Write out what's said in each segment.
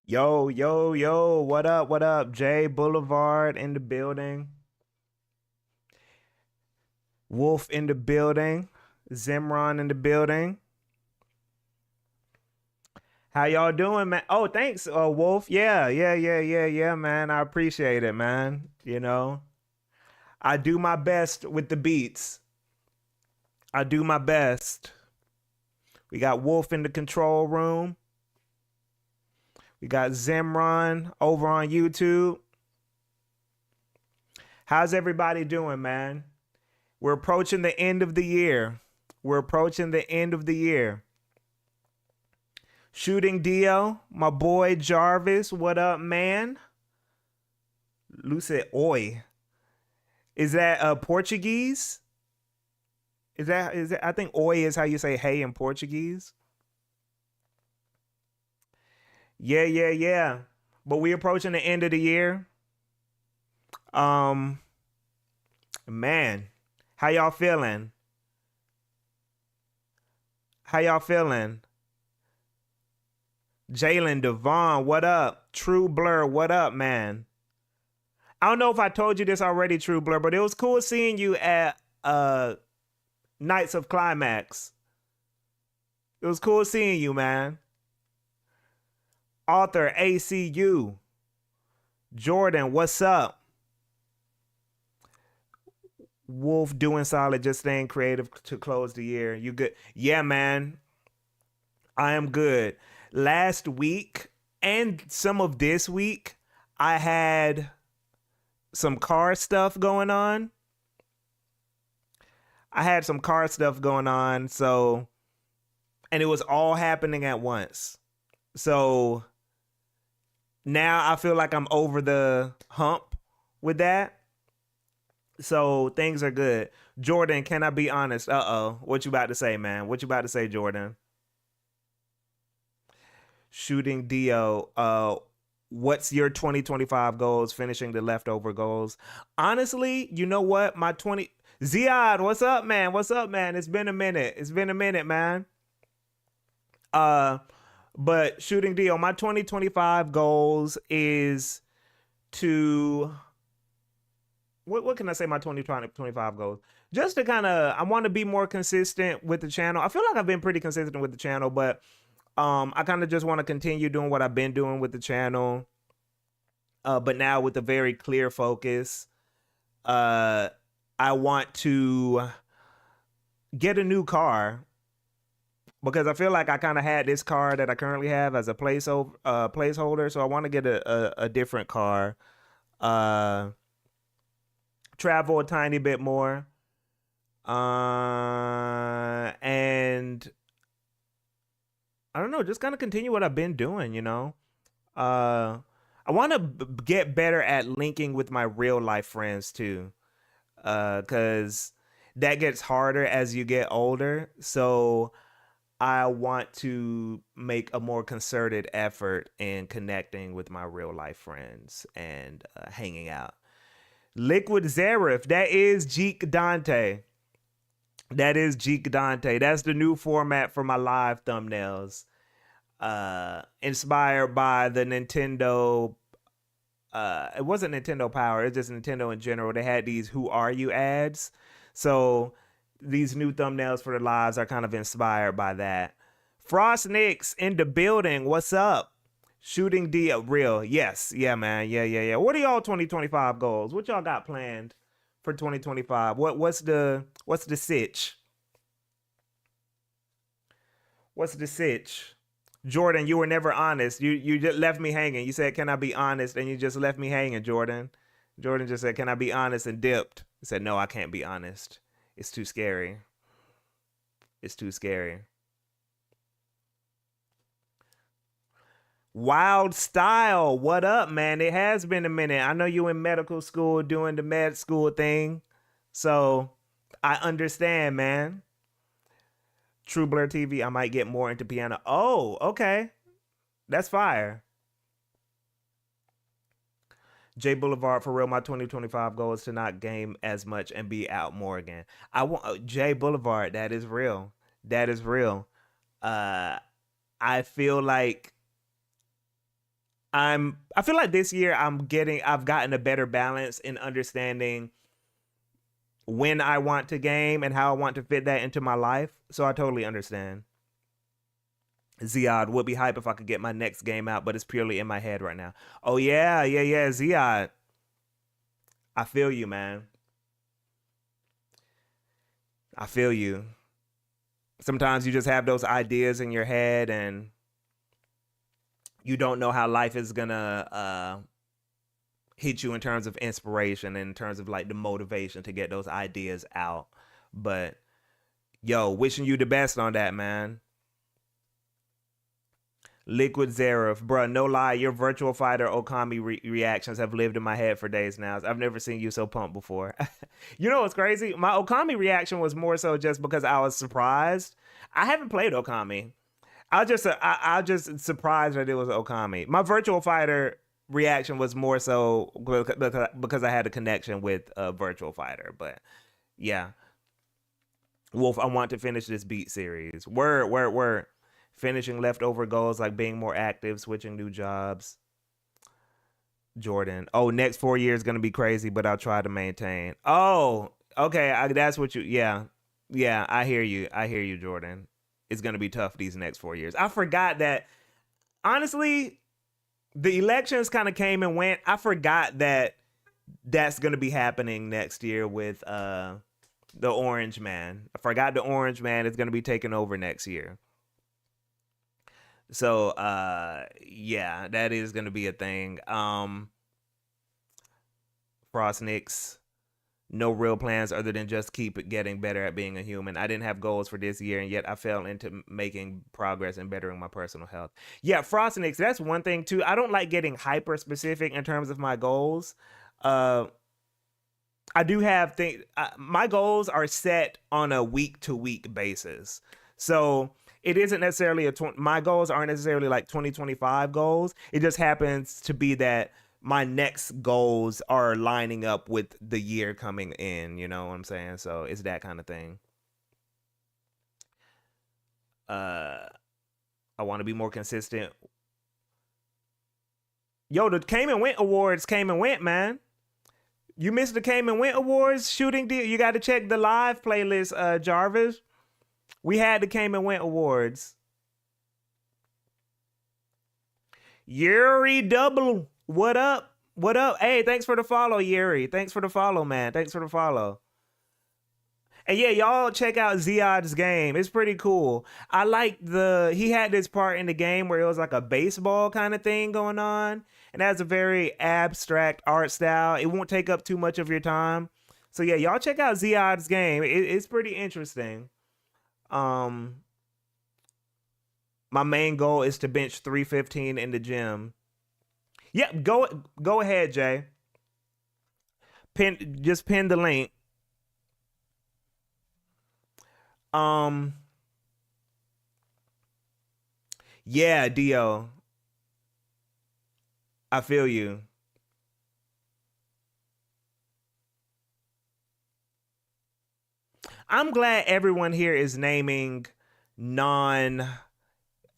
Yo, yo, yo, what up? What up? Jay Boulevard in the building. Wolf in the building. Zimron in the building. How y'all doing, man? Oh, thanks, Wolf. Yeah, man. I appreciate it, man. I do my best with the beats. I do my best. We got Wolf in the control room. We got Zimron over on YouTube. How's everybody doing, man? We're approaching the end of the year. We're approaching the end of the year. Shooting Dio, my boy Jarvis, what up, man? Lucid Oi. Is that Portuguese? Is that I think oi is how you say hey in Portuguese. Yeah. But we approaching the end of the year. Um man, how y'all feeling? How y'all feeling? Jalen Devon, what up? True Blur, what up, man? I don't know if I told you this already, True Blur, but it was cool seeing you at Nights of Climax. It was cool seeing you, man. Author ACU. Jordan, what's up? Wolf doing solid, just staying creative to close the year. You good? Yeah, man. I am good. Last week and some of this week, I had some car stuff going on. So and it was all happening at once. So now I feel like I'm over the hump with that. So things are good. Jordan, can I be honest? Uh-oh. What you about to say, man? What you about to say, Jordan? Shooting Dio. What's your 2025 goals? Finishing the leftover goals. Honestly, you know what? My 20 Ziad, what's up, man? What's up, man? It's been a minute. It's been a minute, man. Uh but shooting Dio, my 2025 goals is to what can I say my 2025 goals? Just to kind of I want to be more consistent with the channel. I feel like I've been pretty consistent with the channel, but I kind of just want to continue doing what I've been doing with the channel. But now with a very clear focus. Uh I want to get a new car because I feel like I kind of had this car that I currently have as a placeholder, so I want to get a different car. Uh Travel a tiny bit more. And I don't know, just kind of continue what I've been doing. Uh I want to get better at linking with my real life friends too. Cuz that gets harder as you get older. So I want to make a more concerted effort in connecting with my real life friends and hanging out. Liquid Zarif, that is Jeek Dante. That is Jeek Dante. That's the new format for my live thumbnails. Inspired by the Nintendo. It wasn't Nintendo Power. It's just Nintendo in general. They had these "Who Are You" ads, so these new thumbnails for the lives are kind of inspired by that. Frost Nix in the building. What's up? Shooting D real. Yes. Yeah, man. Yeah. What are y'all 2025 goals? What y'all got planned for 2025? What's the sitch? What's the sitch? Jordan, you were never honest. You just left me hanging. You said, "Can I be honest?" and you just left me hanging, Jordan. Jordan just said, "Can I be honest?" and dipped. He said, "No, I can't be honest. It's too scary. It's too scary." Wild Style, what up, man? It has been a minute. I know you in medical school doing the med school thing, so I understand, man. True Blur TV, I might get more into piano. Oh, okay. That's fire. J Boulevard, for real, my 2025 goal is to not game as much and be out more again. I want J Boulevard, that is real. That is real. Uh I feel like I feel like this year I've gotten a better balance in understanding when I want to game and how I want to fit that into my life. So I totally understand. Ziad would be hype if I could get my next game out, but it's purely in my head right now. Oh yeah, yeah, yeah, Ziad. I feel you, man. I feel you. Sometimes you just have those ideas in your head and you don't know how life is gonna hit you in terms of inspiration and in terms of like the motivation to get those ideas out. But yo, wishing you the best on that, man. Liquid Zerif, bruh, no lie, your Virtual Fighter Okami reactions have lived in my head for days now. I've never seen you so pumped before. You know what's crazy? My Okami reaction was more so just because I was surprised. I haven't played Okami. I just surprised that it was Okami. My Virtual Fighter reaction was more so because I had a connection with Virtual Fighter. But yeah, Wolf, I want to finish this Beat series. Word, word, word. Finishing leftover goals like being more active, switching new jobs. Jordan. Oh, next 4 years gonna be crazy, but I'll try to maintain. Oh, okay. That's what you. Yeah, yeah. I hear you. I hear you, Jordan. It's gonna be tough these next 4 years. I forgot that. Honestly, the elections kind of came and went. I forgot that that's gonna be happening next year with the Orange Man. I forgot the Orange Man is gonna be taking over next year. So yeah, that is gonna be a thing. Frostnix, no real plans other than just keep getting better at being a human. I didn't have goals for this year, and yet I fell into making progress and bettering my personal health. Yeah, Frostnix, that's one thing too. I don't like getting hyper specific in terms of my goals. Uh, I do have things. My goals are set on a week to week basis, so it isn't necessarily my goals aren't necessarily like 2025 goals. It just happens to be that my next goals are lining up with the year coming in, you know what I'm saying? So it's that kind of thing. Uh I want to be more consistent. Yo, the Came and Went Awards came and went, man. You missed the Came and Went Awards shooting deal. You got to check the live playlist, Jarvis. We had the Came and Went Awards. Yuri Double, what up? What up? Hey, thanks for the follow, Yuri. Thanks for the follow, man. Thanks for the follow. And yeah, y'all check out Ziad's game. It's pretty cool. I like he had this part in the game where it was like a baseball kind of thing going on. And that's a very abstract art style. It won't take up too much of your time. So yeah, y'all check out Ziad's game. It's pretty interesting. Um, my main goal is to bench 315 in the gym. Yep, go ahead, Jay. Pin the link. Um, yeah, Dio, I feel you. I'm glad everyone here is naming non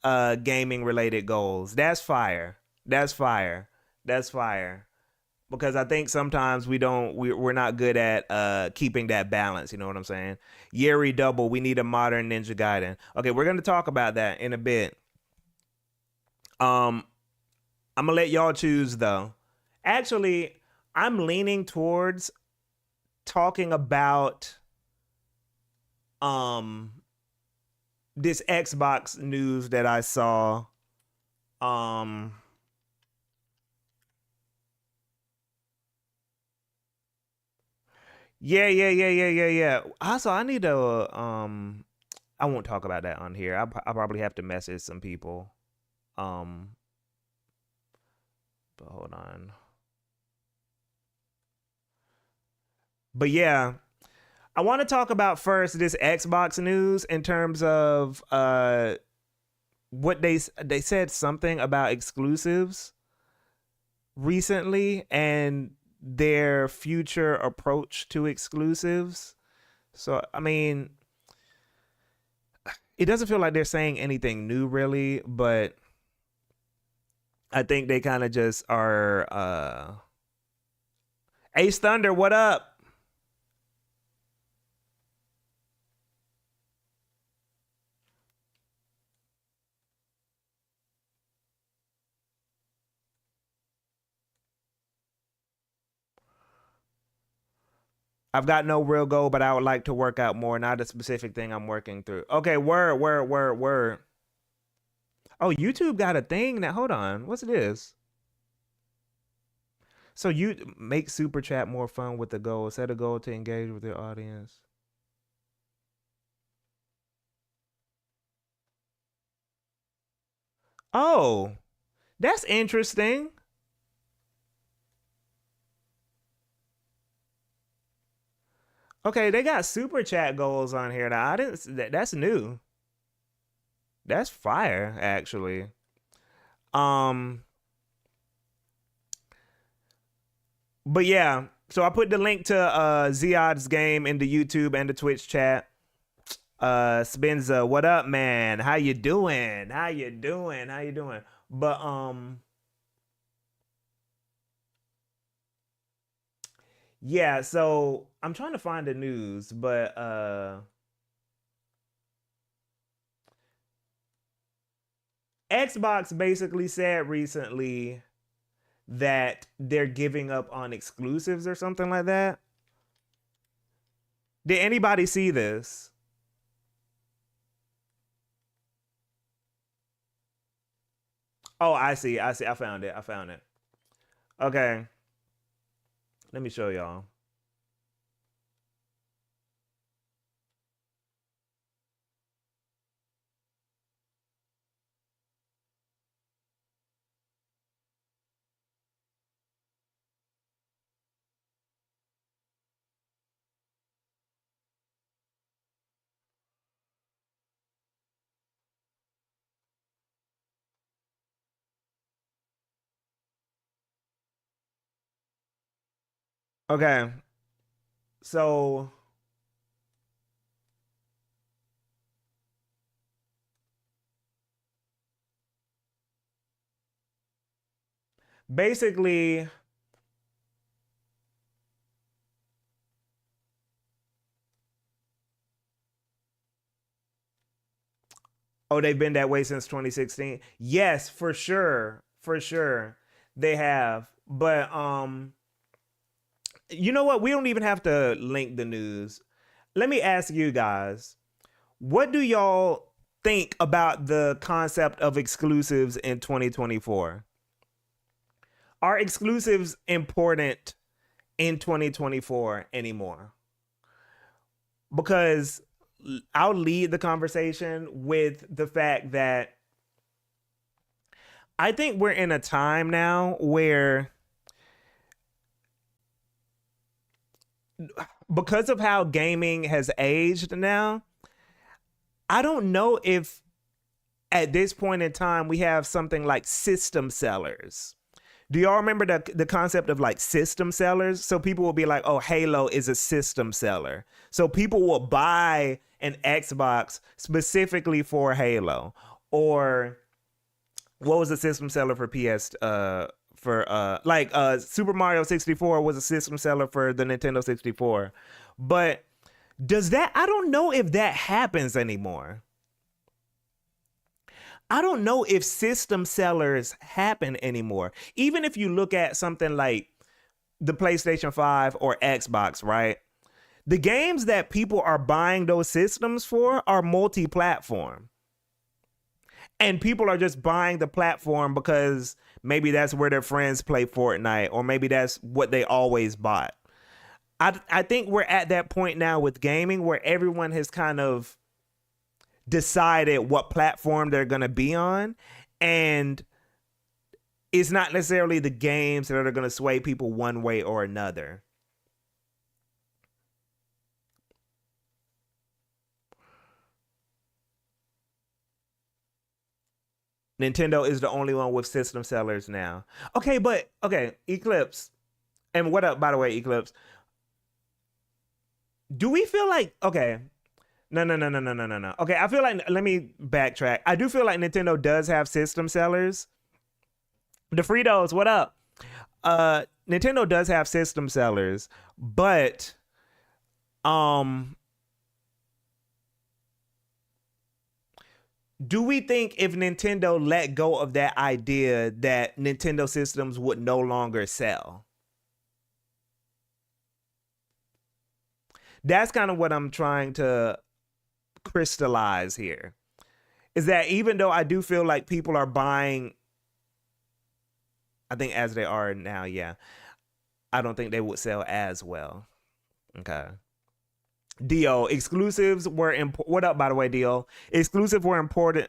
gaming related goals. That's fire. That's fire. That's fire. Because I think sometimes we're not good at keeping that balance, you know what I'm saying? Yeri Double, we need a modern Ninja Gaiden. Okay, we're gonna talk about that in a bit. Um I'm gonna let y'all choose though. Actually, I'm leaning towards talking about um this Xbox news that I saw. Um yeah, yeah, yeah, yeah, yeah, yeah. Also, I need to I won't talk about that on here. I probably have to message some people. Um but hold on. But yeah, I want to talk about first this Xbox news in terms of what they said something about exclusives recently and their future approach to exclusives. So I mean, it doesn't feel like they're saying anything new really, but I think they kind of just are. Ace Thunder, what up? I've got no real goal, but I would like to work out more. Not a specific thing I'm working through. Okay, word, word, word, word. Oh, YouTube got a thing now. Hold on. What's this? So you make super chat more fun with the goal. Set a goal to engage with your audience. Oh, that's interesting. Okay, they got super chat goals on here. Now I didn't. That's new. That's fire, actually. Um, but yeah. So I put the link to Ziad's game in the YouTube and the Twitch chat. Spenza, what up, man? How you doing? How you doing? How you doing? But yeah, so I'm trying to find the news, but Xbox basically said recently that they're giving up on exclusives or something like that. Did anybody see this? Oh, I see. I see. I found it. I found it. Okay. Let me show y'all. Okay. So basically, oh, they've been that way since 2016. Yes, for sure. For sure. They have. But you know what? We don't even have to link the news. Let me ask you guys, what do y'all think about the concept of exclusives in 2024? Are exclusives important in 2024 anymore? Because I'll lead the conversation with the fact that I think we're in a time now where, because of how gaming has aged now, I don't know if at this point in time we have something like system sellers. Do y'all remember the concept of like system sellers? So people will be like, oh, Halo is a system seller. So people will buy an Xbox specifically for Halo. Or what was the system seller for PS Super Mario 64 was a system seller for the Nintendo 64. But does that, I don't know if that happens anymore. I don't know if system sellers happen anymore. Even if you look at something like the PlayStation 5 or Xbox, right? The games that people are buying those systems for are multi-platform. And people are just buying the platform because maybe that's where their friends play Fortnite, or maybe that's what they always bought. I think we're at that point now with gaming where everyone has kind of decided what platform they're going to be on, and it's not necessarily the games that are going to sway people one way or another. Nintendo is the only one with system sellers now. Okay, but okay, Eclipse. And what up, by the way, Eclipse? Do we feel like, okay, no, no, no, no, no, no, no, no. Okay, I feel like, let me backtrack. I do feel like Nintendo does have system sellers, The Fritos, what up? Nintendo does have system sellers, but um do we think if Nintendo let go of that idea that Nintendo systems would no longer sell? That's kind of what I'm trying to crystallize here. Is that even though I do feel like people are buying, I think as they are now, yeah, I don't think they would sell as well. Okay. Dio exclusives were important. What up, by the way, Dio? Exclusive were important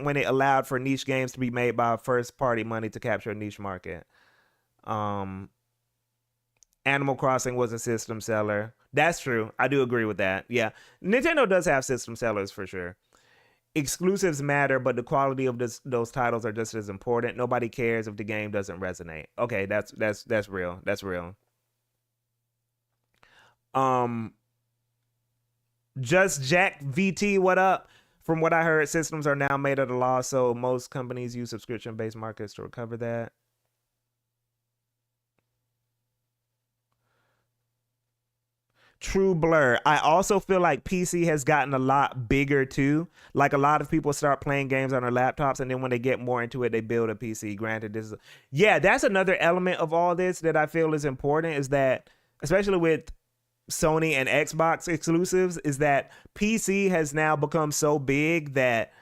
when it allowed for niche games to be made by first party money to capture a niche market. Um, Animal Crossing was a system seller. That's true. I do agree with that. Yeah, Nintendo does have system sellers for sure. Exclusives matter, but the quality of those titles are just as important. Nobody cares if the game doesn't resonate. Okay, that's real. That's real. Um, Just Jack VT, what up? From what I heard, systems are now made at a loss, so most companies use subscription based markets to recover that. True Blur. I also feel like PC has gotten a lot bigger too. Like a lot of people start playing games on their laptops, and then when they get more into it, they build a PC. Granted, yeah, that's another element of all this that I feel is important. Is that especially with Sony and Xbox exclusives, is that PC has now become so big that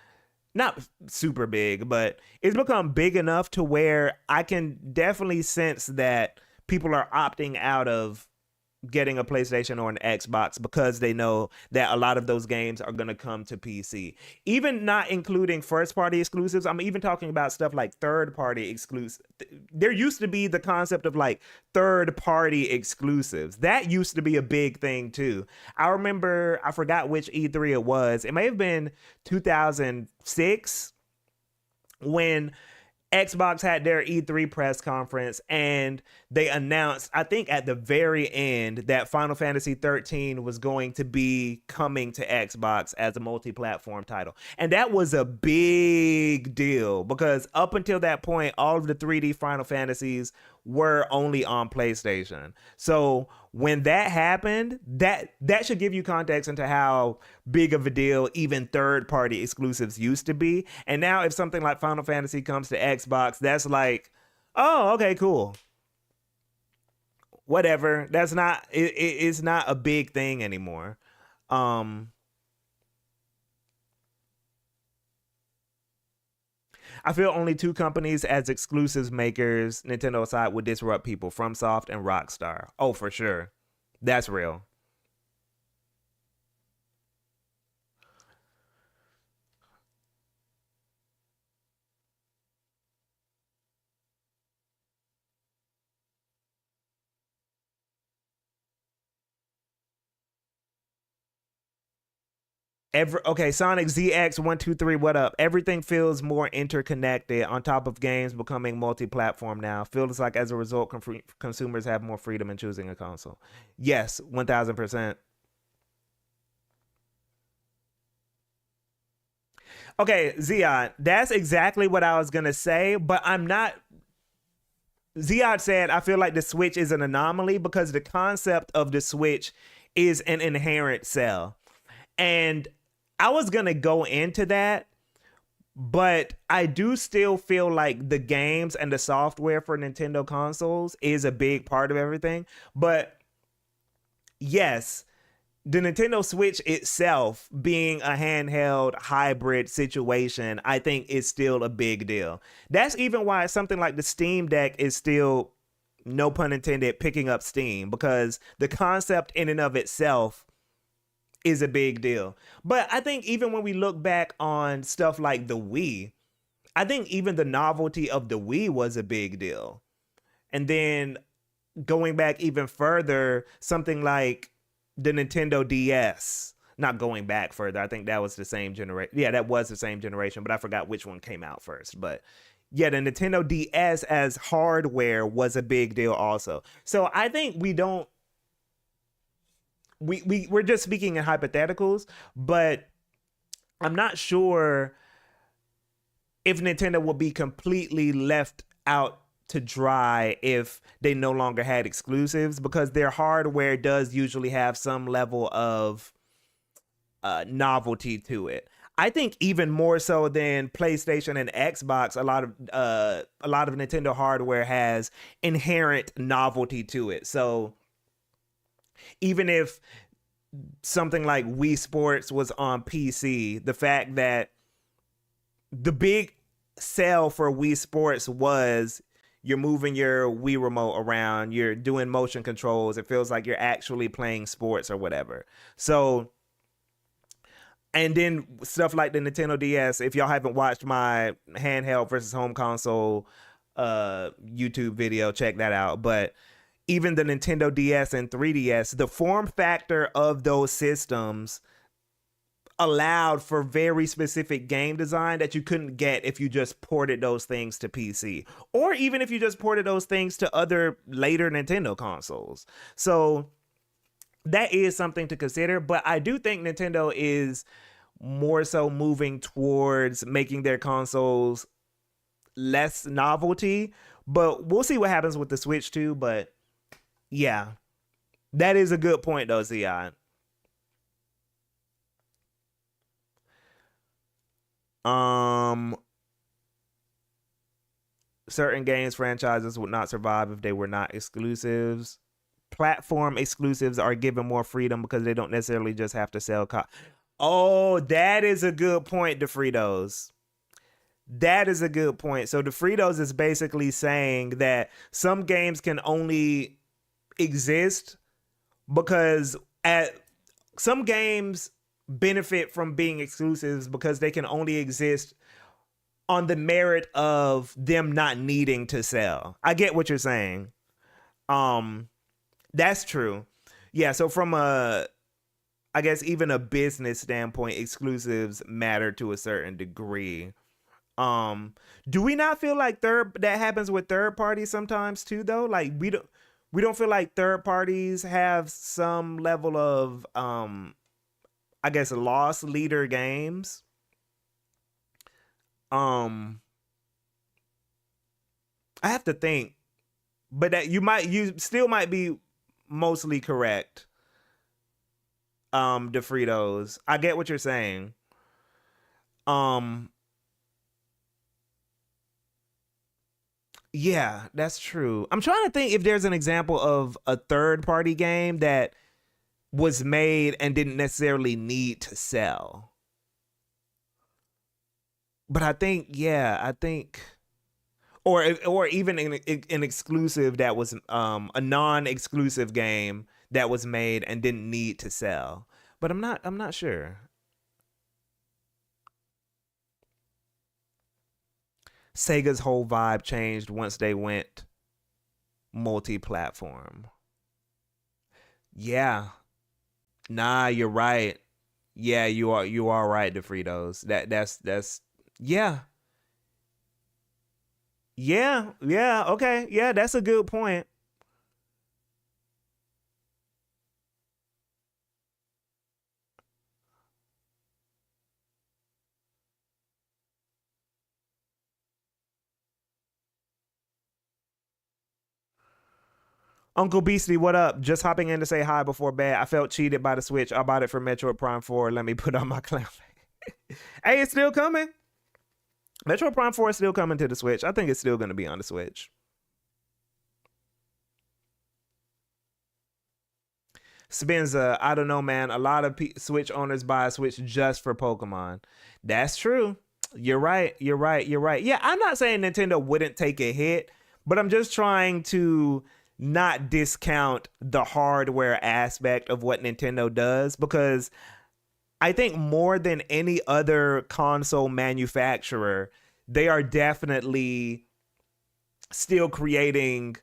not super big, but it's become big enough to where I can definitely sense that people are opting out of getting a PlayStation or an Xbox because they know that a lot of those games are going to come to PC. Even not including first party exclusives, I'm even talking about stuff like third party exclusives. There used to be the concept of like third party exclusives. That used to be a big thing too. I remember, I forgot which E3 it was. It may have been 2006 when Xbox had their E3 press conference and they announced, I think at the very end, that Final Fantasy 13 was going to be coming to Xbox as a multi-platform title. And that was a big deal because up until that point, all of the 3D Final Fantasies were only on PlayStation. So when that happened, that should give you context into how big of a deal even third party exclusives used to be. And now if something like Final Fantasy comes to Xbox, that's like, oh, okay, cool. Whatever. That's not it's not a big thing anymore. Um I feel only two companies as exclusives makers, Nintendo aside, would disrupt people: FromSoft and Rockstar. Oh, for sure. That's real. Sonic ZX123, what up? Everything feels more interconnected on top of games becoming multi-platform now. Feels like as a result, consumers have more freedom in choosing a console. Yes, 1000%. Okay, Zion, that's exactly what I was gonna say, but I'm not. Ziad said, I feel like the Switch is an anomaly because the concept of the Switch is an inherent sell. And I was going to go into that, but I do still feel like the games and the software for Nintendo consoles is a big part of everything. But yes, the Nintendo Switch itself being a handheld hybrid situation, I think is still a big deal. That's even why something like the Steam Deck is still, no pun intended, picking up steam because the concept in and of itself is a big deal. But I think even when we look back on stuff like the Wii, I think even the novelty of the Wii was a big deal. And then going back even further, something like the Nintendo DS. Not going back further, I think that was the same generation. Yeah, that was the same generation, but I forgot which one came out first. But yeah, the Nintendo DS as hardware was a big deal also. So I think we don't we're just speaking in hypotheticals, but I'm not sure if Nintendo will be completely left out to dry if they no longer had exclusives, because their hardware does usually have some level of novelty to it. I think even more so than PlayStation and Xbox, a lot of Nintendo hardware has inherent novelty to it. So even if something like Wii Sports was on PC, the fact that the big sell for Wii Sports was you're moving your Wii remote around, you're doing motion controls, it feels like you're actually playing sports or whatever. So, and then stuff like the Nintendo DS, if y'all haven't watched my handheld versus home console YouTube video, check that out. But even the Nintendo DS and 3DS, the form factor of those systems allowed for very specific game design that you couldn't get if you just ported those things to PC, or even if you just ported those things to other later Nintendo consoles. So that is something to consider, but I do think Nintendo is more so moving towards making their consoles less novelty, but we'll see what happens with the Switch too. But yeah, that is a good point though, Zion. Um, certain games franchises would not survive if they were not exclusives. Platform exclusives are given more freedom because they don't necessarily just have to sell Oh, that is a good point, DeFritos. That is a good point. So DeFritos is basically saying that some games can only exist because some games benefit from being exclusives because they can only exist on the merit of them not needing to sell. I get what you're saying. That's true. Yeah, so from I guess even a business standpoint, exclusives matter to a certain degree. Do we not feel like that happens with third parties sometimes too though? Like we don't feel like third parties have some level of I guess loss leader games. I have to think, but that you still might be mostly correct. DeFritos, I get what you're saying. Um, yeah, that's true. I'm trying to think if there's an example of a third party game that was made and didn't necessarily need to sell. But I think, yeah, I think, or even an exclusive that was a non-exclusive game that was made and didn't need to sell. But I'm not sure. Sega's whole vibe changed once they went multi-platform. Yeah. Nah, you're right. Yeah, you are right, DeFritos. That's yeah. Yeah, okay. Yeah, that's a good point. Uncle Beastie, what up? Just hopping in to say hi before bed. I felt cheated by the Switch. I bought it for Metroid Prime 4. Let me put on my clown. Hey, it's still coming. Metroid Prime 4 is still coming to the Switch. I think it's still going to be on the Switch. Spenza, I don't know, man. A lot of Switch owners buy a Switch just for Pokemon. That's true. You're right. You're right. You're right. Yeah, I'm not saying Nintendo wouldn't take a hit, but I'm just trying to not discount the hardware aspect of what Nintendo does, because I think more than any other console manufacturer, they are definitely still creating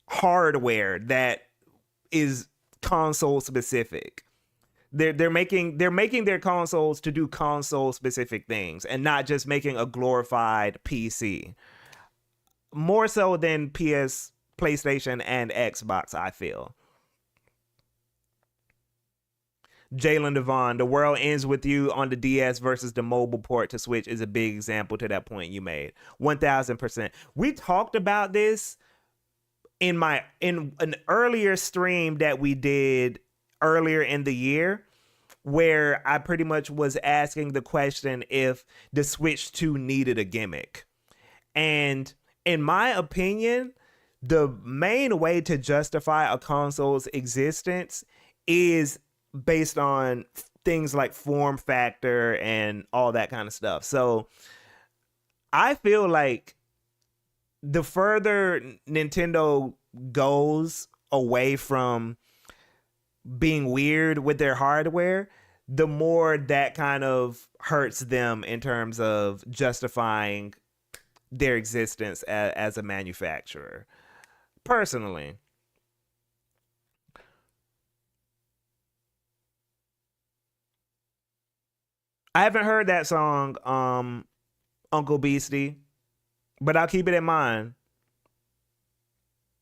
hardware that is console specific. They're making their consoles to do console specific things and not just making a glorified PC. More so than PlayStation and Xbox, I feel. Jalen Devon, the world ends with you on the DS versus the mobile port to Switch is a big example to that point you made. 1000%. We talked about this in an earlier stream that we did earlier in the year, where I pretty much was asking the question if the Switch 2 needed a gimmick. And in my opinion, the main way to justify a console's existence is based on things like form factor and all that kind of stuff. So I feel like the further Nintendo goes away from being weird with their hardware, the more that kind of hurts them in terms of justifying their existence as a manufacturer. Personally, I haven't heard that song, Uncle Beastie, but I'll keep it in mind.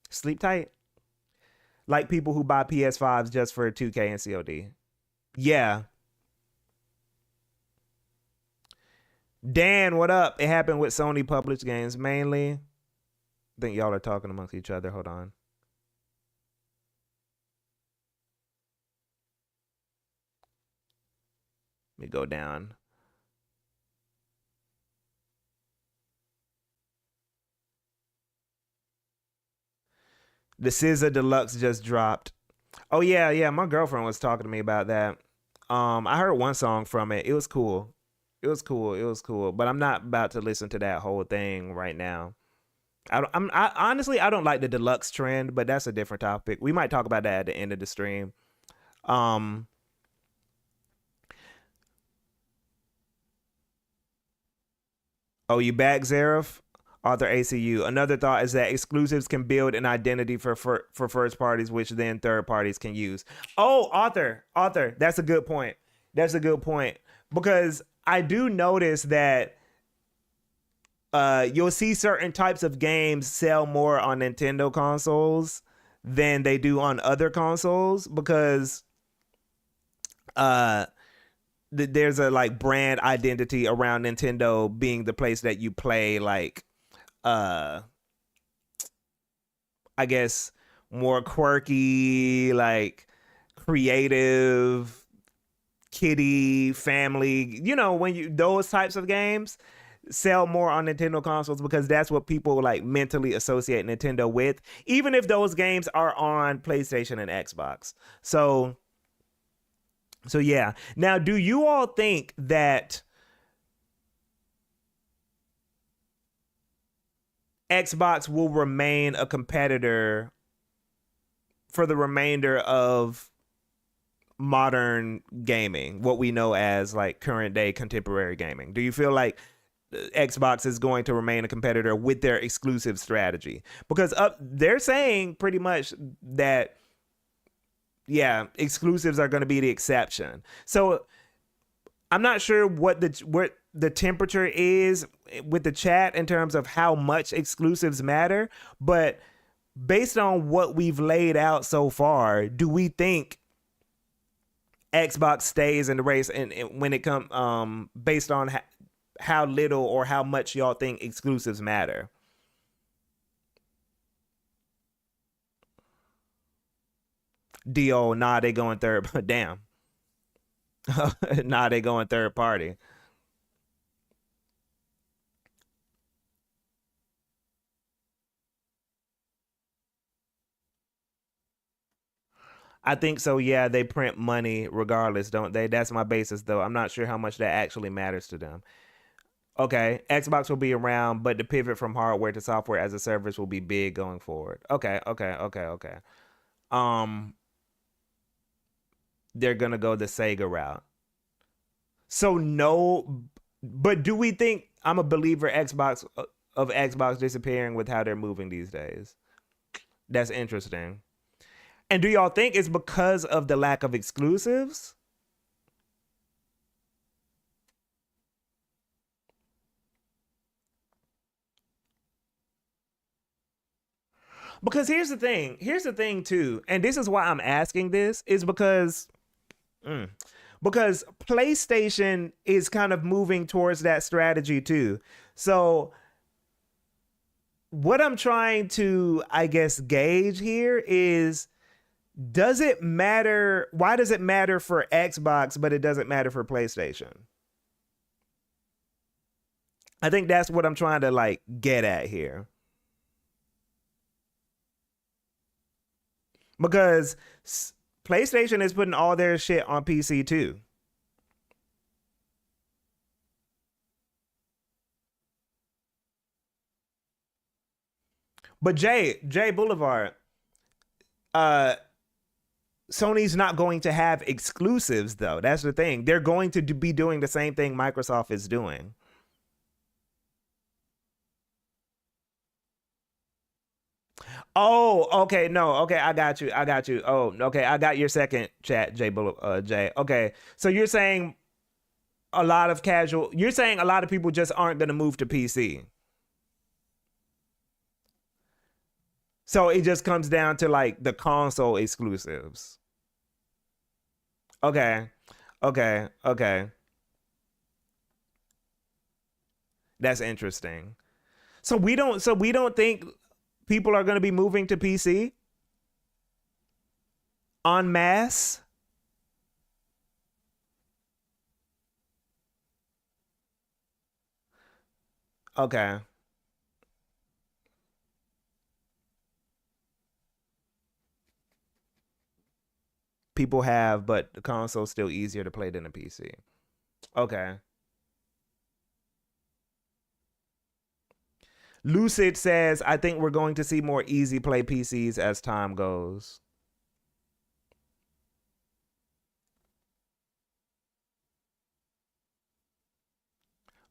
Sleep tight. Like people who buy PS5s just for 2K and COD. Yeah. Dan, what up? It happened with Sony published games mainly. I think y'all are talking amongst each other. Hold on. Let me go down. The SZA Deluxe just dropped. Oh yeah, yeah. My girlfriend was talking to me about that. I heard one song from it. It was cool. It was cool. It was cool. But I'm not about to listen to that whole thing right now. I honestly I don't like the deluxe trend, but that's a different topic. We might talk about that at the end of the stream. Um, oh, you back, Zareth? Author ACU. Another thought is that exclusives can build an identity for first parties, which then third parties can use. Oh, author. That's a good point. That's a good point because I do notice that you'll see certain types of games sell more on Nintendo consoles than they do on other consoles because uh there's a like brand identity around Nintendo being the place that you play like uh I guess more quirky, like creative, kiddie, family, when you those types of games sell more on Nintendo consoles because that's what people like mentally associate Nintendo with, even if those games are on PlayStation and Xbox. So yeah. Now, do you all think that Xbox will remain a competitor for the remainder of modern gaming, what we know as like current day contemporary gaming? Do you feel like Xbox is going to remain a competitor with their exclusive strategy? Because they're saying pretty much that yeah, exclusives are going to be the exception. So I'm not sure what the temperature is with the chat in terms of how much exclusives matter, but based on what we've laid out so far, do we think Xbox stays in the race and when it comes based on how little or how much y'all think exclusives matter? Do nah, they going third. Damn. Nah, they going third party. I think so. Yeah, they print money regardless, don't they? That's my basis, though. I'm not sure how much that actually matters to them. Okay, Xbox will be around, but the pivot from hardware to software as a service will be big going forward. Okay. Um, they're gonna go the Sega route. So no, but do we think I'm a believer of Xbox disappearing with how they're moving these days? That's interesting. And do y'all think it's because of the lack of exclusives? Because here's the thing. Here's the thing too, and this is why I'm asking this is because Mm. Because PlayStation is kind of moving towards that strategy too. So what I'm trying to, I guess, gauge here is, does it matter? Why does it matter for Xbox, but it doesn't matter for PlayStation? I think that's what I'm trying to like get at here. Because PlayStation is putting all their shit on PC too. But Jay Boulevard, uh, Sony's not going to have exclusives though. That's the thing. They're going to be doing the same thing Microsoft is doing. Oh, okay, no, okay, I got you, I got you. Oh, okay, I got your second chat, Jay. Okay, so you're saying a lot of casual. You're saying a lot of people just aren't going to move to PC. So it just comes down to like the console exclusives. Okay, okay. That's interesting. So we don't think people are going to be moving to PC en masse. Okay. People have, but the console's still easier to play than a PC. Okay. Lucid says, I think we're going to see more easy play PCs as time goes.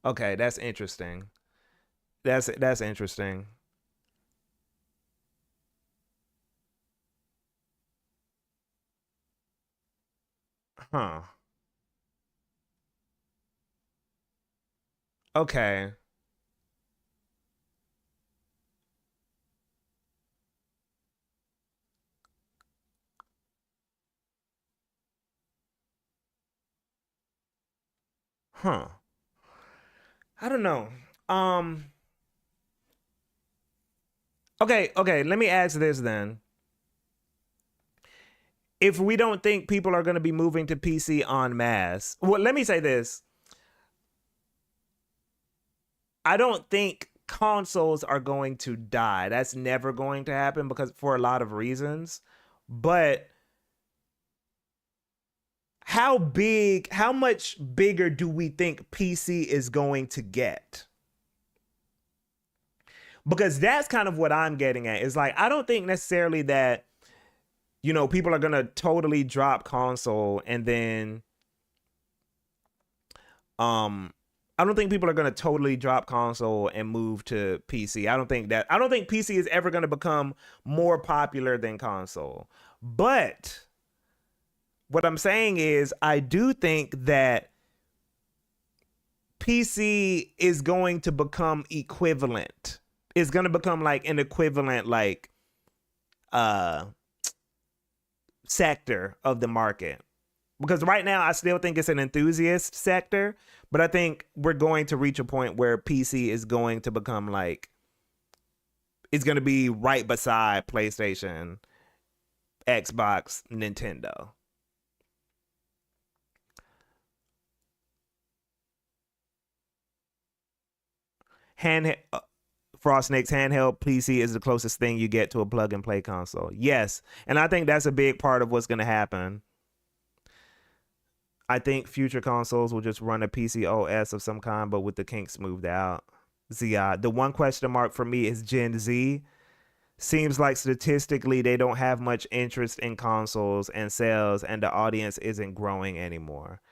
Okay, that's interesting. That's interesting. Huh. Okay. Huh. I don't know. Um okay, let me ask this then. If we don't think people are going to be moving to PC en masse, well, let me say this. I don't think consoles are going to die. That's never going to happen because for a lot of reasons. But how much bigger do we think PC is going to get? Because that's kind of what I'm getting at. Is like, I don't think necessarily that, people are going to totally drop console and then um I don't think people are going to totally drop console and move to PC. I don't think PC is ever going to become more popular than console. But what I'm saying is I do think that PC is going to become equivalent. It's going to become like an equivalent like uh sector of the market. Because right now I still think it's an enthusiast sector, but I think we're going to reach a point where PC is going to become like, it's going to be right beside PlayStation, Xbox, Nintendo. Hand Frostnick's handheld PC is the closest thing you get to a plug and play console. Yes, and I think that's a big part of what's going to happen. I think future consoles will just run a PC OS of some kind, but with the kinks smoothed out. Zia, the one question mark for me is Gen Z. Seems like statistically they don't have much interest in consoles and sales, and the audience isn't growing anymore.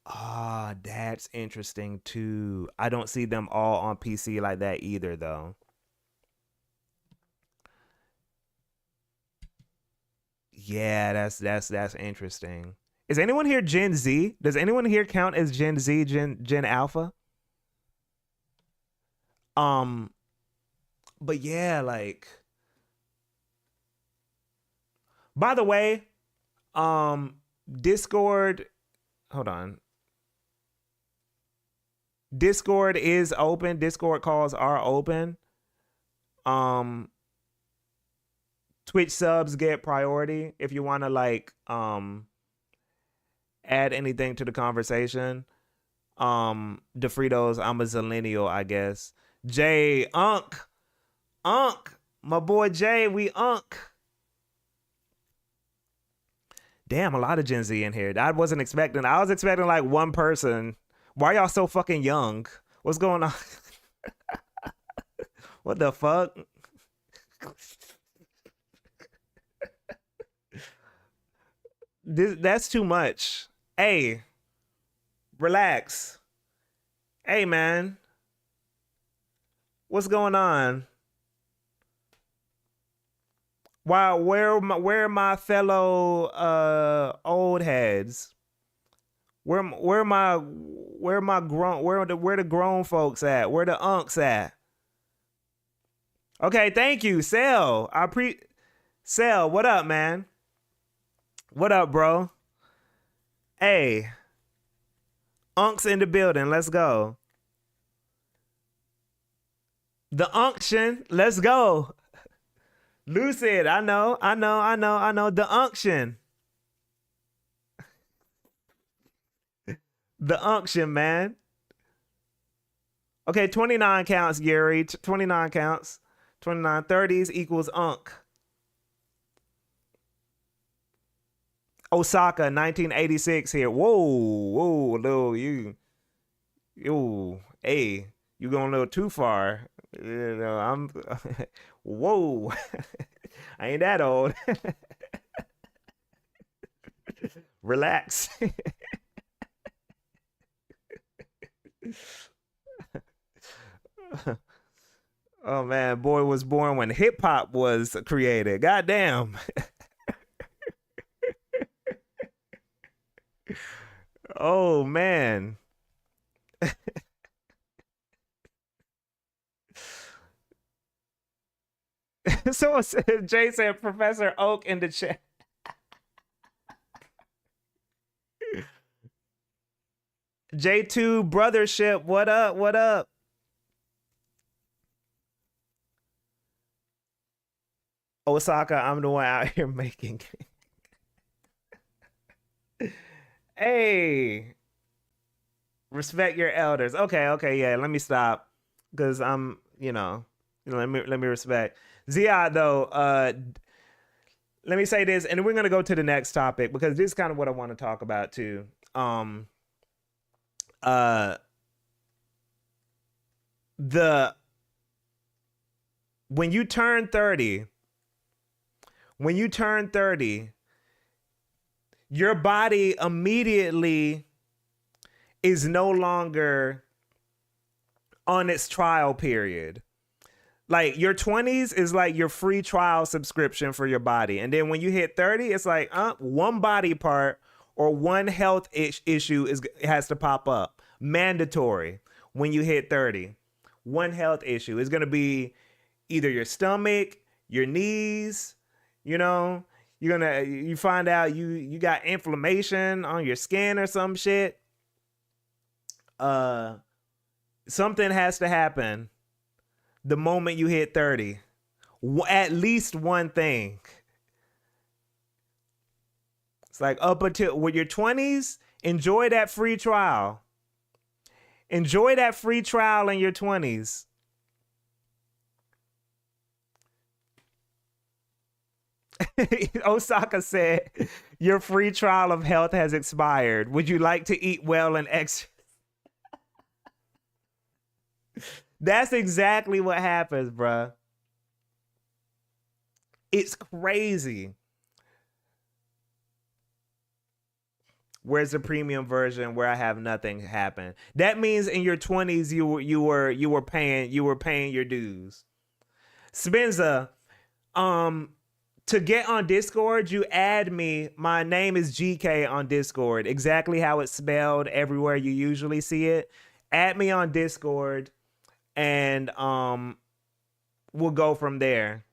Ah, that's interesting too. I don't see them all on PC like that either, though. Yeah, that's interesting. Is anyone here Gen Z? Does anyone here count as Gen Z, Gen Alpha? Um, but yeah, like, by the way, um Discord, hold on. Discord is open. Discord calls are open. Um Twitch subs get priority if you want to like add anything to the conversation. DeFritos, I'm a zillennial, I guess. Jay, Unk, my boy Jay, we Unk. Damn, a lot of Gen Z in here. I wasn't expecting. I was expecting like one person. Why y'all so fucking young? What's going on? What the fuck? That's too much. Hey, relax. Hey, man. What's going on? Wow, where are my fellow old heads? Where my grown where the grown folks at? Where the unks at? Okay, thank you, Sel. Sel, what up, man? What up, bro? Hey, unks in the building. Let's go. The unction. Let's go. Lucid, I know. The unction. The unction, man. Okay, 29 counts, Gary. 29 counts. 29 30s equals unk. Osaka, 1986 here. Whoa, little you. Hey, you going a little too far. You know, I'm whoa. I ain't that old. Relax. Oh man, boy was born when hip hop was created. Goddamn. Oh man. So Jay said Professor Oak in the chat. J2 brothership, what up? What up? Osaka, I'm the one out here making. Hey, respect your elders. Okay, yeah. Let me stop, because I'm, let me respect. Zia though. Let me say this, and then we're gonna go to the next topic because this is kind of what I want to talk about too. The when you turn 30, your body immediately is no longer on its trial period. Like your 20s is like your free trial subscription for your body. And then when you hit 30, it's like one body part or one health issue has to pop up. Mandatory when you hit 30. One health issue is going to be either your stomach, your knees, you find out you got inflammation on your skin or some shit. Something has to happen the moment you hit 30. At least one thing. It's like up until with your 20s, enjoy that free trial. Enjoy that free trial in your 20s. Osaka said, your free trial of health has expired. Would you like to eat well and exercise? That's exactly what happens, bruh. It's crazy. Where's the premium version where I have nothing happen? That means in your 20s you were paying your dues. Spenza, to get on Discord, you add me. My name is GK on Discord. Exactly how it's spelled everywhere you usually see it. Add me on Discord, and we'll go from there.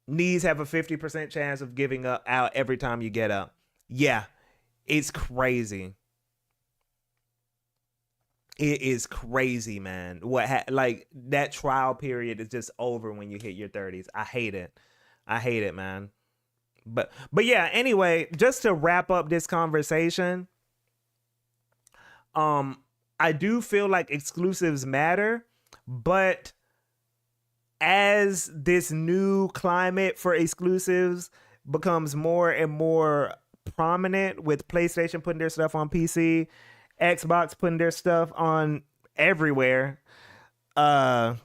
knees have a 50% chance of giving up out every time you get up. Yeah, it's crazy. It is crazy, man. Like that trial period is just over when you hit your 30s. I hate it. I hate it, man. But yeah, anyway, just to wrap up this conversation, um I do feel like exclusives matter, but as this new climate for exclusives becomes more and more prominent, with PlayStation putting their stuff on PC, Xbox putting their stuff on everywhere, uh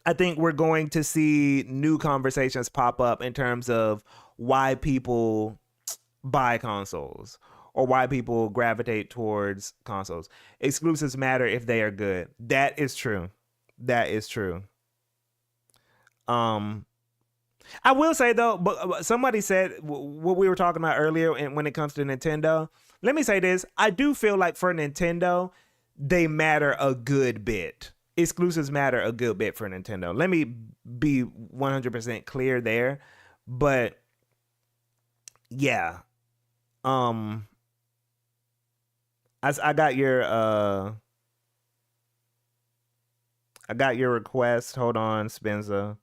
I think we're going to see new conversations pop up in terms of why people buy consoles or why people gravitate towards consoles. Exclusives matter if they are good. That is true. That is true. Um I will say though, but somebody said what we were talking about earlier, and when it comes to Nintendo, let me say this: I do feel like for Nintendo, they matter a good bit. Exclusives matter a good bit for Nintendo. Let me be 100% clear there. But yeah, um, I got your I got your request. Hold on, Spencer.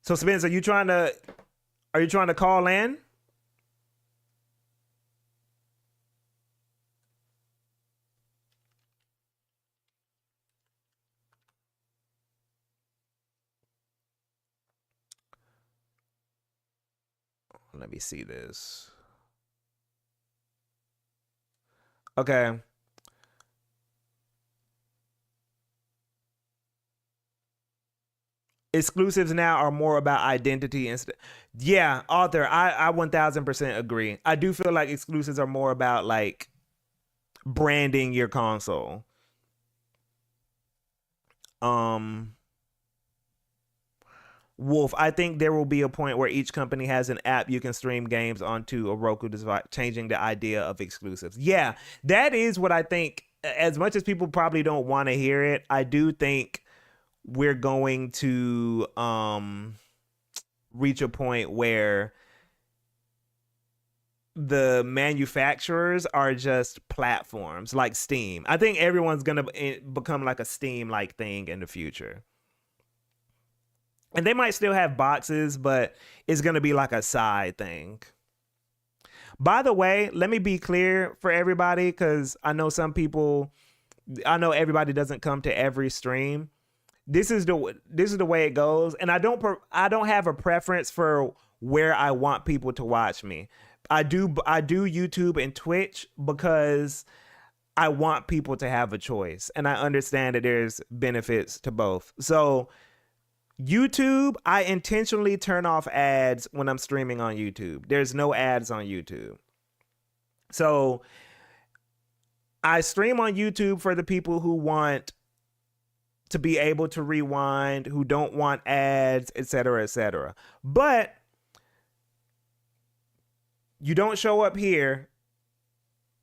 So Spencer, are you trying to call in? Let me see this. Okay. Exclusives now are more about identity instead. Yeah, Arthur, I 1000% agree. I do feel like exclusives are more about like branding your console. Um Wolf, I think there will be a point where each company has an app you can stream games onto a Roku device, changing the idea of exclusives. Yeah, that is what I think. As much as people probably don't want to hear it, I do think we're going to reach a point where the manufacturers are just platforms like Steam. I think everyone's going to become like a Steam like thing in the future. And they might still have boxes, but it's going to be like a side thing. By the way, let me be clear for everybody, because I know everybody doesn't come to every stream. This is the way it goes, and I don't have a preference for where I want people to watch me. I do YouTube and Twitch because I want people to have a choice, and I understand that there's benefits to both. So YouTube, I intentionally turn off ads when I'm streaming on YouTube. There's no ads on YouTube. So I stream on YouTube for the people who want to be able to rewind, who don't want ads, etc., etc. But you don't show up here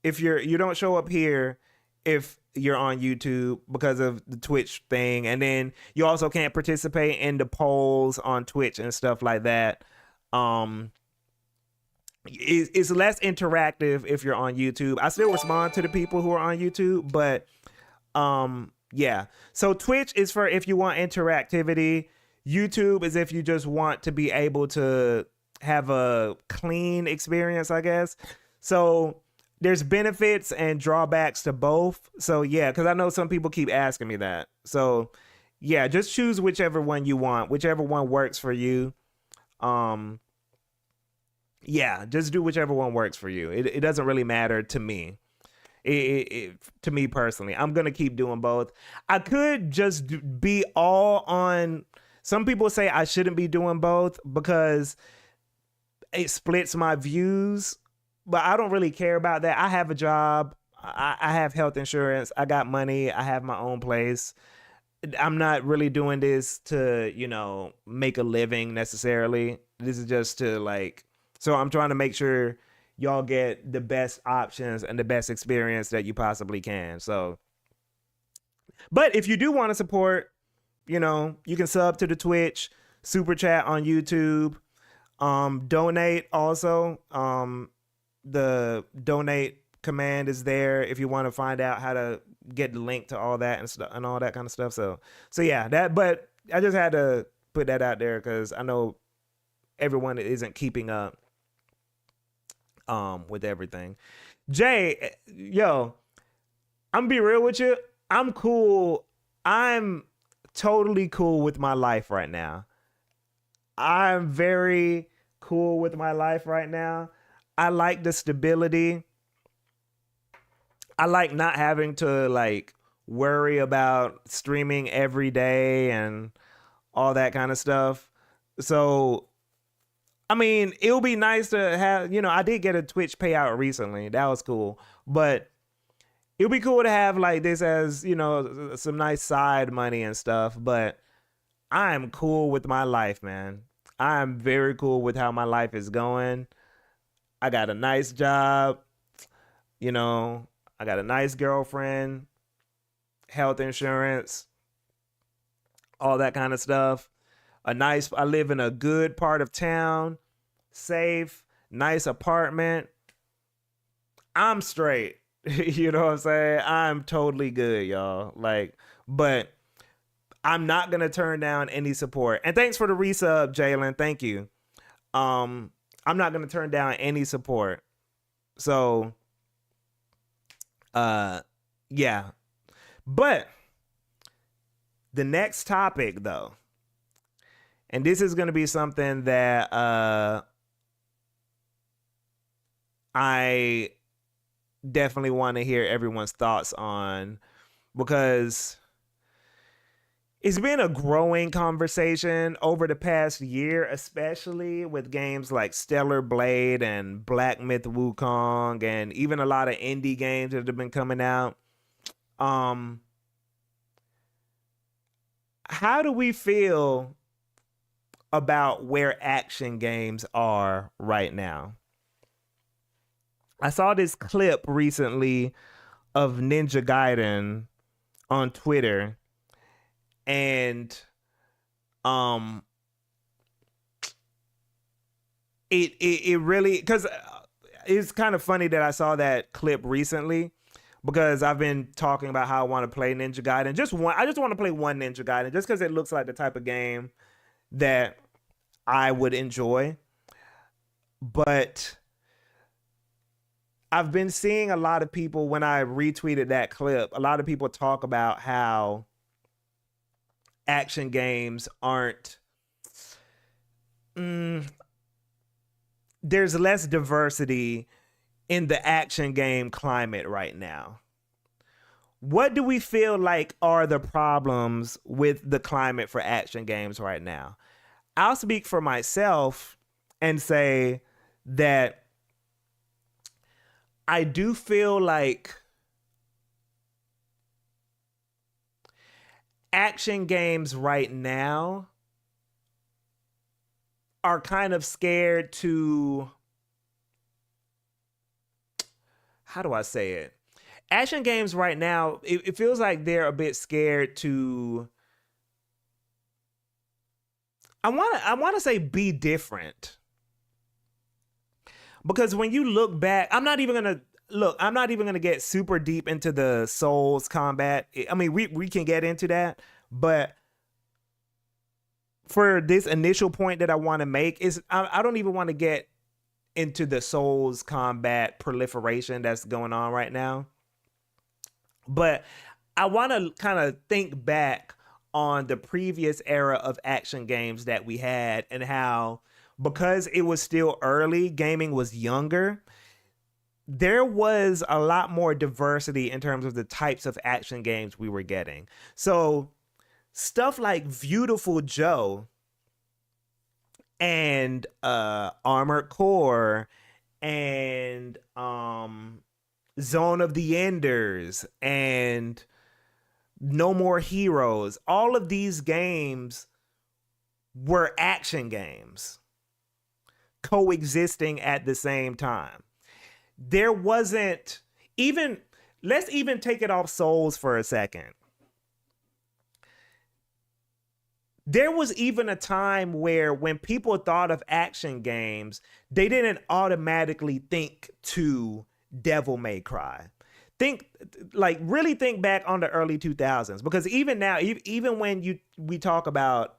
if you don't show up here if you're on YouTube because of the Twitch thing, and then you also can't participate in the polls on Twitch and stuff like that. Um, it's less interactive if you're on YouTube. I still respond to the people who are on YouTube, but yeah. So Twitch is for if you want interactivity. YouTube is if you just want to be able to have a clean experience, I guess. So there's benefits and drawbacks to both. So yeah, because I know some people keep asking me that. So yeah, just choose whichever one you want, whichever one works for you. Um, yeah, just do whichever one works for you. It doesn't really matter to me. To me personally, I'm gonna keep doing both. I could just be all on. Some people say I shouldn't be doing both because it splits my views, but I don't really care about that. I have a job. I have health insurance. I got money. I have my own place. I'm not really doing this to, make a living necessarily. This is just to so I'm trying to make sure y'all get the best options and the best experience that you possibly can. So, but if you do want to support, you can sub to the Twitch, super chat on YouTube, donate also. The donate command is there if you want to find out how to get the link to all that and stuff and all that kind of stuff. So yeah, but I just had to put that out there because I know everyone isn't keeping up with everything. Jay, yo, I'm gonna be real with you. I'm cool. I'm totally cool with my life right now. I'm very cool with my life right now. I like the stability. I like not having to like worry about streaming every day and all that kind of stuff. So, I mean, it'll be nice to have, I did get a Twitch payout recently. That was cool. But it'll be cool to have like this as, some nice side money and stuff. But I am cool with my life, man. I am very cool with how my life is going. I got a nice job. I got a nice girlfriend, health insurance, all that kind of stuff. I live in a good part of town, safe, nice apartment. I'm straight. You know what I'm saying? I'm totally good, y'all. But I'm not gonna turn down any support. And thanks for the resub, Jalen. Thank you. I'm not gonna turn down any support. So yeah. But the next topic though, and this is gonna be something that I definitely want to hear everyone's thoughts on, because it's been a growing conversation over the past year, especially with games like Stellar Blade and Black Myth Wukong, and even a lot of indie games that have been coming out. How do we feel about where action games are right now? I saw this clip recently of Ninja Gaiden on Twitter, and it really, because it's kind of funny that I saw that clip recently, because I've been talking about how I want to play Ninja Gaiden. I just want to play one Ninja Gaiden just because it looks like the type of game that I would enjoy. But I've been seeing a lot of people, when I retweeted that clip, a lot of people talk about how action games aren't, there's less diversity in the action game climate right now. What do we feel like are the problems with the climate for action games right now? I'll speak for myself and say that I do feel like action games right now are kind of scared to, how do I say it? Action games right now, it feels like they're a bit scared to, I want to say, be different. Because when you look back, I'm not even going to get super deep into the Souls combat. I mean, we can get into that, but for this initial point that I want to make is I don't even want to get into the Souls combat proliferation that's going on right now. But I want to kind of think back on the previous era of action games that we had, and how, because it was still early, gaming was younger, there was a lot more diversity in terms of the types of action games we were getting. So stuff like Viewtiful Joe and Armored Core and Zone of the Enders and No More Heroes, all of these games were action games coexisting at the same time. There wasn't even, let's even take it off Souls for a second. there was even a time where when people thought of action games, they didn't automatically think to Devil May Cry. Really think back on the early 2000s, because even now, even when we talk about,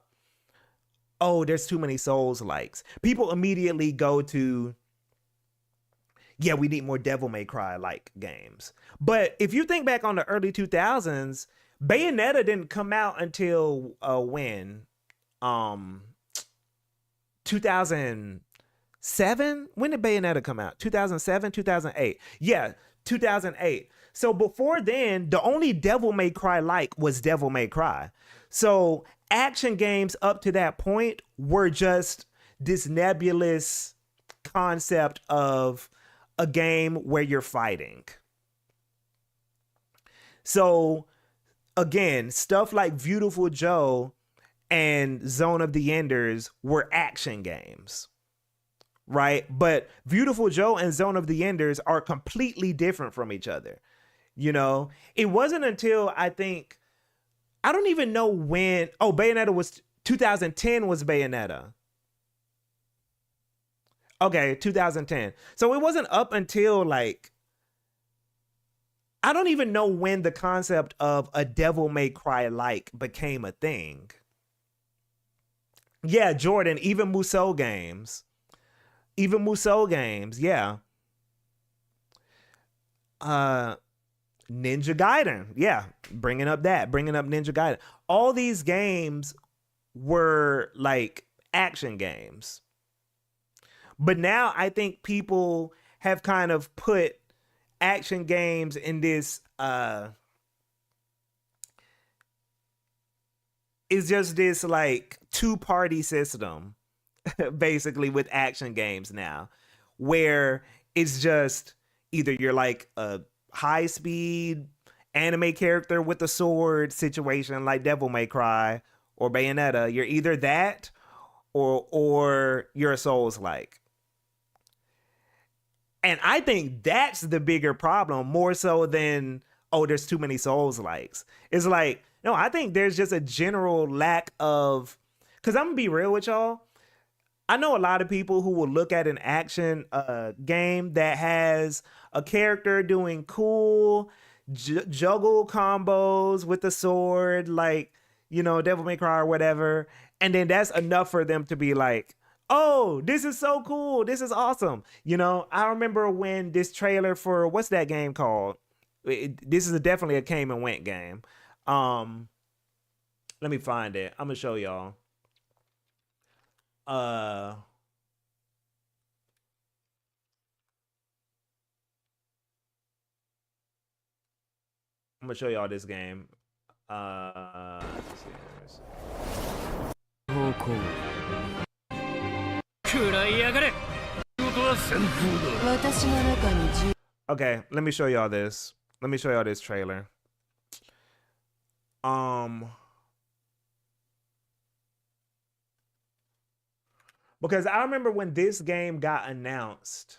oh, there's too many Souls likes, people immediately go to, yeah, we need more Devil May Cry like games. But if you think back on the early 2000s, Bayonetta didn't come out until when? 2007? When did Bayonetta come out? 2007, 2008. Yeah, 2008. So before then, the only Devil May Cry like was Devil May Cry. So action games up to that point were just this nebulous concept of a game where you're fighting. So again, stuff like Beautiful Joe and Zone of the Enders were action games, right? But Beautiful Joe and Zone of the Enders are completely different from each other. You know, it wasn't until I don't even know when. Oh, Bayonetta was 2010 was Bayonetta. Okay, 2010. So it wasn't up until like, I don't even know when the concept of a Devil May Cry like became a thing. Yeah, Jordan, even Musou games. Yeah. Ninja Gaiden. Yeah, bringing up Ninja Gaiden. All these games were like action games. But now I think people have kind of put action games in this it's just this like two-party system basically with action games now, where it's just either you're like a high-speed anime character with a sword situation like Devil May Cry or Bayonetta. You're either that or you're a Souls-like. And I think that's the bigger problem, more so than, oh, there's too many Souls-likes. It's like, no, I think there's just a general lack of, because I'm going to be real with y'all. I know a lot of people who will look at an action game that has a character doing cool juggle combos with the sword, like, you know, Devil May Cry or whatever. And then that's enough for them to be like, oh, this is so cool. This is awesome. You know, I remember when this trailer for, what's that game called? This is definitely a came and went game. Let me find it. I'm going to show y'all. I'm going to show y'all this game. Let's see. Okay, let me show y'all this. Let me show y'all this trailer. Because I remember when this game got announced,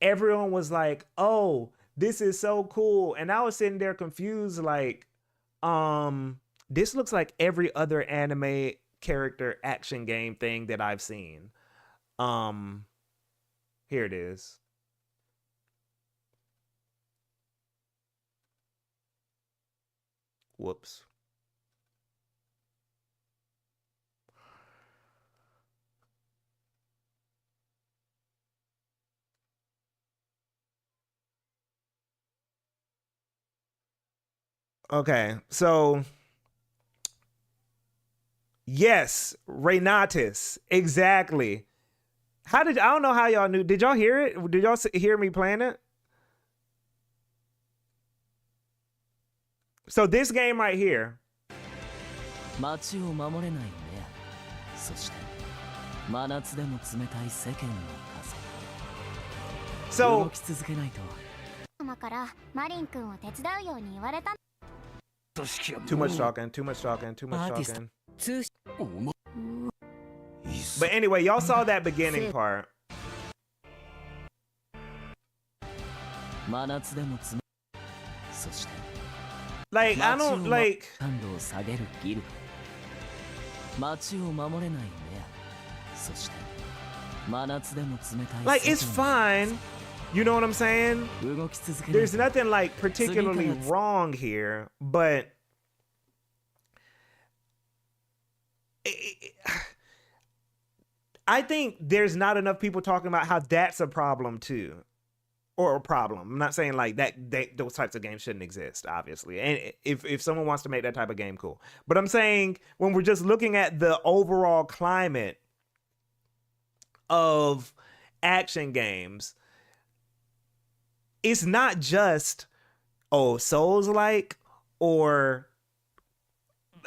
everyone was like, oh, this is so cool. And I was sitting there confused, like, this looks like every other anime character action game thing that I've seen. Here it is. Whoops. Okay, so yes, Renatus, exactly. I don't know how y'all knew. Did y'all hear it? Did y'all hear me playing it? So this game right here. So too much talking. But anyway, y'all saw that beginning part. Like, I don't like. Like, it's fine. You know what I'm saying? There's nothing like particularly wrong here, but I think there's not enough people talking about how that's a problem too. Or a problem. I'm not saying like that those types of games shouldn't exist, obviously. And if someone wants to make that type of game, cool. But I'm saying when we're just looking at the overall climate of action games, it's not just Souls-like or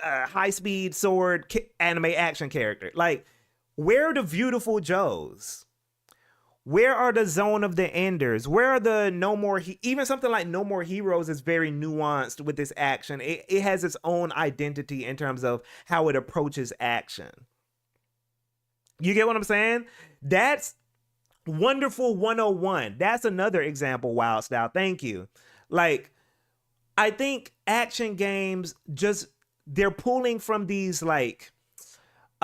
high-speed sword anime action character. Like, where are the Beautiful Joes? Where are the Zone of the Enders? Where are the No More... even something like No More Heroes is very nuanced with this action. It has its own identity in terms of how it approaches action. You get what I'm saying? That's Wonderful 101. That's another example, Wild Style. Thank you. Like, I think action games just... they're pulling from these, like...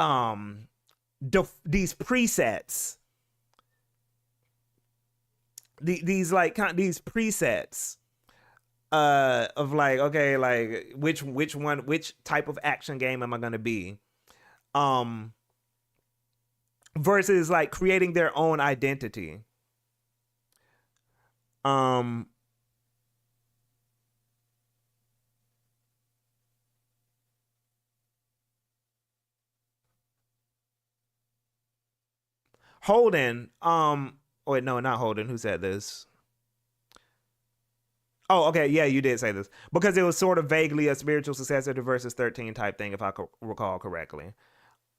these presets... these presets of like, okay, like which type of action game am I gonna be, versus like creating their own identity. Holden, oh, wait, no, not Holden. Who said this? Oh, okay. Yeah, you did say this. Because it was sort of vaguely a spiritual successor to Versus 13 type thing, if I recall correctly.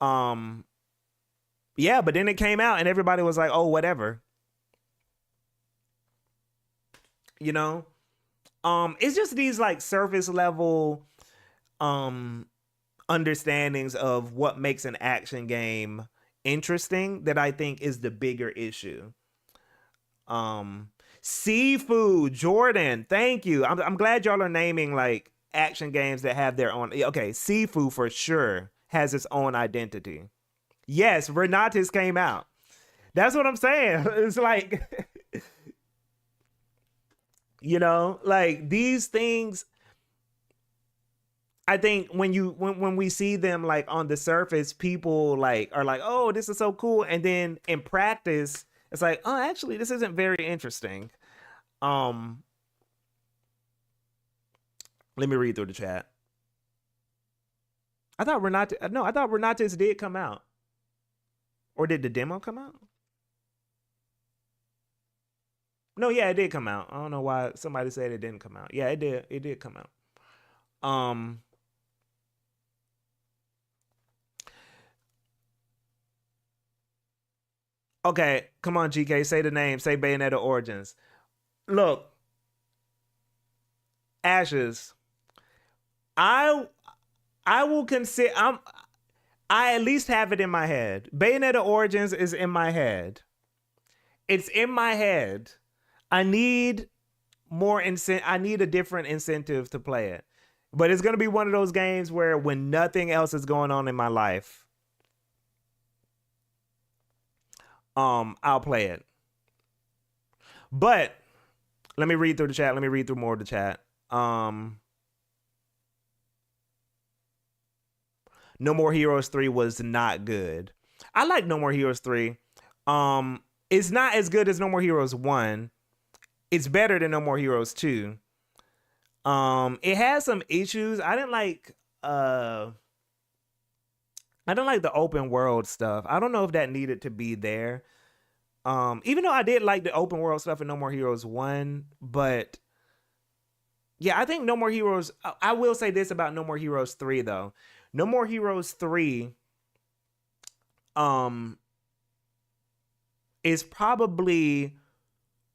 Yeah, but then it came out and everybody was like, oh, whatever. You know? It's just these like surface level understandings of what makes an action game interesting that I think is the bigger issue. Seafood, Jordan, thank you. I'm glad y'all are naming like action games that have their own. Okay, Seafood for sure has its own identity. Yes, Renatus came out. That's what I'm saying. It's like, you know, like these things. I think when we see them like on the surface, people like are like, oh, this is so cool, and then in practice, it's like, oh, actually, this isn't very interesting. Let me read through the chat. I thought Renatus did come out. Or did the demo come out? No, yeah, it did come out. I don't know why somebody said it didn't come out. Yeah, it did. It did come out. Okay, come on, GK, say the name. Say Bayonetta Origins. Look, Ashes. I will consider. I at least have it in my head. Bayonetta Origins is in my head. It's in my head. I need more I need a different incentive to play it. But it's gonna be one of those games where when nothing else is going on in my life, I'll play it. But let me read through the chat. Let me read through more of the chat. No More Heroes 3 was not good. I like No More Heroes 3. It's not as good as No More Heroes 1. It's better than No More Heroes 2. It has some issues. I didn't like the open world stuff. I don't know if that needed to be there. Even though I did like the open world stuff in No More Heroes 1, but yeah, I think No More Heroes, I will say this about No More Heroes 3 though. No More Heroes 3 is probably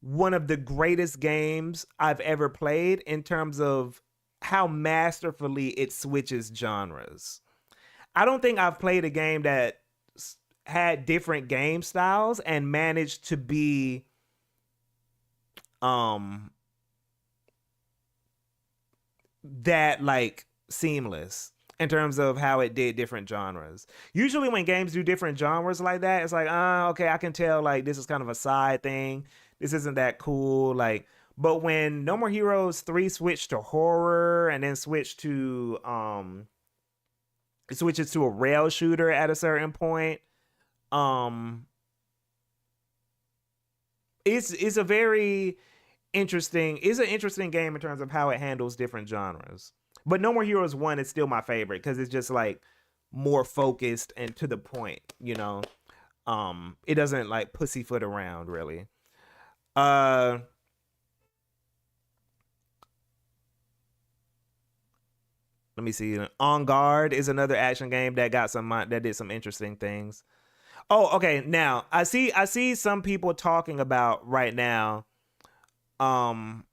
one of the greatest games I've ever played in terms of how masterfully it switches genres. I don't think I've played a game that had different game styles and managed to be that like seamless. in terms of how it did different genres. Usually when games do different genres like that, it's like, okay, I can tell like this is kind of a side thing. This isn't that cool. Like, but when No More Heroes 3 switched to horror and then it switches to a rail shooter at a certain point, um it's a very it's an interesting game in terms of how it handles different genres. But No More Heroes 1 is still my favorite because it's just like more focused and to the point, you know. It doesn't like pussyfoot around really. Uh Let me see. On Guard is another action game that got some that did some interesting things. Oh, okay. Now I see some people talking about right now um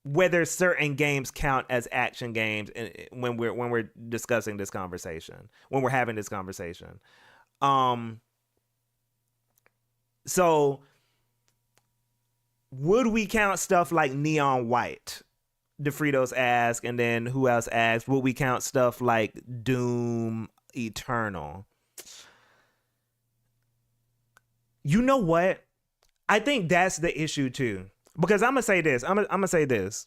whether certain games count as action games when we're discussing this conversation, when we're having this conversation. Um so would we count stuff like Neon White? DeFritos asked, and then who else asked, would we count stuff like Doom Eternal? You know what? I think that's the issue too. Because I'm gonna say this. I'm gonna say this.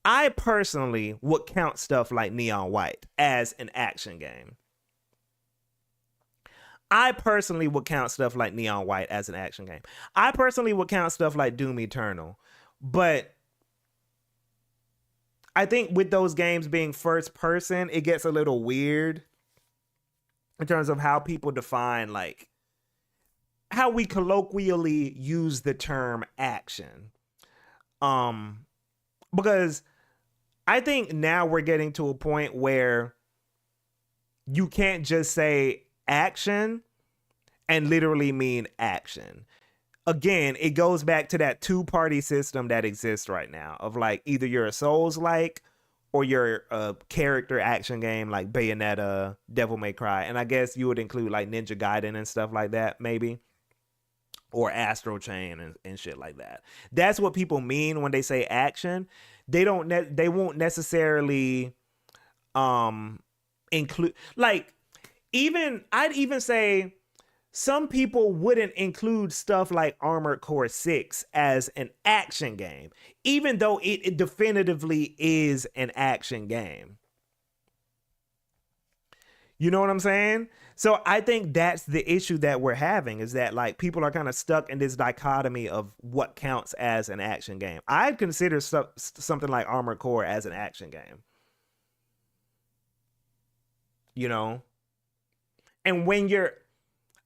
I personally would count stuff like Neon White as an action game. I personally would count stuff like Neon White as an action game. I personally would count stuff like Doom Eternal. But I think with those games being first person, it gets a little weird in terms of how people define like how we colloquially use the term action. Um because I think now we're getting to a point where you can't just say action and literally mean action. Again, it goes back to that two-party system that exists right now of like either you're a Souls like or you're a character action game like Bayonetta, Devil May Cry, and I guess you would include like Ninja Gaiden and stuff like that maybe, or Astral Chain and shit like that. That's what people mean when they say action. They won't necessarily include like even I'd even say some people wouldn't include stuff like Armored Core 6 as an action game, even though it definitively is an action game. You know what I'm saying? So I think that's the issue that we're having is that like people are kind of stuck in this dichotomy of what counts as an action game. I'd consider something like Armored Core as an action game, you know? And when you're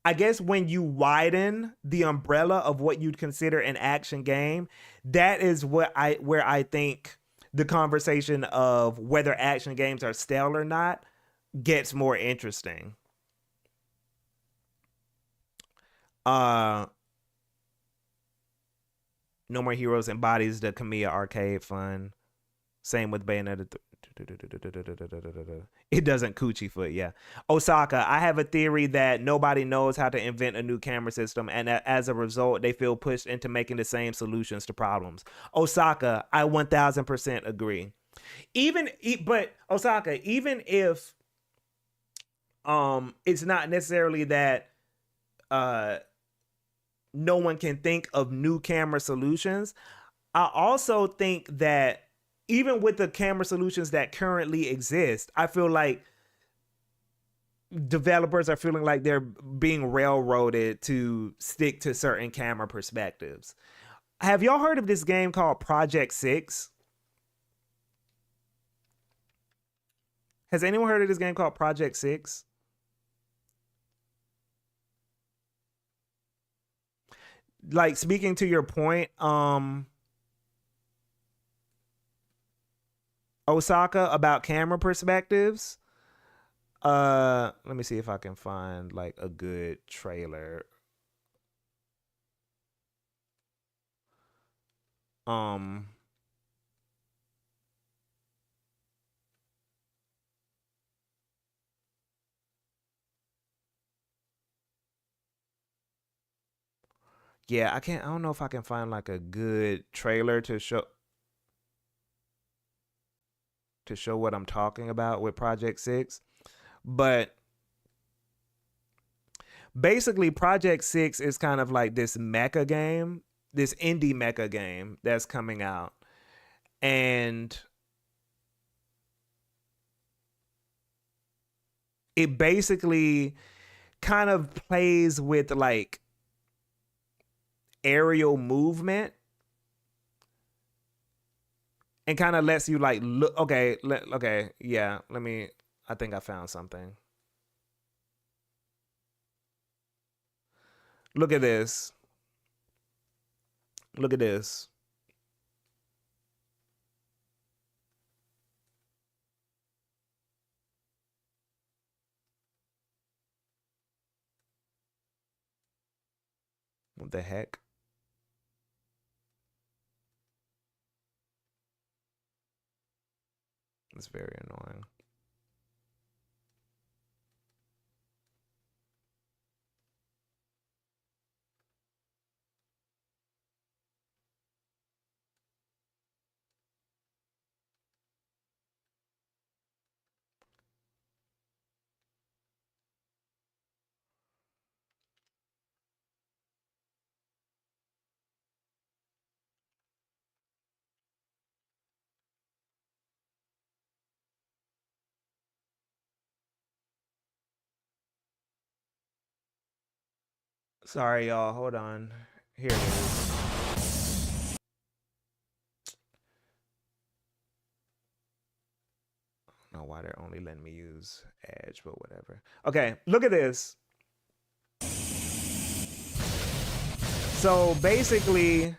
I guess when you widen the umbrella of what you'd consider an action game, that is where I think the conversation of whether action games are stale or not gets more interesting. Uh No More Heroes embodies the Kamiya arcade fun. Same with Bayonetta. It doesn't coochie foot, yeah. Osaka, I have a theory that nobody knows how to invent a new camera system, and as a result, they feel pushed into making the same solutions to problems. Osaka, I 1000% agree. But Osaka, even if it's not necessarily that uh no one can think of new camera solutions, I also think that even with the camera solutions that currently exist, I feel like developers are feeling like they're being railroaded to stick to certain camera perspectives. Have y'all heard of this game called Project 6? Has anyone heard of this game called Project 6? Like speaking to your point, Osaka, about camera perspectives. Let me see if I can find like a good trailer. Um yeah, I don't know if I can find like a good trailer to show. to show what I'm talking about with Project 6. But basically, Project 6 is kind of like this mecha game, this indie mecha game that's coming out. And it basically kind of plays with like aerial movement and kind of lets you like look. Okay, yeah. Let me. I think I found something. Look at this. Look at this. What the heck? It's very annoying. Sorry, y'all. Hold on. Here it is. I don't know why they're only letting me use Edge, but whatever. Okay, look at this. So basically,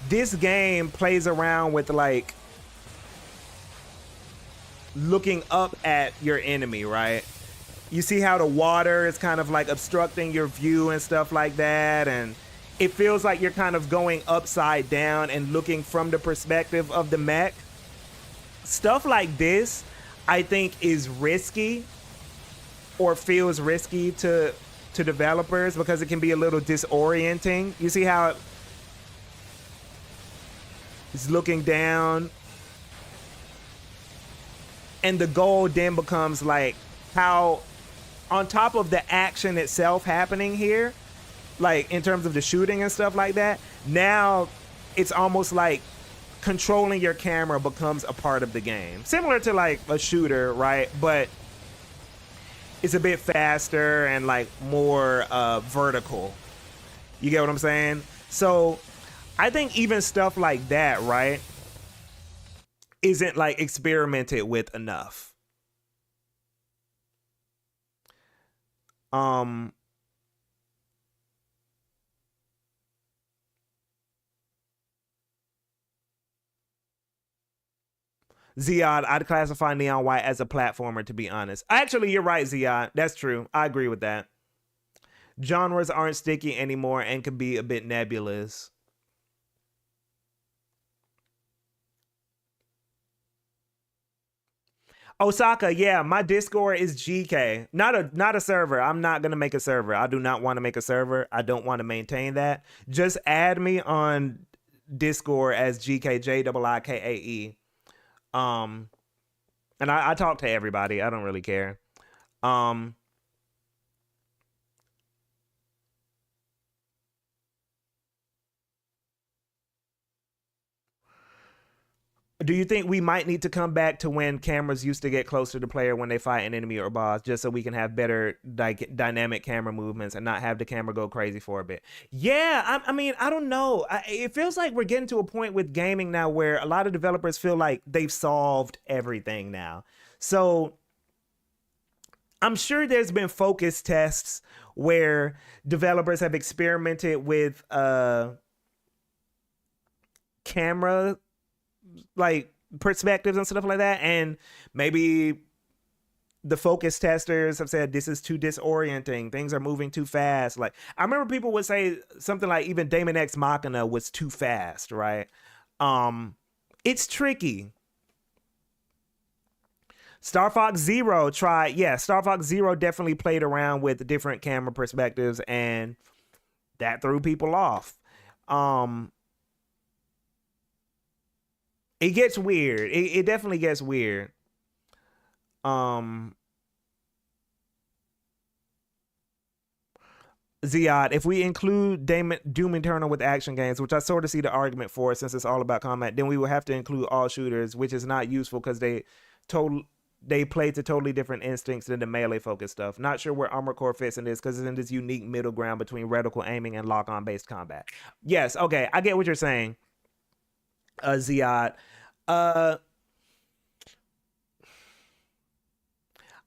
this game plays around with like looking up at your enemy, right? You see how the water is kind of like obstructing your view and stuff like that, and it feels like you're kind of going upside down and looking from the perspective of the mech. Stuff like this, I think, is risky or feels risky to developers because it can be a little disorienting. You see how it's looking down, and the goal then becomes like how, on top of the action itself happening here, like in terms of the shooting and stuff like that, now it's almost like controlling your camera becomes a part of the game. Similar to like a shooter, right? But it's a bit faster and like more vertical. You get what I'm saying? So I think even stuff like that, right, isn't like experimented with enough. Ziad, I'd classify Neon White as a platformer, to be honest. Actually, you're right, Ziad. That's true. I agree with that. Genres aren't sticky anymore and can be a bit nebulous. Osaka, yeah, my Discord is GK. Not a server. I'm not gonna make a server. I do not want to make a server. I don't want to maintain that. Just add me on Discord as GKJIIKAE. And I talk to everybody. I don't really care. Do you think we might need to come back to when cameras used to get closer to player when they fight an enemy or boss, just so we can have better dynamic camera movements and not have the camera go crazy for a bit? Yeah, I mean, I don't know. It feels like we're getting to a point with gaming now where a lot of developers feel like they've solved everything now. So I'm sure there's been focus tests where developers have experimented with camera like perspectives and stuff like that, and maybe the focus testers have said this is too disorienting, things are moving too fast. Like I remember people would say something like even Daemon X Machina was too fast, right? It's tricky. Star Fox Zero tried, yeah, Star Fox Zero definitely played around with different camera perspectives, and that threw people off. It gets weird. It definitely gets weird. Um, Ziad, if we include Doom Eternal with action games, which I sort of see the argument for since it's all about combat, then we will have to include all shooters, which is not useful because they play to totally different instincts than the melee focused stuff. Not sure where Armored Core fits in this because it's in this unique middle ground between reticle aiming and lock-on based combat. Yes, okay, I get what you're saying, Ziad.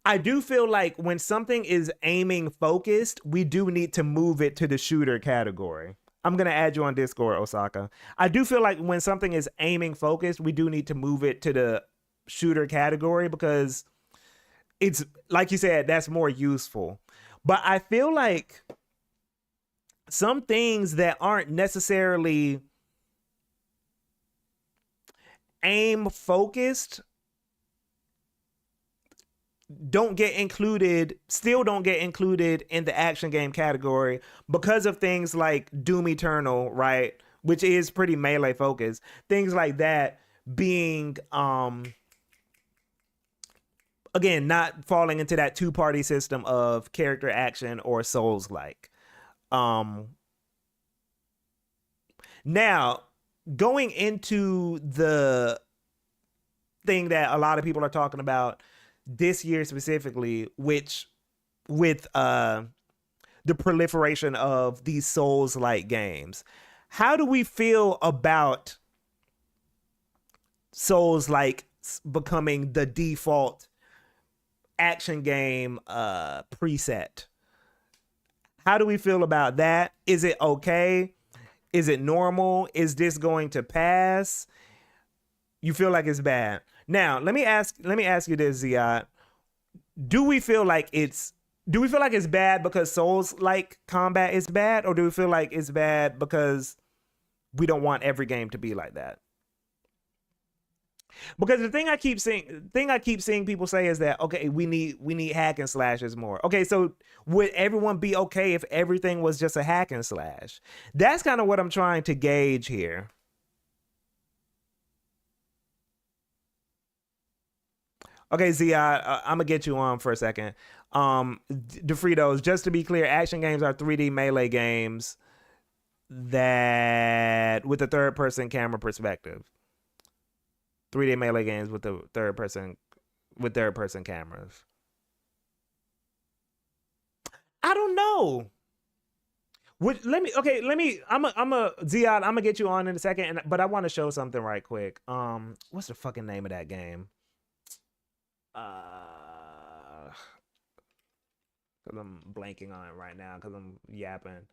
I do feel like when something is aiming focused, we do need to move it to the shooter category. I'm going to add you on Discord, Osaka. I do feel like when something is aiming focused, we do need to move it to the shooter category because it's, like you said, that's more useful. But I feel like some things that aren't necessarily aim focused don't get included in the action game category because of things like Doom Eternal, right? Which is pretty melee focused. Things like that being, again, not falling into that two-party system of character action or Souls-like. Now, going into the thing that a lot of people are talking about this year specifically, which with the proliferation of these Souls-like games, how do we feel about Souls-like becoming the default action game preset? How do we feel about that? Is it okay? Is it normal? Is this going to pass? You feel like it's bad? Now, let me ask you this, Ziad. Do we feel like it's bad because Souls-like combat is bad, or do we feel like it's bad because we don't want every game to be like that? Because the thing I keep seeing people say is that, okay, we need hack and slashes more. Okay, so would everyone be okay if everything was just a hack and slash? That's kind of what I'm trying to gauge here. Okay, Zia, I'm gonna get you on for a second. DeFritos, just to be clear, action games are 3D melee games that with a third-person camera perspective. 3D melee games with the third-person cameras. I don't know. I'm a Ziad, I'm gonna get you on in a second, but I want to show something right quick. What's the fucking name of that game? Because I'm blanking on it right now because I'm yapping.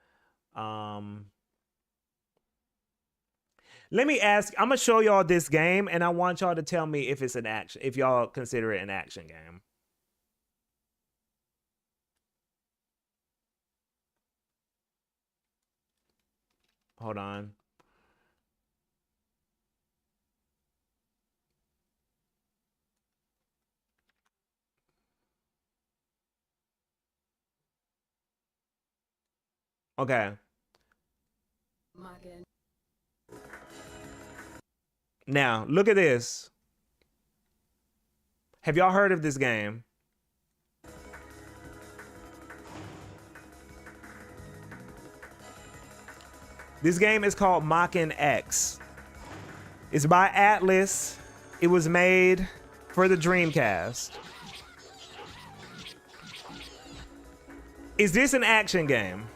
Let me ask, I'm gonna show y'all this game and I want y'all to tell me if it's an action, if y'all consider it an action game. Hold on. Okay. Now, look at this. Have y'all heard of this game? This game is called Makken X. It's by Atlas. It was made for the Dreamcast. Is this an action game?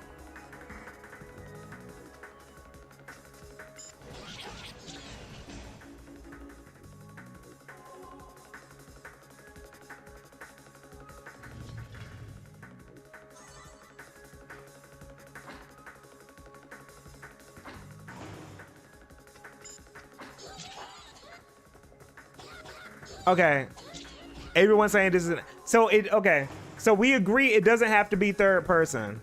Okay. Everyone's saying this is okay. So we agree it doesn't have to be third person.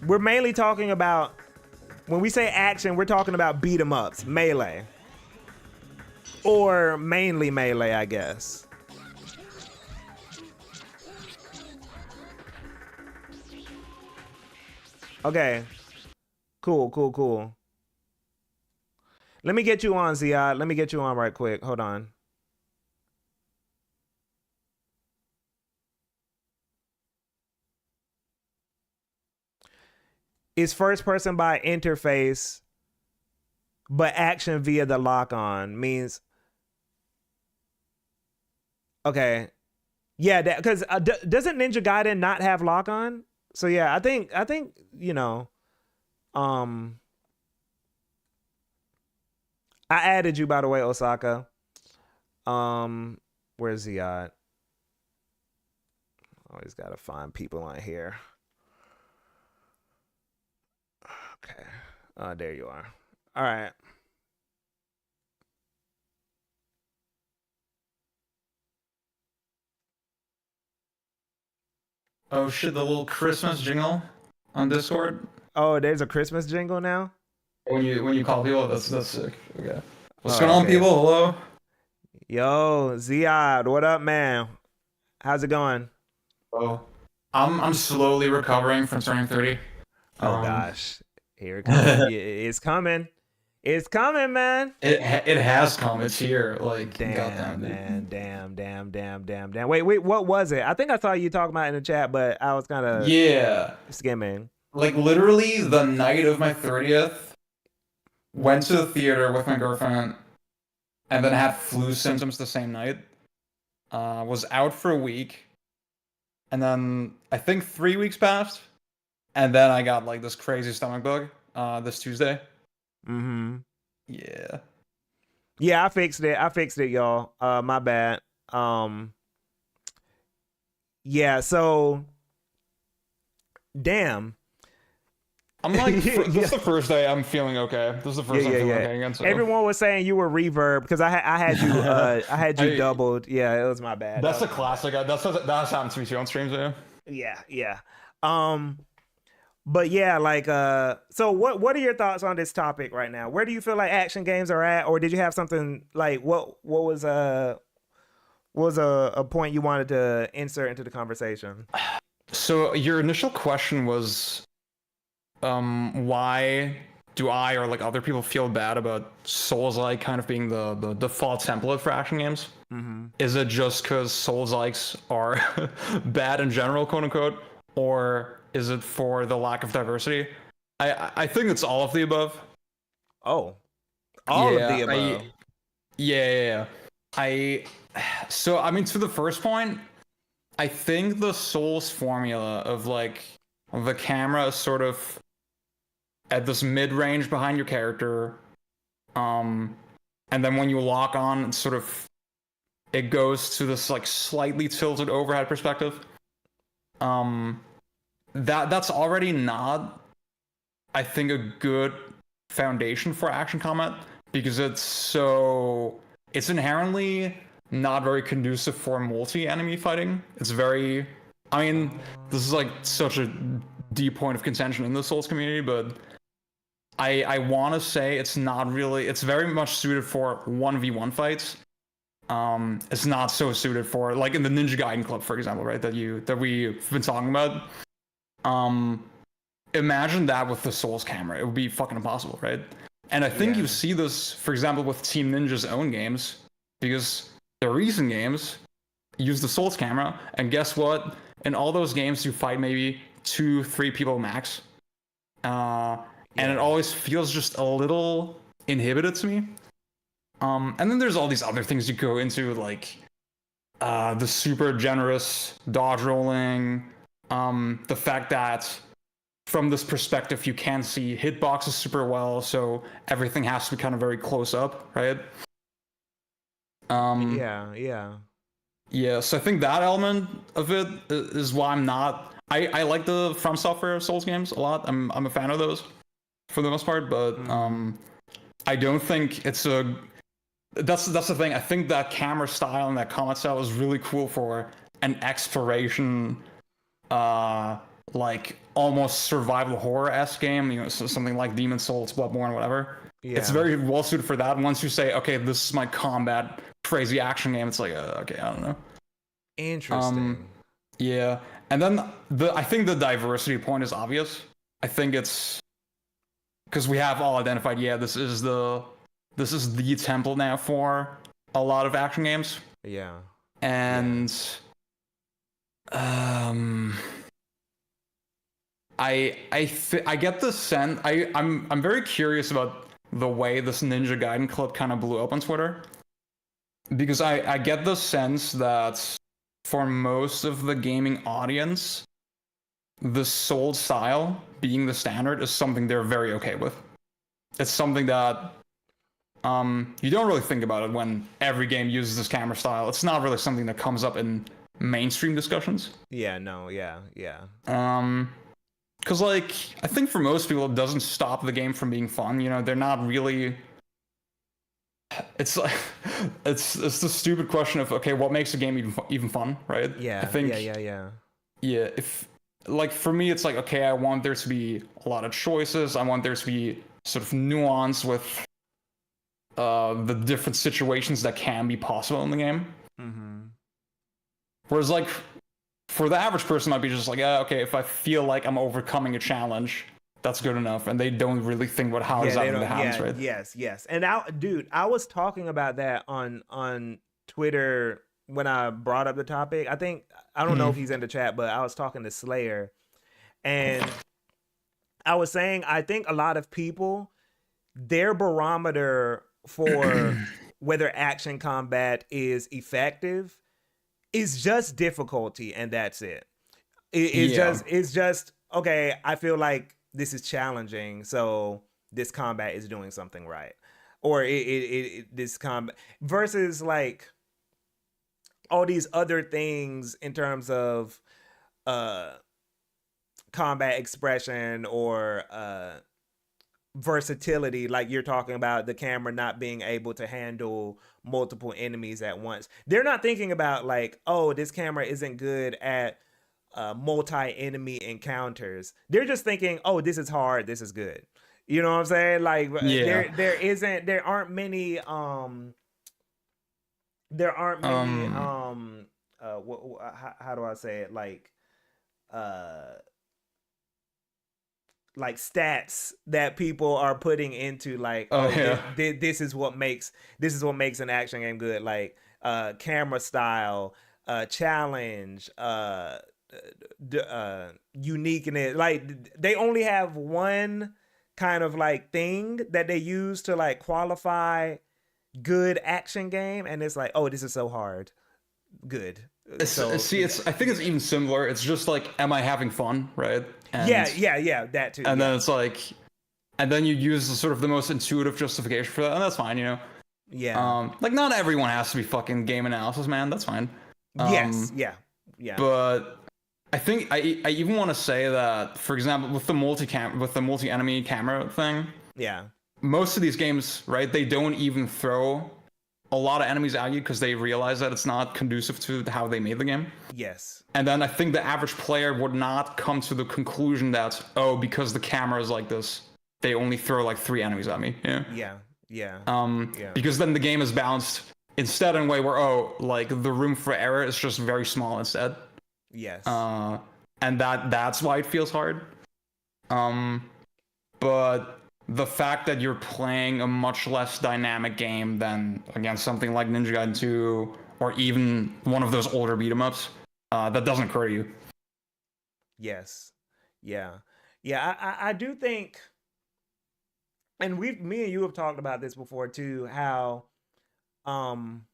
We're mainly talking about, when we say action, we're talking about beat 'em ups, melee. Or mainly melee, I guess. Okay. Cool. Let me get you on, Ziad. Let me get you on right quick. Hold on. It's first person by interface, but action via the lock on means. Okay. Yeah, because doesn't Ninja Gaiden not have lock on? So yeah, I think um, I added you, by the way, Osaka. Where's he at? Always gotta find people on here. Okay. There you are. All right. Oh shit, the little Christmas jingle on Discord. Oh, there's a Christmas jingle now? When you call people, that's sick. Okay. What's Oh, going on, okay. people? Hello. Yo, Ziad, what up, man? How's it going? Oh, I'm slowly recovering from turning 30. Oh gosh. Here it comes. It's coming. It's coming, man. It has come. It's here. Like, Damn, goddamn, man. Damn. Wait. What was it? I think I saw you talking about it in the chat, but I was kind of Yeah. skimming. Like literally the night of my 30th, went to the theater with my girlfriend, and then had flu symptoms the same night. Was out for a week, and then I think 3 weeks passed, and then I got like this crazy stomach bug. This Tuesday. Mm-hmm. Yeah. Yeah, I fixed it, y'all. My bad. Yeah, so damn. I'm like, this is the first day I'm feeling okay. This is the first time I'm feeling okay again. So. Everyone was saying you were reverb because I had you I had you doubled. Yeah, it was my bad. That's a classic. That's happened to me too on streams. Yeah. But yeah, like so what are your thoughts on this topic right now? Where do you feel like action games are at, or did you have something like what was a point you wanted to insert into the conversation? So your initial question was why do I or like other people feel bad about Souls-like kind of being the default template for action games? Mm-hmm. Is it just because Souls-likes are bad in general, quote unquote, or is it for the lack of diversity? I think it's all of the above. Oh, all of the above. Yeah. So I mean, to the first point, I think the Souls formula of like the camera sort of at this mid-range behind your character, and then when you lock on, it's sort of it goes to this like slightly tilted overhead perspective. That's already not, I think, a good foundation for action combat because it's inherently not very conducive for multi-enemy fighting. It's very, I mean, this is like such a deep point of contention in the Souls community, but I want to say it's not really, it's very much suited for 1v1 fights. It's not so suited for, like in the Ninja Gaiden Club, for example, right, that we've been talking about. Imagine that with the Souls camera. It would be fucking impossible, right? And I think you see this, for example, with Team Ninja's own games, because the recent games use the Souls camera, and guess what? In all those games, you fight maybe 2-3 people max. And it always feels just a little inhibited to me. And then there's all these other things you go into, like the super generous dodge rolling, the fact that from this perspective you can see hitboxes super well, so everything has to be kind of very close up, right? Yeah, so I think that element of it is why I'm not. I like the From Software Souls games a lot. I'm a fan of those for the most part, but I don't think it's a. That's the thing. I think that camera style and that combat style is really cool for an exploration, like almost survival horror-esque game. You know, so something like Demon's Souls, Bloodborne, whatever. Yeah. It's very well suited for that. Once you say, okay, this is my combat crazy action game, it's like, okay, I don't know. Interesting. Yeah, and then I think the diversity point is obvious. I think it's because we have all identified. Yeah, this is the this is the template now for a lot of action games. Yeah. And I get the sense I'm very curious about the way this Ninja Gaiden clip kind of blew up on Twitter, because I get the sense that for most of the gaming audience, the Soul style being the standard is something they're very okay with. It's something that you don't really think about it when every game uses this camera style. It's not really something that comes up in mainstream discussions. Yeah, no, yeah. Because, like, I think for most people, it doesn't stop the game from being fun. You know, they're not really... It's like... It's the stupid question of, okay, what makes a game even fun, right? Yeah, I think, yeah. Yeah, if... Like, for me, it's like, okay, I want there to be a lot of choices. I want there to be sort of nuance with the different situations that can be possible in the game. Mm-hmm. Whereas, like, for the average person, might be just like, okay, if I feel like I'm overcoming a challenge, that's good enough, and they don't really think about how exactly that happens, right? Yes. And I was talking about that on Twitter when I brought up the topic. I don't know if he's in the chat, but I was talking to Slayer, and I was saying I think a lot of people, their barometer for whether action combat is effective is just difficulty, and that's it. It's just okay, I feel like this is challenging, so this combat is doing something right, or this combat versus like all these other things in terms of combat expression or versatility, like you're talking about the camera not being able to handle multiple enemies at once. They're not thinking about like, oh, this camera isn't good at multi-enemy encounters. They're just thinking, oh, this is hard, this is good. You know what I'm saying? Like there aren't many how do I say it, like stats that people are putting into like, this is what makes an action game good, like camera style, challenge, uniqueness. Like they only have one kind of like thing that they use to like qualify good action game, and it's like, oh, this is so hard, good. So see, I think it's even simpler. It's just like, am I having fun, right? And, yeah, that too. And then it's like, and then you use sort of the most intuitive justification for that, and that's fine, you know. Yeah. Like not everyone has to be fucking game analysis, man. That's fine. Yes. Yeah. But I think I even want to say that, for example, with the multi-enemy camera thing. Yeah. Most of these games, right? They don't even throw a lot of enemies at you because they realize that it's not conducive to how they made the game. Yes. And then I think the average player would not come to the conclusion that, oh, because the camera is like this, they only throw like 3 enemies at me. Yeah. Because then the game is balanced instead in a way where, oh, like the room for error is just very small instead. Yes. And that's why it feels hard. But the fact that you're playing a much less dynamic game than, again, something like Ninja Gaiden 2 or even one of those older beat 'em ups, that doesn't occur to you. Yes. Yeah. I do think, and me and you have talked about this before too, how I'm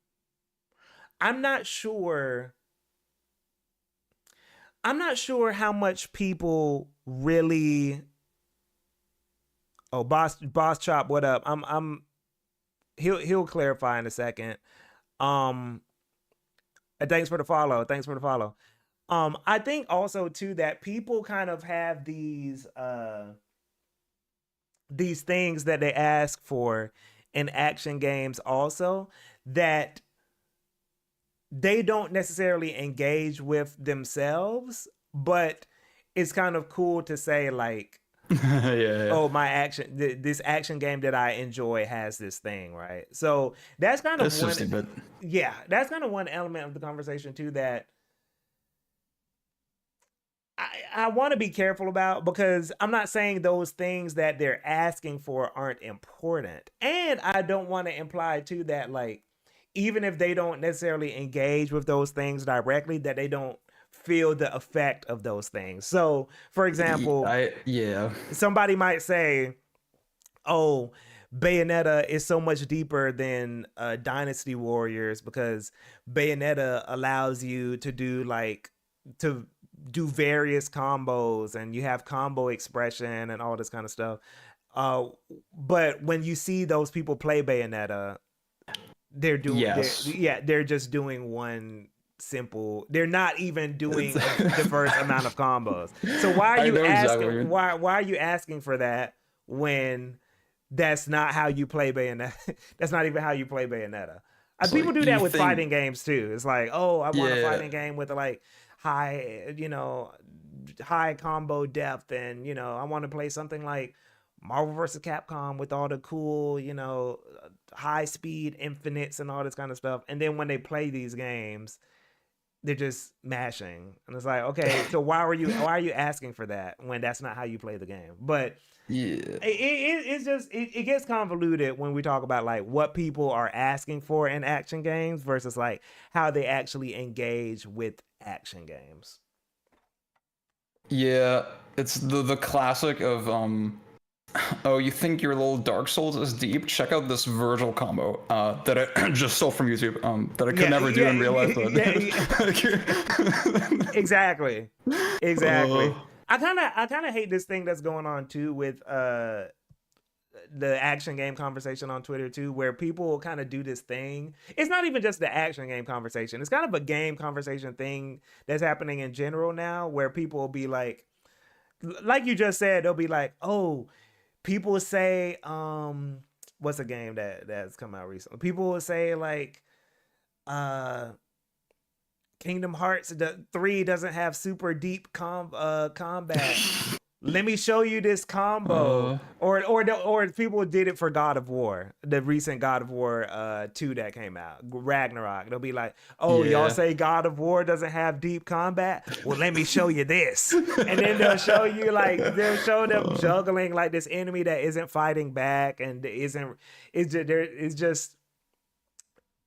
not sure how much people really. Oh, boss chop, what up? He'll clarify in a second. Thanks for the follow. I think also too that people kind of have these things that they ask for in action games also, that they don't necessarily engage with themselves, but it's kind of cool to say like, oh, this action game that I enjoy has this thing, right? So that's kind of that's kind of one element of the conversation too, that I want to be careful about, because I'm not saying those things that they're asking for aren't important. And I don't want to imply too that like even if they don't necessarily engage with those things directly, that they don't feel the effect of those things. So, for example, Yeah. somebody might say, "Oh, Bayonetta is so much deeper than Dynasty Warriors because Bayonetta allows you to to do various combos, and you have combo expression and all this kind of stuff." Uh, but when you see those people play Bayonetta, Yes. they're just doing one simple. They're not even doing a diverse amount of combos. So why are I you know exactly what asking? you mean. Why are you asking for that when that's not how you play Bayonetta? That's not even how you play Bayonetta. It's People like do you that with think, fighting games too. It's like, oh, I want a yeah, fighting game with like high, high combo depth, and I want to play something like Marvel vs. Capcom with all the cool, high speed infinites and all this kind of stuff. And then when they play these games, they're just mashing, and it's like, okay, so why are you asking for that when that's not how you play the game? But yeah, it's just it gets convoluted when we talk about like what people are asking for in action games versus like how they actually engage with action games. yeah. It's the classic of oh, you think your little Dark Souls is deep? Check out this Virgil combo that I just stole from YouTube. That I could Yeah, never do yeah, in real life. yeah. Exactly. Exactly. Oh, I kind of hate this thing that's going on too with the action game conversation on Twitter too, where people kind of do this thing. It's not even just the action game conversation. It's kind of a game conversation thing that's happening in general now, where people will be like you just said, they'll be like, "Oh, people say, what's a game that's come out recently? People will say like, uh, Kingdom Hearts 3 doesn't have super deep combat. Let me show you this combo." uh, Or people did it for God of War, the recent God of War 2 that came out, Ragnarok. They'll be like, "Oh, y'all yeah. say God of War doesn't have deep combat? Well, let me show you this." And then they'll show them Uh, juggling like this enemy that isn't fighting back and isn't it's just there it's just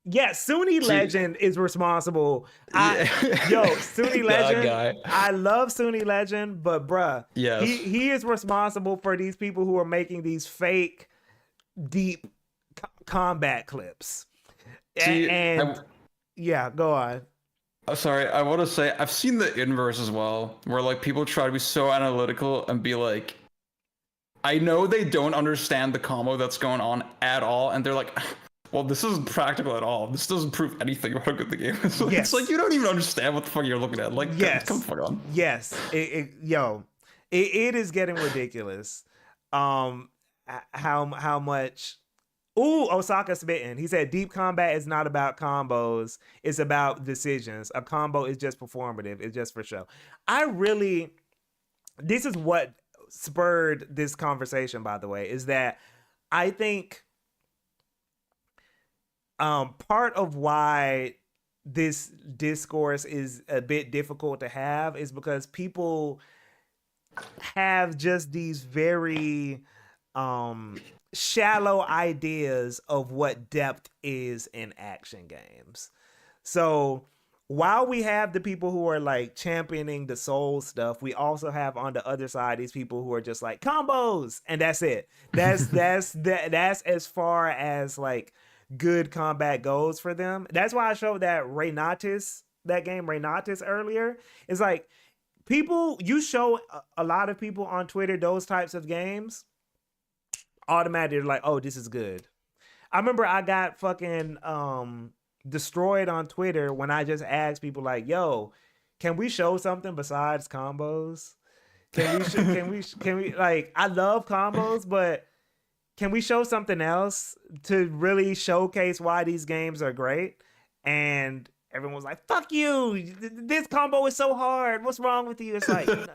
yeah, Sunni see, Legend is responsible. I yeah, Yo, Sunni that Legend, guy. I love Sunni Legend, but bruh, he Yes. he is responsible for these people who are making these fake deep combat clips. See, And yeah, go on. I'm sorry. I want to say I've seen the inverse as well, where like people try to be so analytical and be like, I know they don't understand the combo that's going on at all, and they're like, well, this isn't practical at all. This doesn't prove anything about how good the game is. It's like Yes. you don't even understand what the fuck you're looking at. Like, come Yes. the fuck on. Yes. It is getting ridiculous. How much. Ooh, Osaka Smitten. He said deep combat is not about combos. It's about decisions. A combo is just performative. It's just for show. This is what spurred this conversation, by the way, is that I think part of why this discourse is a bit difficult to have is because people have just these very shallow ideas of what depth is in action games. So while we have the people who are like championing the soul stuff, we also have on the other side these people who are just like combos and that's it. That's as far as like good combat goes for them. That's why I showed that game Renatus earlier. It's like you show a lot of people on Twitter those types of games, automatically like, oh, this is good. I remember I got fucking destroyed on Twitter when I just asked people like, yo, can we show something besides combos? Can we like, I love combos, but can we show something else to really showcase why these games are great? And everyone was like, fuck you, this combo is so hard, what's wrong with you? It's like, no,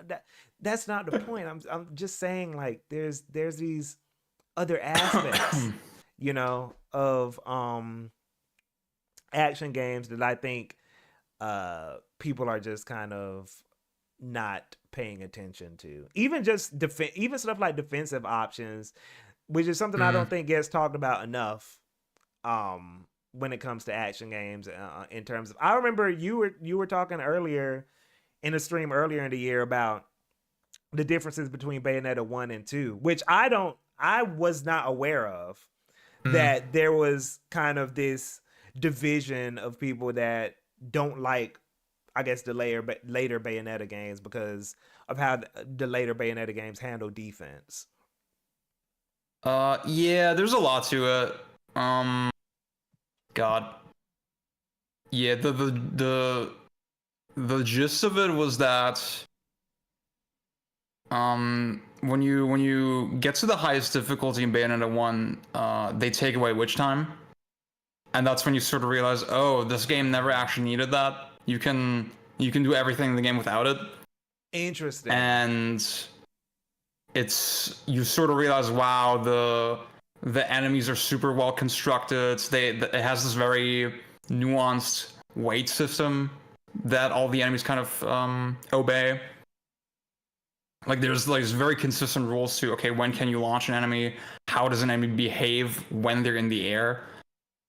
that's not the point. I'm just saying like there's these other aspects, of action games that I think people are just kind of not paying attention to. Even just even stuff like defensive options, which is something I don't think gets talked about enough. When it comes to action games, in terms of, I remember you were talking earlier in a stream earlier in the year about the differences between Bayonetta 1 and 2, which I was not aware of, that there was kind of this division of people that don't like, I guess, the later Bayonetta games because of how the later Bayonetta games handle defense. Yeah, there's a lot to it. God. Yeah, the gist of it was that when you get to the highest difficulty in Bayonetta 1, they take away witch time. And that's when you sort of realize, oh, this game never actually needed that. You can do everything in the game without it. Interesting. And you sort of realize, wow, the enemies are super well constructed. It has this very nuanced weight system that all the enemies kind of obey. Like there's very consistent rules to, okay, when can you launch an enemy? How does an enemy behave when they're in the air?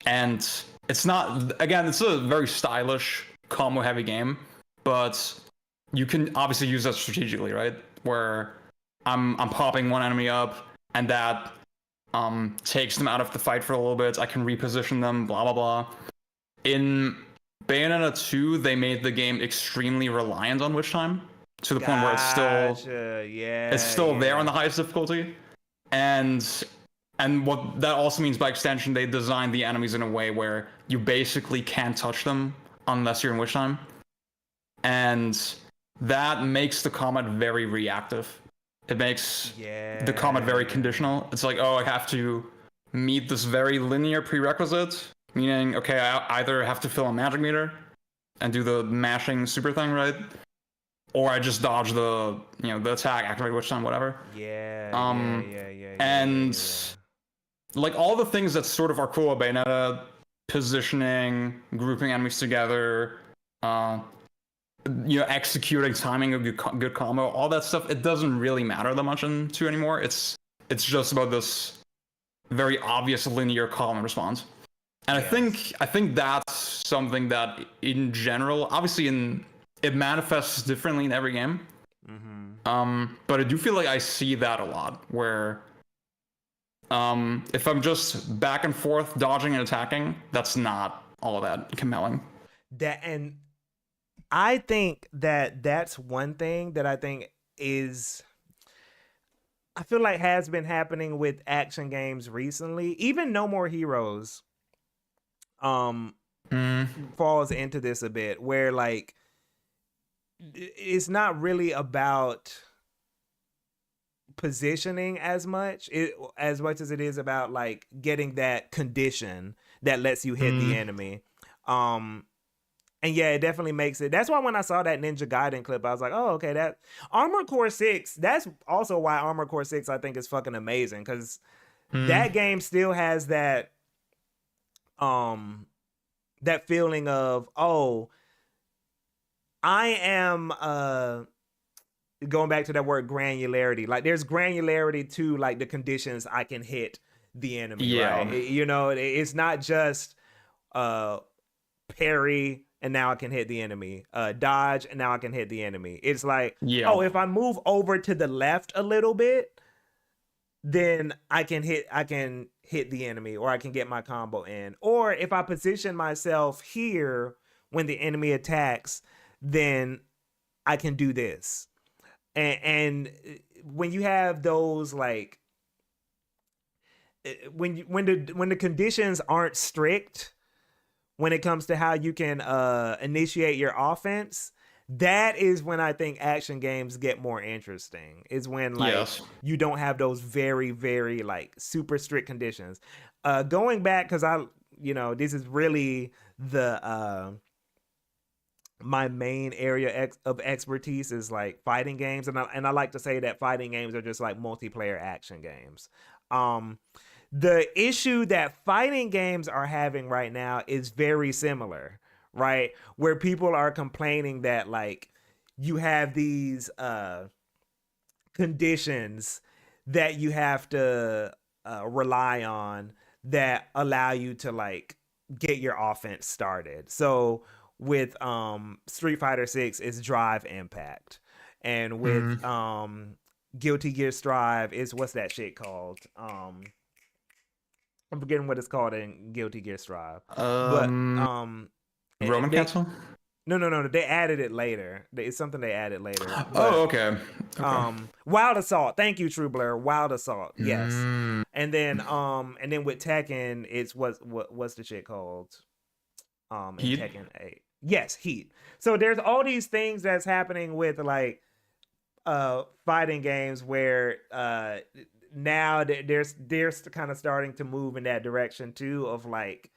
And it's not, again, it's a very stylish, combo heavy game, but you can obviously use that strategically, right? Where I'm popping one enemy up and that takes them out of the fight for a little bit. I can reposition them, blah, blah, blah. In Bayonetta 2, they made the game extremely reliant on witch time to the point where it's still there on the highest difficulty. And what that also means, by extension, they designed the enemies in a way where you basically can't touch them unless you're in witch time. And that makes the combat very reactive. It makes the combat very conditional. It's like, oh, I have to meet this very linear prerequisite, meaning, okay, I either have to fill a magic meter and do the mashing super thing, right? Or I just dodge the attack, activate witch time, whatever. And like all the things that sort of are cool about Bayonetta, positioning, grouping enemies together, executing, timing a good combo, all that stuff, it doesn't really matter that much in 2 anymore. It's just about this very obvious linear call and response. And I think that's something that in general, obviously it manifests differently in every game. But I do feel like I see that a lot where if I'm just back and forth dodging and attacking, that's not all that compelling. And I think that's one thing that I think I feel like has been happening with action games recently. Even No More Heroes falls into this a bit, where like it's not really about positioning as much as it is about like getting that condition that lets you hit the enemy. And yeah, it definitely makes it. That's why when I saw that Ninja Gaiden clip, I was like, oh, okay, that Armored Core 6, that's also why Armored Core 6 I think is fucking amazing, because that game still has that that feeling of, oh, I am going back to that word granularity. Like there's granularity to like the conditions I can hit the enemy, right? It's not just parry and now I can hit the enemy, dodge and now I can hit the enemy. It's like, oh, if I move over to the left a little bit, then I can hit the enemy, or I can get my combo in. Or if I position myself here when the enemy attacks, then I can do this. And when you have those, like, when the conditions aren't strict when it comes to how you can initiate your offense, that is when I think action games get more interesting. Is when like you don't have those very, very like super strict conditions. Going back, because this is really the my main area of expertise is like fighting games, and I like to say that fighting games are just like multiplayer action games. The issue that fighting games are having right now is very similar, right? Where people are complaining that like you have these conditions that you have to rely on that allow you to like get your offense started. So with Street Fighter 6 it's drive impact. And with Guilty Gear Strive is what's that shit called? I'm forgetting what it's called in Guilty Gear Strive. But Roman Castle? No. They added it later. It's something they added later. But, okay. Wild Assault. Thank you, True Blur. Wild Assault. Yes. Mm. And then with Tekken, it's what's the shit called? Heat? Tekken 8. Yes, Heat. So there's all these things that's happening with like fighting games where now they're kind of starting to move in that direction too of like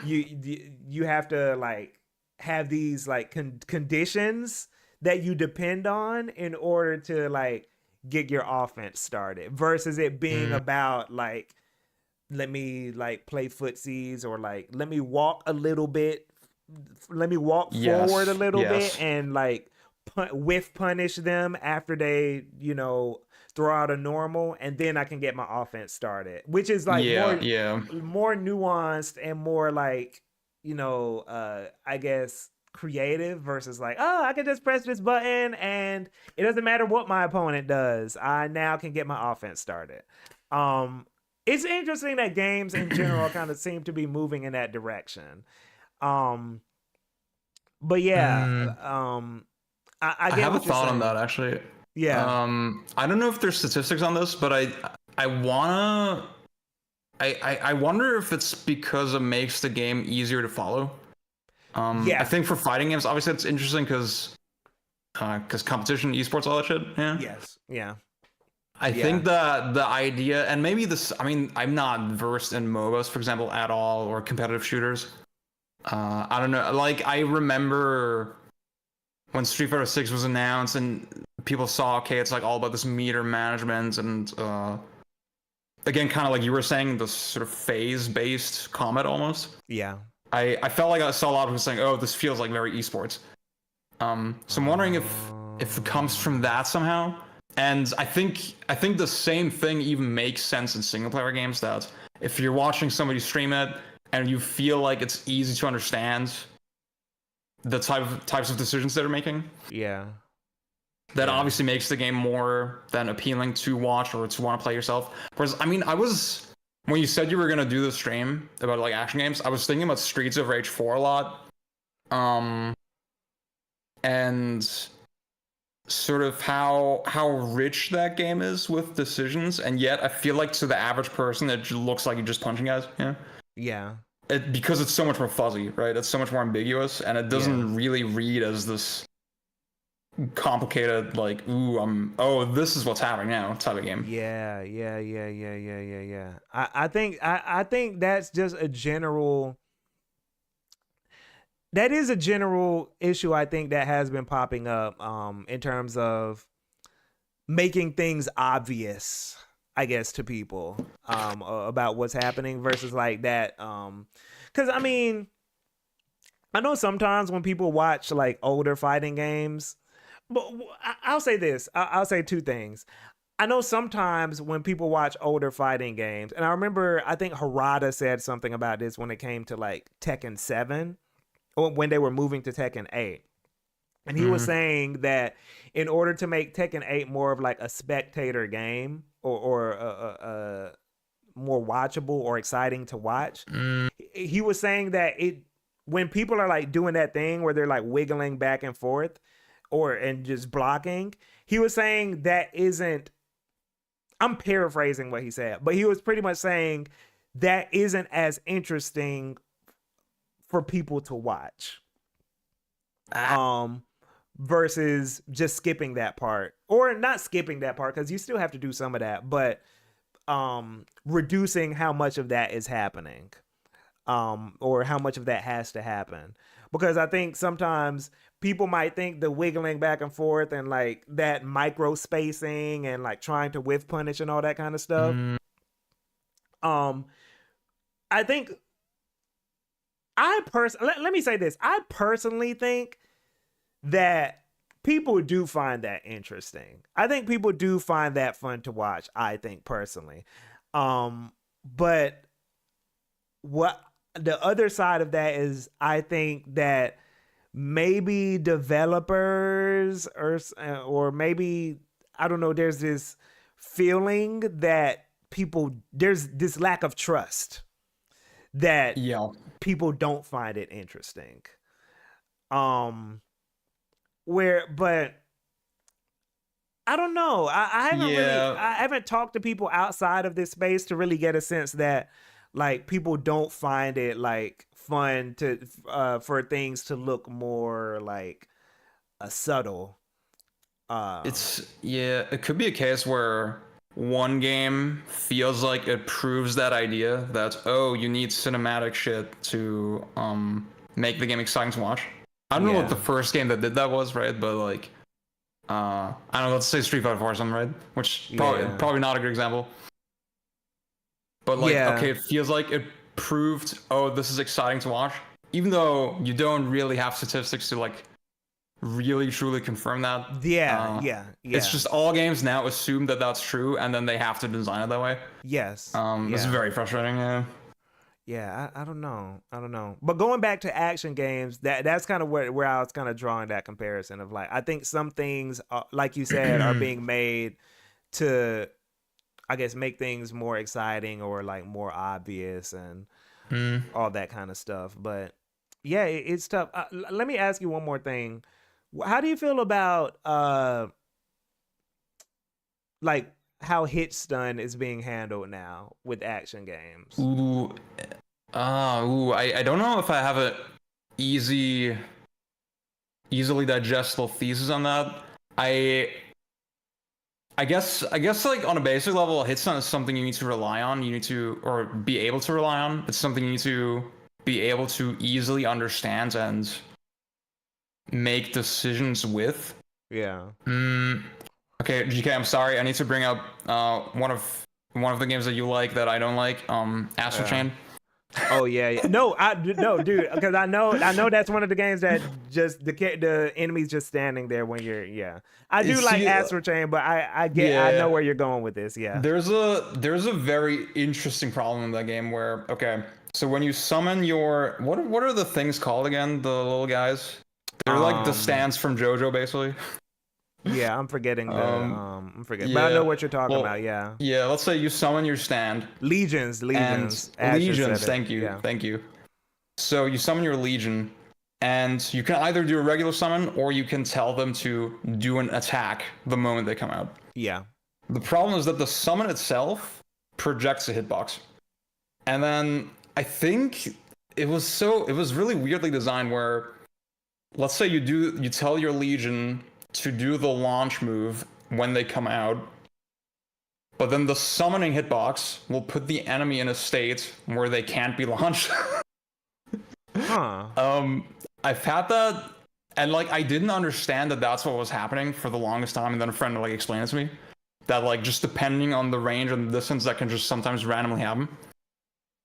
you have to like have these like conditions that you depend on in order to like get your offense started versus it being about like let me like play footsies or like let me walk a little bit, let me walk forward a little bit and like whiff punish them after they throw out a normal, and then I can get my offense started, which is like more nuanced and more like I guess creative versus like, oh, I can just press this button and it doesn't matter what my opponent does, I now can get my offense started. It's interesting that games in general kind of seem to be moving in that direction. But yeah, I have a thought on that actually. Yeah. I don't know if there's statistics on this, but I wonder if it's because it makes the game easier to follow. I think for fighting games, obviously it's interesting because competition, esports, all that shit. Yeah. Yes. Yeah. I think that the idea, and maybe this, I mean, I'm not versed in MOBAs, for example, at all, or competitive shooters. I don't know. Like, I remember when Street Fighter 6 was announced and people saw, okay, it's like all about this meter management and again, kind of like you were saying, this sort of phase-based combat almost. Yeah. I felt like I saw a lot of people saying, oh, this feels like very esports. So I'm wondering if it comes from that somehow. And I think the same thing even makes sense in single player games, that if you're watching somebody stream it and you feel like it's easy to understand the types of decisions they're making. Yeah. That obviously makes the game more than appealing to watch or to want to play yourself. Whereas, I mean, when you said you were going to do the stream about like action games, I was thinking about Streets of Rage 4 a lot. And sort of how rich that game is with decisions, and yet I feel like to the average person it looks like you're just punching guys. Yeah. Because it's so much more fuzzy, right? It's so much more ambiguous, and it doesn't really read as this complicated, like, this is what's happening now type of game. Yeah. I think that's just a general. That is a general issue I think that has been popping up in terms of making things obvious, I guess, to people about what's happening versus like that. Because I mean, I know sometimes when people watch like older fighting games, but I'll say this. I'll say two things. I know sometimes when people watch older fighting games, and I remember I think Harada said something about this when it came to like Tekken 7. When they were moving to Tekken 8. And he was saying that in order to make Tekken 8 more of like a spectator game or more watchable or exciting to watch, he was saying that when people are like doing that thing where they're like wiggling back and forth and just blocking, he was saying that isn't, I'm paraphrasing what he said, but he was pretty much saying that isn't as interesting for people to watch versus just skipping that part, or not skipping that part because you still have to do some of that, but reducing how much of that is happening or how much of that has to happen, because I think sometimes people might think the wiggling back and forth and like that micro spacing and like trying to whiff punish and all that kind of stuff. I think let me say this. I personally think that people do find that interesting. I think people do find that fun to watch, I think personally. But what the other side of that is, I think that maybe developers or maybe, I don't know, there's this feeling that there's this lack of trust that Yeah. people don't find it interesting. But I don't know. I haven't talked to people outside of this space to really get a sense that like people don't find it like fun to for things to look more like subtle. It could be a case where one game feels like it proves that idea that, oh, you need cinematic shit to make the game exciting to watch. I don't know what the first game that did that was, right? But like, I don't know, let's say Street Fighter 4 or something, right? Which probably not a good example. But like, okay, it feels like it proved, oh, this is exciting to watch. Even though you don't really have statistics to like really truly confirm that. Yeah. It's just all games now assume that that's true, and then they have to design it that way. Yes. It's very frustrating. Yeah, I don't know. But going back to action games, that's kind of where I was kind of drawing that comparison of like, I think some things, like you said, are being made to, I guess, make things more exciting or like more obvious and all that kind of stuff. But yeah, it's tough. Let me ask you one more thing. How do you feel about like how hit stun is being handled now with action games? I don't know if I have a easily digestible thesis on that. I guess like on a basic level, hit stun is something you need to rely on. You need to, or be able to rely on. It's something you need to be able to easily understand and make decisions with. Yeah. Okay, GK, I'm sorry. I need to bring up one of the games that you like that I don't like. Astral Chain. Oh yeah. No, dude, because I know that's one of the games that just the enemy's just standing there when you're. Yeah, I do like Astral Chain, but I know where you're going with this. Yeah. There's a very interesting problem in that game where, okay, so when you summon your what are the things called again? The little guys. They're like the stands from JoJo, basically. Yeah, I'm forgetting I'm forgetting. But I know what you're talking about. Yeah. Yeah, let's say you summon your stand. Legions. Thank you. So you summon your legion, and you can either do a regular summon or you can tell them to do an attack the moment they come out. Yeah. The problem is that the summon itself projects a hitbox, and then I think it was really weirdly designed where, let's say you tell your legion to do the launch move when they come out, but then the summoning hitbox will put the enemy in a state where they can't be launched. I've had that, and like I didn't understand that that's what was happening for the longest time, and then a friend like explained it to me that like just depending on the range and the distance, that can just sometimes randomly happen.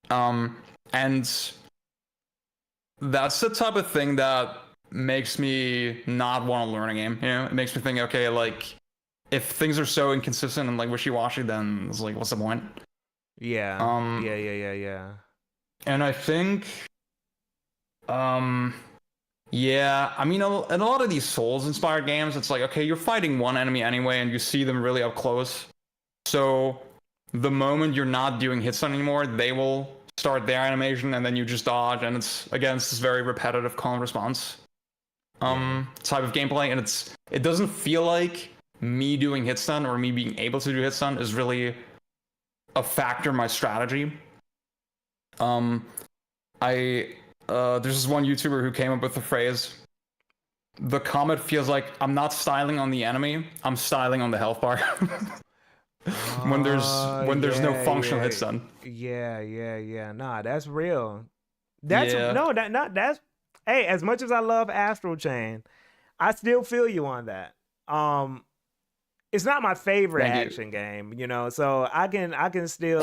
And that's the type of thing that makes me not want to learn a game. You know, it makes me think, okay, like if things are so inconsistent and like wishy-washy, then it's like, what's the point? Yeah. Yeah. And I think, I mean, in a lot of these Souls-inspired games, it's like, okay, you're fighting one enemy anyway, and you see them really up close. So the moment you're not doing hit stun anymore, they will start their animation, and then you just dodge, and it's this very repetitive call and response type of gameplay, and it doesn't feel like me doing hit stun or me being able to do hit stun is really a factor in my strategy. There's this one YouTuber who came up with the phrase, the comet feels like I'm not styling on the enemy, I'm styling on the health bar. when there's no functional hit stun. Yeah. Nah, that's real. That's hey, as much as I love Astral Chain, I still feel you on that. It's not my favorite action game, you know, so I can still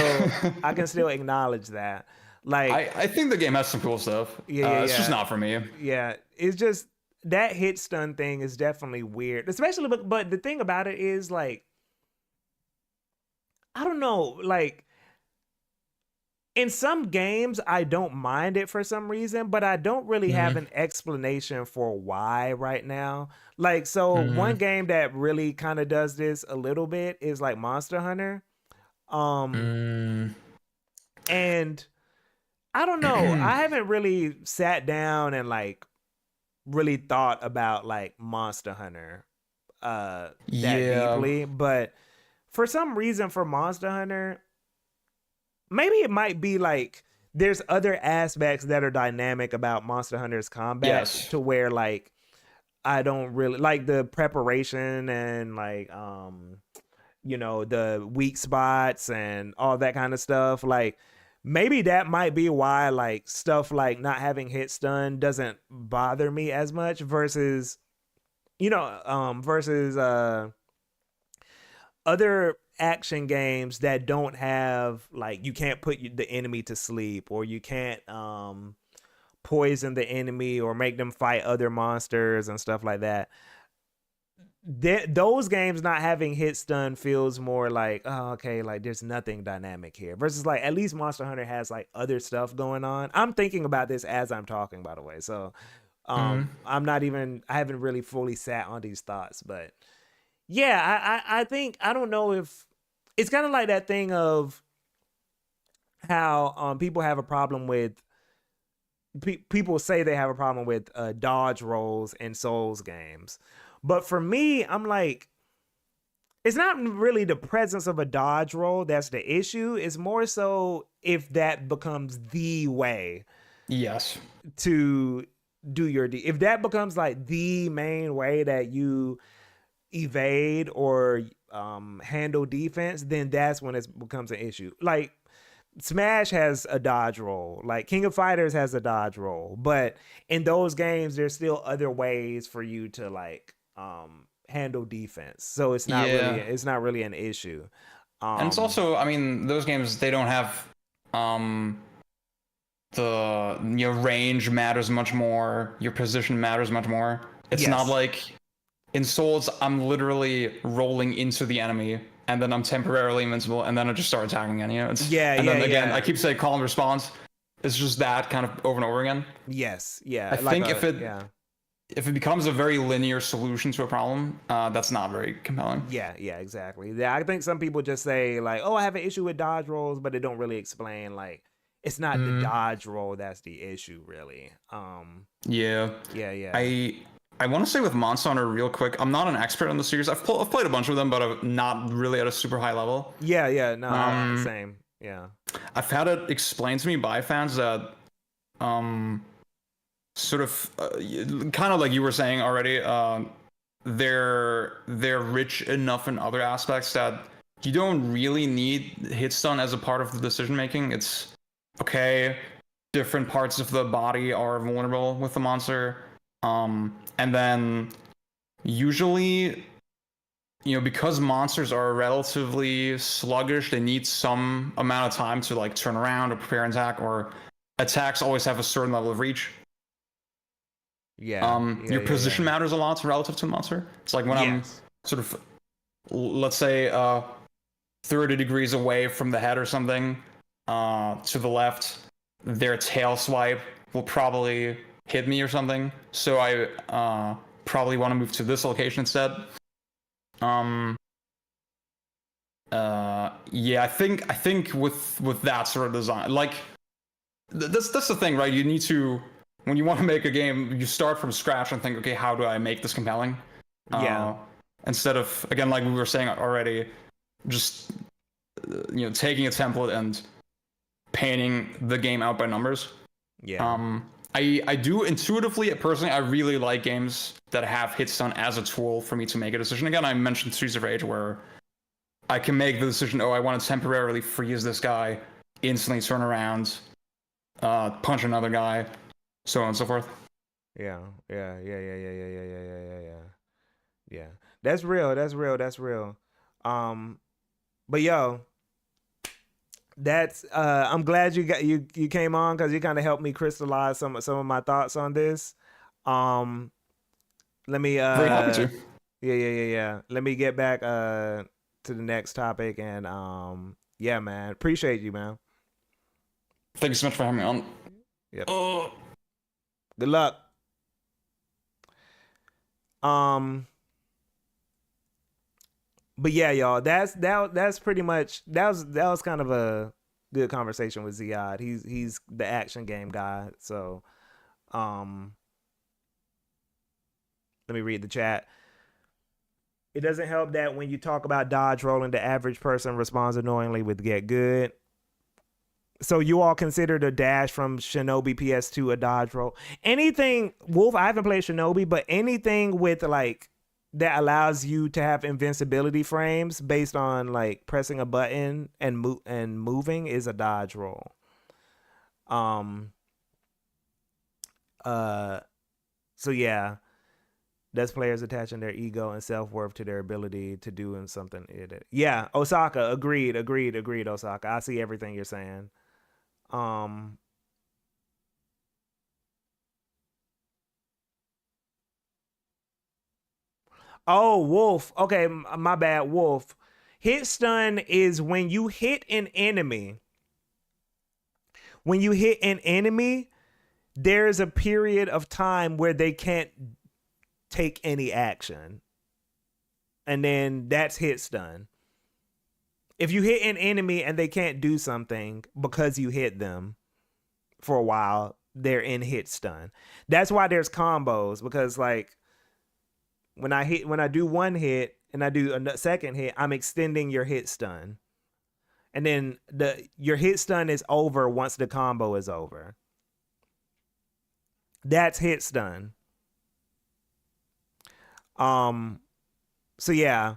acknowledge that. Like I think the game has some cool stuff. It's just not for me. Yeah, it's just that hit stun thing is definitely weird, especially. But the thing about it is like, I don't know, like in some games I don't mind it for some reason, but I don't really have Mm-hmm. an explanation for why right now. Like, so one Mm-hmm. game that really kind of does this a little bit is like Monster Hunter. Um, Mm. and I don't know. I haven't really sat down and like really thought about like Monster Hunter that Yeah. deeply, but for some reason for Monster Hunter, maybe it might be like there's other aspects that are dynamic about Monster Hunter's combat Yes. to where like I don't really like the preparation and like the weak spots and all that kind of stuff. Like maybe that might be why like stuff like not having hit stun doesn't bother me as much versus versus other action games that don't have like you can't put the enemy to sleep, or you can't poison the enemy or make them fight other monsters and stuff like that. Those games not having hit stun feels more like, oh, okay, like there's nothing dynamic here versus like at least Monster Hunter has like other stuff going on. I'm thinking about this as I'm talking, by the way, so Mm. I haven't really fully sat on these thoughts, but yeah, I think I don't know if it's kind of like that thing of how people have a problem with people say they have a problem with dodge rolls in Souls games. But for me, I'm like, it's not really the presence of a dodge roll that's the issue. It's more so if that becomes the way Yes. to do if that becomes like the main way that you evade or handle defense, then that's when it becomes an issue. Like Smash has a dodge roll, like King of Fighters has a dodge roll, but in those games, there's still other ways for you to like handle defense. So Yeah. it's not really an issue. And it's Um, also, I mean, those games they don't have um the range matters much more, your position matters much more. It's not yes, like in Souls I'm literally rolling into the enemy and then I'm temporarily invincible and then I just start attacking again, it's yeah, and yeah, then again I yeah, keep saying call and response. It's just that kind of over and over again. yes, I yeah, like think a yeah. if it becomes a very linear solution to a problem, that's not very compelling. Yeah, yeah, exactly. Yeah, I think some people just say like, "Oh, I have an issue with dodge rolls," but they don't really explain like it's not the Mm, dodge roll that's the issue, really. yeah. Yeah, yeah, I want to say with Monster Hunter real quick. I'm not an expert on the series. I've played a bunch of them, but I'm not really at a super high level. yeah, yeah. No, Um, same. Yeah, I've had it explained to me by fans that um, sort of kind of like you were saying already. They're rich enough in other aspects that you don't really need hit stun as a part of the decision making. It's okay. Different parts of the body are vulnerable with the monster. And then usually, because monsters are relatively sluggish, they need some amount of time to like turn around or prepare an attack, or attacks always have a certain level of reach. yeah, yeah, Your yeah, position yeah. matters a lot relative to the monster. It's like when I'm Yes. sort of, let's say, 30 degrees away from the head or something, to the left, their tail swipe will probably hit me or something. So I probably want to move to this location instead. Um, yeah, I think with that sort of design, like that's the thing, right? You need to, when you want to make a game, you start from scratch and think, okay, how do I make this compelling? Yeah. Uh, Instead of, again, like we were saying already, just taking a template and painting the game out by numbers. Yeah. I do intuitively, personally, I really like games that have hit stun as a tool for me to make a decision. Again, I mentioned Streets of Rage, where I can make the decision, oh, I want to temporarily freeze this guy, instantly turn around, punch another guy, so on and so forth. Yeah. Yeah. Yeah. Yeah. Yeah. Yeah. Yeah. Yeah. Yeah. Yeah. Yeah. Yeah. That's real. That's real. That's real. Um, but yo, that's I'm glad you came on because you kind of helped me crystallize some of my thoughts on this. Um let me Very happy to. yeah. Let me get back to the next topic and yeah, man. Appreciate you, man. Thank you so much for having me on. Yep. Oh. Good luck. Um but yeah, y'all, that's pretty much that was kind of a good conversation with Ziad. He's the action game guy. So um let me read the chat. It doesn't help that when you talk about dodge rolling, the average person responds annoyingly with get good. So you all consider the dash from Shinobi PS2 a dodge roll? Anything, Wolf, I haven't played Shinobi, but anything with like that allows you to have invincibility frames based on like pressing a button and moving is a dodge roll. Um so yeah, that's players attaching their ego and self-worth to their ability to do something. Yeah, Osaka, agreed, Osaka. I see everything you're saying. Um Oh, Wolf. Okay, my bad, Wolf. Hit stun is when you hit an enemy. When you hit an enemy, there's a period of time where they can't take any action. And then that's hit stun. If you hit an enemy and they can't do something because you hit them for a while, they're in hit stun. That's why there's combos, because like when I do one hit and I do a second hit, I'm extending your hit stun. And then your hit stun is over once the combo is over. That's hit stun. So yeah.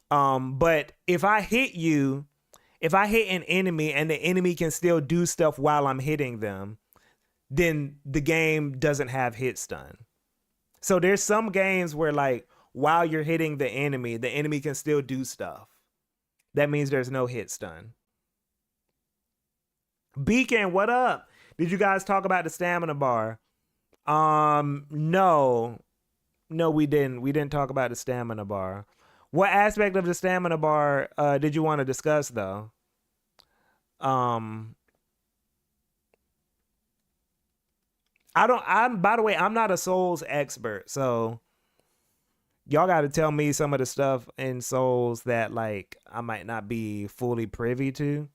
But if I hit an enemy and the enemy can still do stuff while I'm hitting them, then the game doesn't have hit stun. So there's some games where like while you're hitting the enemy can still do stuff. That means there's no hit stun. Beacon, what up? Did you guys talk about the stamina bar? No. No, we didn't. We didn't talk about the stamina bar. What aspect of the stamina bar did you want to discuss though? By the way, I'm not a Souls expert, so y'all got to tell me some of the stuff in Souls that like I might not be fully privy to.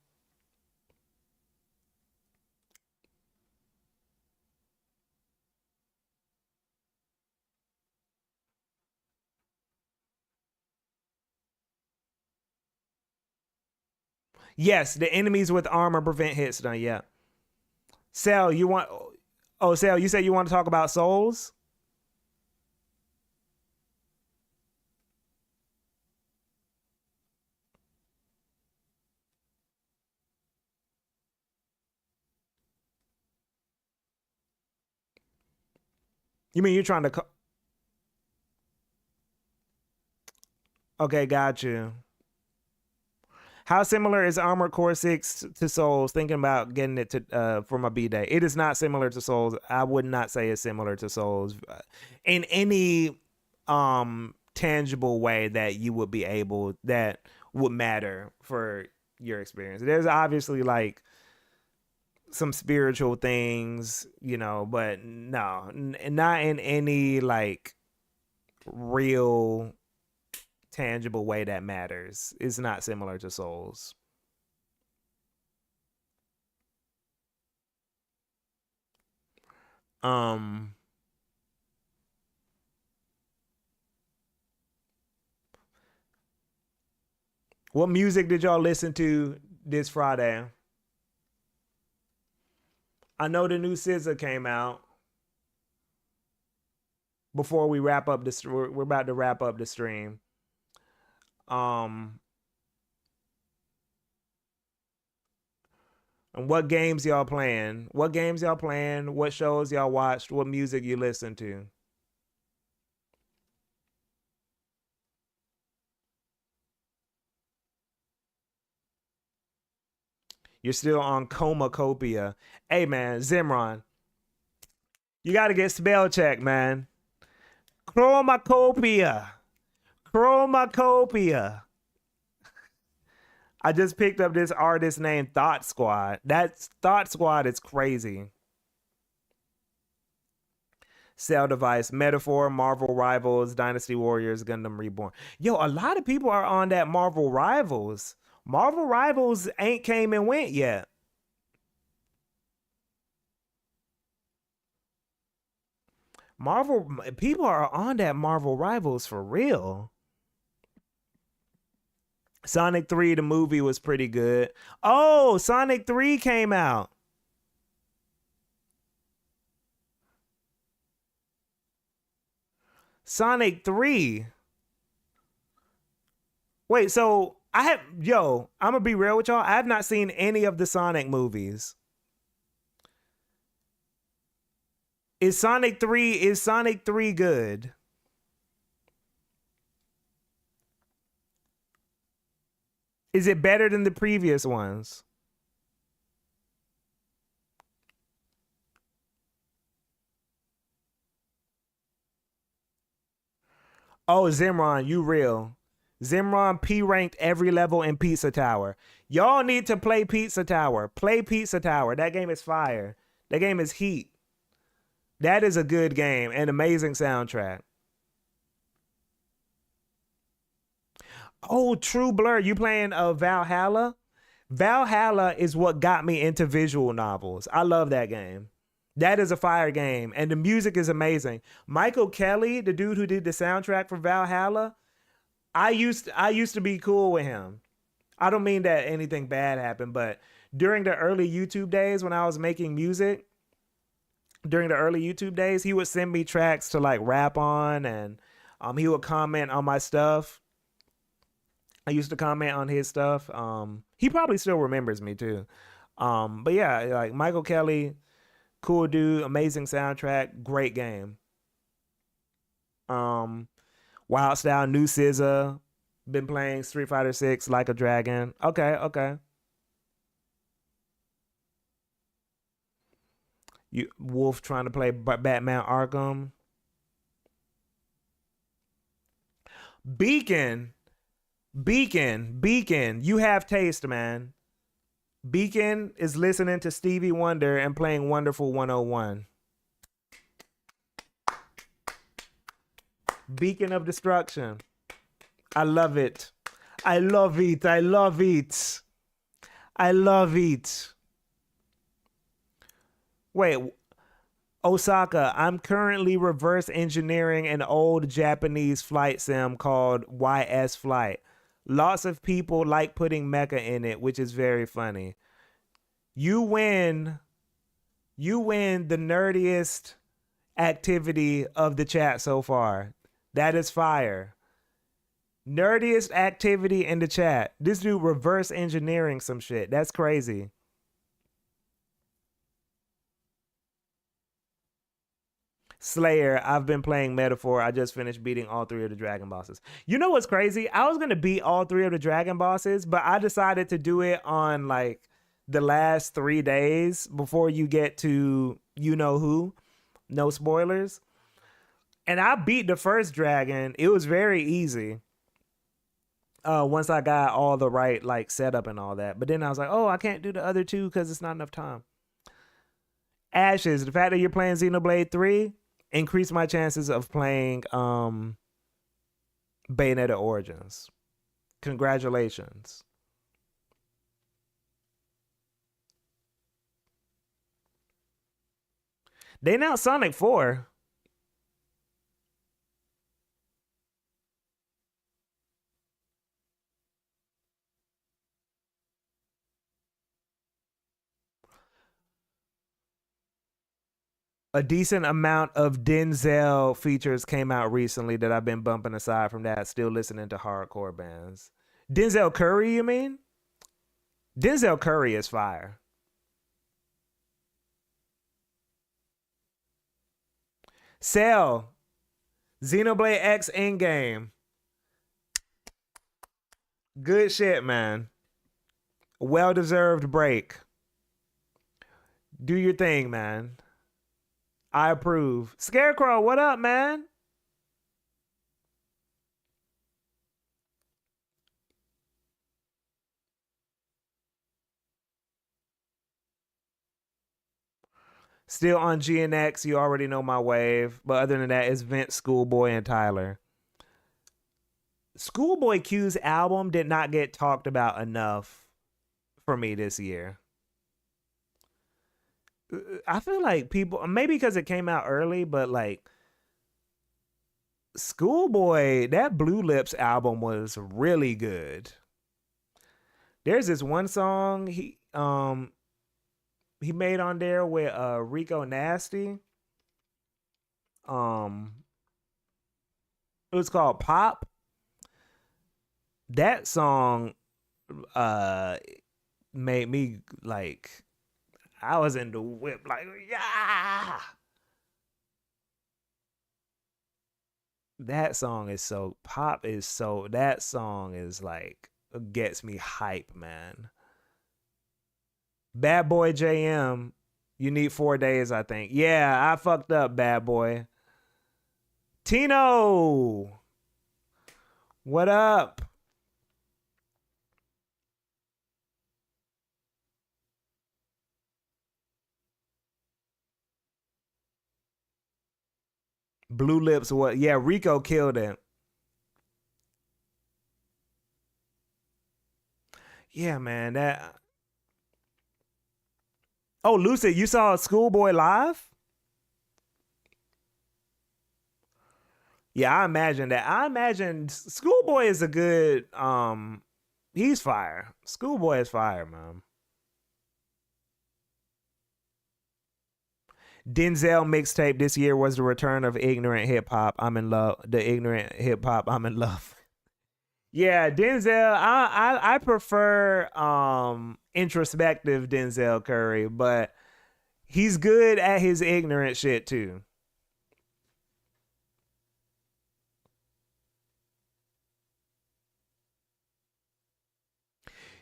Yes, the enemies with armor prevent hit stun. Yeah. Cell, you want? Oh, Cell, you said you want to talk about Souls? You mean you're trying to? Okay, got you. How similar is Armored Core 6 to Souls? Thinking about getting it to for my B-Day. It is not similar to Souls. I would not say it's similar to Souls in any tangible way that you would be able, that would matter for your experience. There's obviously like some spiritual things, but no, not in any like real tangible way that matters. It's not similar to Souls. What music did y'all listen to this Friday? I know the new SZA came out. Before we wrap up this, we're about to wrap up the stream. And what games y'all playing? What games y'all playing? What shows y'all watched? What music you listen to? You're still on Comacopia. Hey man, Zimron, you got to get spell check, man. Chromacopia. Chromacopia. I just picked up this artist named Thought Squad. That's Thought Squad is crazy. Cell Device, Metaphor, Marvel Rivals, Dynasty Warriors, Gundam Reborn. Yo, a lot of people are on that Marvel Rivals. Marvel Rivals ain't came and went yet. Marvel people are on that Marvel Rivals for real. Sonic 3, the movie was pretty good. Oh, Sonic 3 came out. Sonic 3. Wait, so I'm gonna be real with y'all. I have not seen any of the Sonic movies. Is Sonic 3 good? Is it better than the previous ones? Oh, Zimron, you real. Zimron P ranked every level in Pizza Tower. Y'all need to play Pizza Tower. Play Pizza Tower. That game is fire. That game is heat. That is a good game. An amazing soundtrack. Oh, True Blur. You playing Valhalla? Valhalla is what got me into visual novels. I love that game. That is a fire game, and the music is amazing. Michael Kelly, the dude who did the soundtrack for Valhalla, I used to be cool with him. I don't mean that anything bad happened, but during the early YouTube days when I was making music, he would send me tracks to like rap on, and he would comment on my stuff. I used to comment on his stuff. He probably still remembers me too. But yeah, like Michael Kelly, cool dude, amazing soundtrack, great game. Wild Style, New SZA, been playing Street Fighter 6 Like a Dragon. Okay. You Wolf trying to play Batman Arkham. Beacon, you have taste, man. Beacon is listening to Stevie Wonder and playing Wonderful 101. Beacon of Destruction. I love it. I love it. I love it. I love it. Wait, Osaka, I'm currently reverse engineering an old Japanese flight sim called YS Flight. Lots of people like putting mecha in it, which is very funny. You win the nerdiest activity of the chat so far. That is fire. Nerdiest activity in the chat. This dude reverse engineering some shit. That's crazy. Slayer, I've been playing Metaphor. I just finished beating all 3 of the dragon bosses. You know what's crazy? I was going to beat all 3 of the dragon bosses, but I decided to do it on like the last 3 days before you get to you know who. No spoilers. And I beat the first dragon. It was very easy. Once I got all the right like setup and all that. But then I was like, oh, I can't do the other 2 because it's not enough time. Ashes, the fact that you're playing Xenoblade 3 increased my chances of playing Bayonetta Origins. Congratulations. They announced Sonic 4. A decent amount of Denzel features came out recently that I've been bumping aside from that, still listening to hardcore bands. Denzel Curry, you mean? Denzel Curry is fire. Cell, Xenoblade X Endgame. Good shit, man. Well-deserved break. Do your thing, man. I approve. Scarecrow, what up, man? Still on GNX, you already know my wave. But other than that, it's Vince, Schoolboy, and Tyler. Schoolboy Q's album did not get talked about enough for me this year. I feel like people, maybe because it came out early, but like Schoolboy, that Blue Lips album was really good. There's this one song he made on there with Rico Nasty. Um it was called Pop. That song uh made me like I was in the whip like yeah. That song is so Pop is so that song is like gets me hype, man. Bad Boy JM, you need 4 days, I think. Yeah, I fucked up, Bad Boy. Tino, what up? Blue Lips, what? Yeah, Rico killed it. Yeah, man. That. Oh, Lucid, you saw Schoolboy live? Yeah, I imagine that. I imagine Schoolboy is a good. He's fire. Schoolboy is fire, man. Denzel mixtape this year was the return of ignorant hip hop. I'm in love. The ignorant hip hop. I'm in love. Yeah, Denzel. I prefer introspective Denzel Curry, but he's good at his ignorant shit too.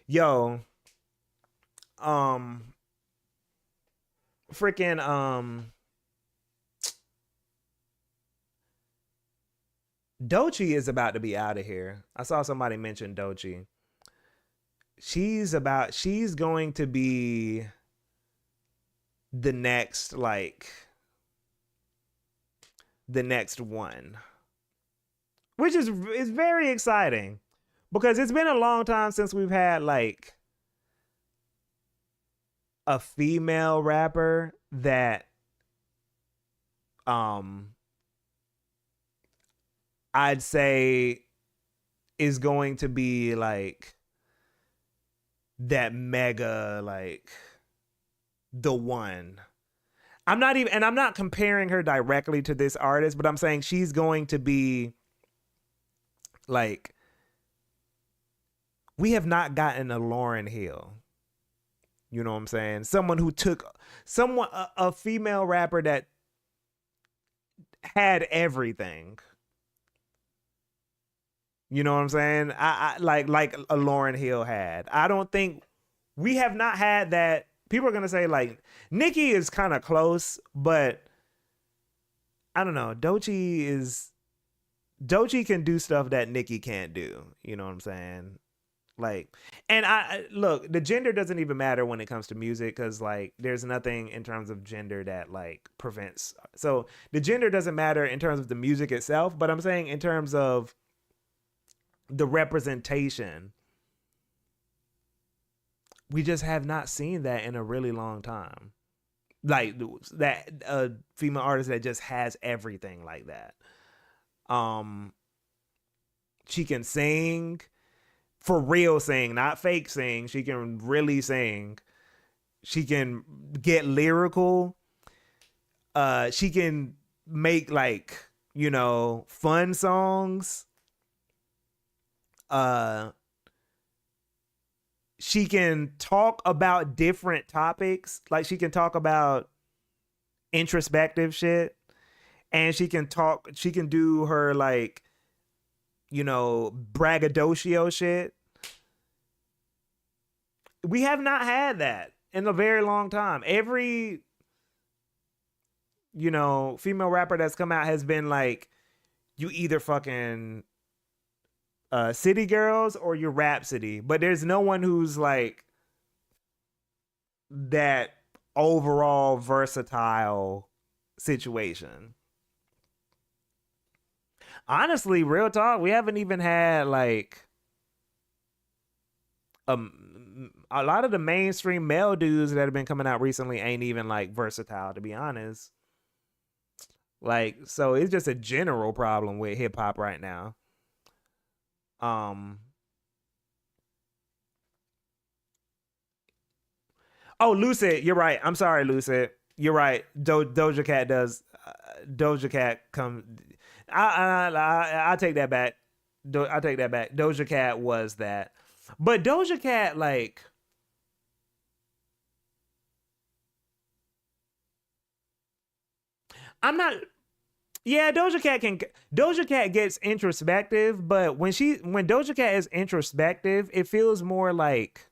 Yo, um, freaking Dochi is about to be out of here. I saw somebody mention Dochi. She's going to be the next the next one, which is very exciting because it's been a long time since we've had like a female rapper that um I'd say is going to be like that mega like the one. I'm not comparing her directly to this artist, but I'm saying she's going to be like we have not gotten a Lauren Hill. You know what I'm saying? Someone who took someone a female rapper that had everything. You know what I'm saying? I like a Lauren Hill had. I don't think we have not had that. People are gonna say like Nicki is kind of close, but I don't know. Dochi can do stuff that Nicki can't do. You know what I'm saying? Like, and look, the gender doesn't even matter when it comes to music because like there's nothing in terms of gender that like prevents. So the gender doesn't matter in terms of the music itself, but I'm saying in terms of the representation, we just have not seen that in a really long time. Like that female artist that just has everything like that. Um, she can sing for real, sing, not fake sing. She can really sing. She can get lyrical. She can make like fun songs. Uh, she can talk about different topics. Like she can talk about introspective shit, and she can do her like braggadocio shit. We have not had that in a very long time. Every female rapper that's come out has been like you either fucking City Girls or your Rhapsody, but there's no one who's like that overall versatile situation. Honestly, real talk, we haven't even had like a lot of the mainstream male dudes that have been coming out recently ain't even like versatile, to be honest. Like, so it's just a general problem with hip hop right now. Um, oh, Lucid, you're right. I'm sorry, Lucid. You're right. Doja Cat does. Doja Cat come. I take that back. I take that back. Doja Cat was that, but Doja Cat like I'm not. Yeah, Doja Cat gets introspective, but when Doja Cat is introspective, it feels more like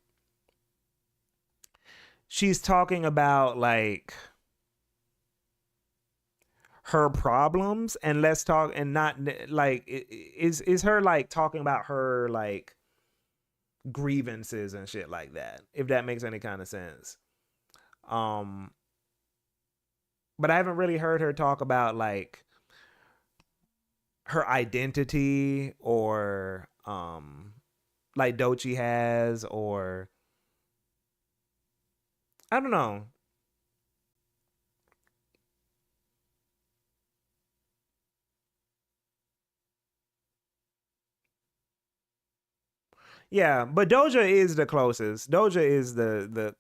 she's talking about like her problems and let's talk and not like is her like talking about her like grievances and shit like that, if that makes any kind of sense. um but I haven't really heard her talk about like her identity or like Dochi has, or I don't know. Yeah, but Doja is the closest. Doja is the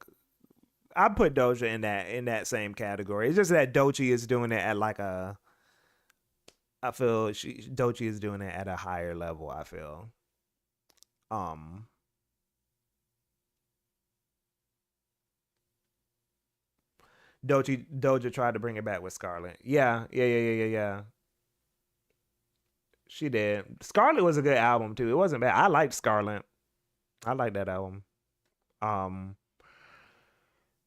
I put Doja in that same category. It's just that Dochi is doing it at like a I feel Dochi is doing it at a higher level, I feel. Um Doja tried to bring it back with Scarlet. Yeah. She did. Scarlet was a good album too. It wasn't bad. I liked Scarlet. I like that album. Um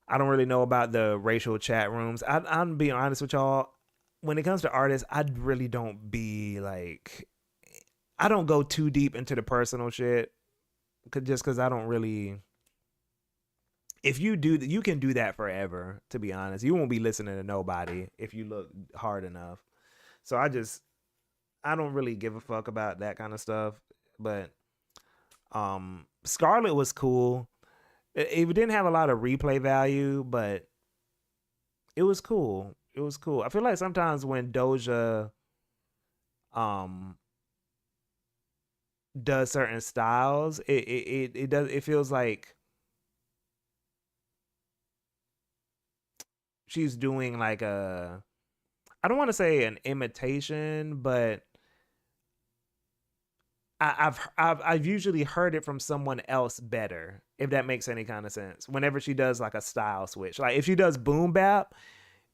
I don't really know about the racial chat rooms. I'm being honest with y'all. When it comes to artists, I really don't be like, I don't go too deep into the personal shit, just because I don't really. If you do, you can do that forever. To be honest, you won't be listening to nobody if you look hard enough. So I don't really give a fuck about that kind of stuff. But Scarlet was cool. It didn't have a lot of replay value, but it was cool. It was cool. I feel like sometimes when Doja um does certain styles, it does it feels like she's doing like a, I don't want to say an imitation, but I've usually heard it from someone else better, if that makes any kind of sense. Whenever she does like a style switch, like if she does boom bap,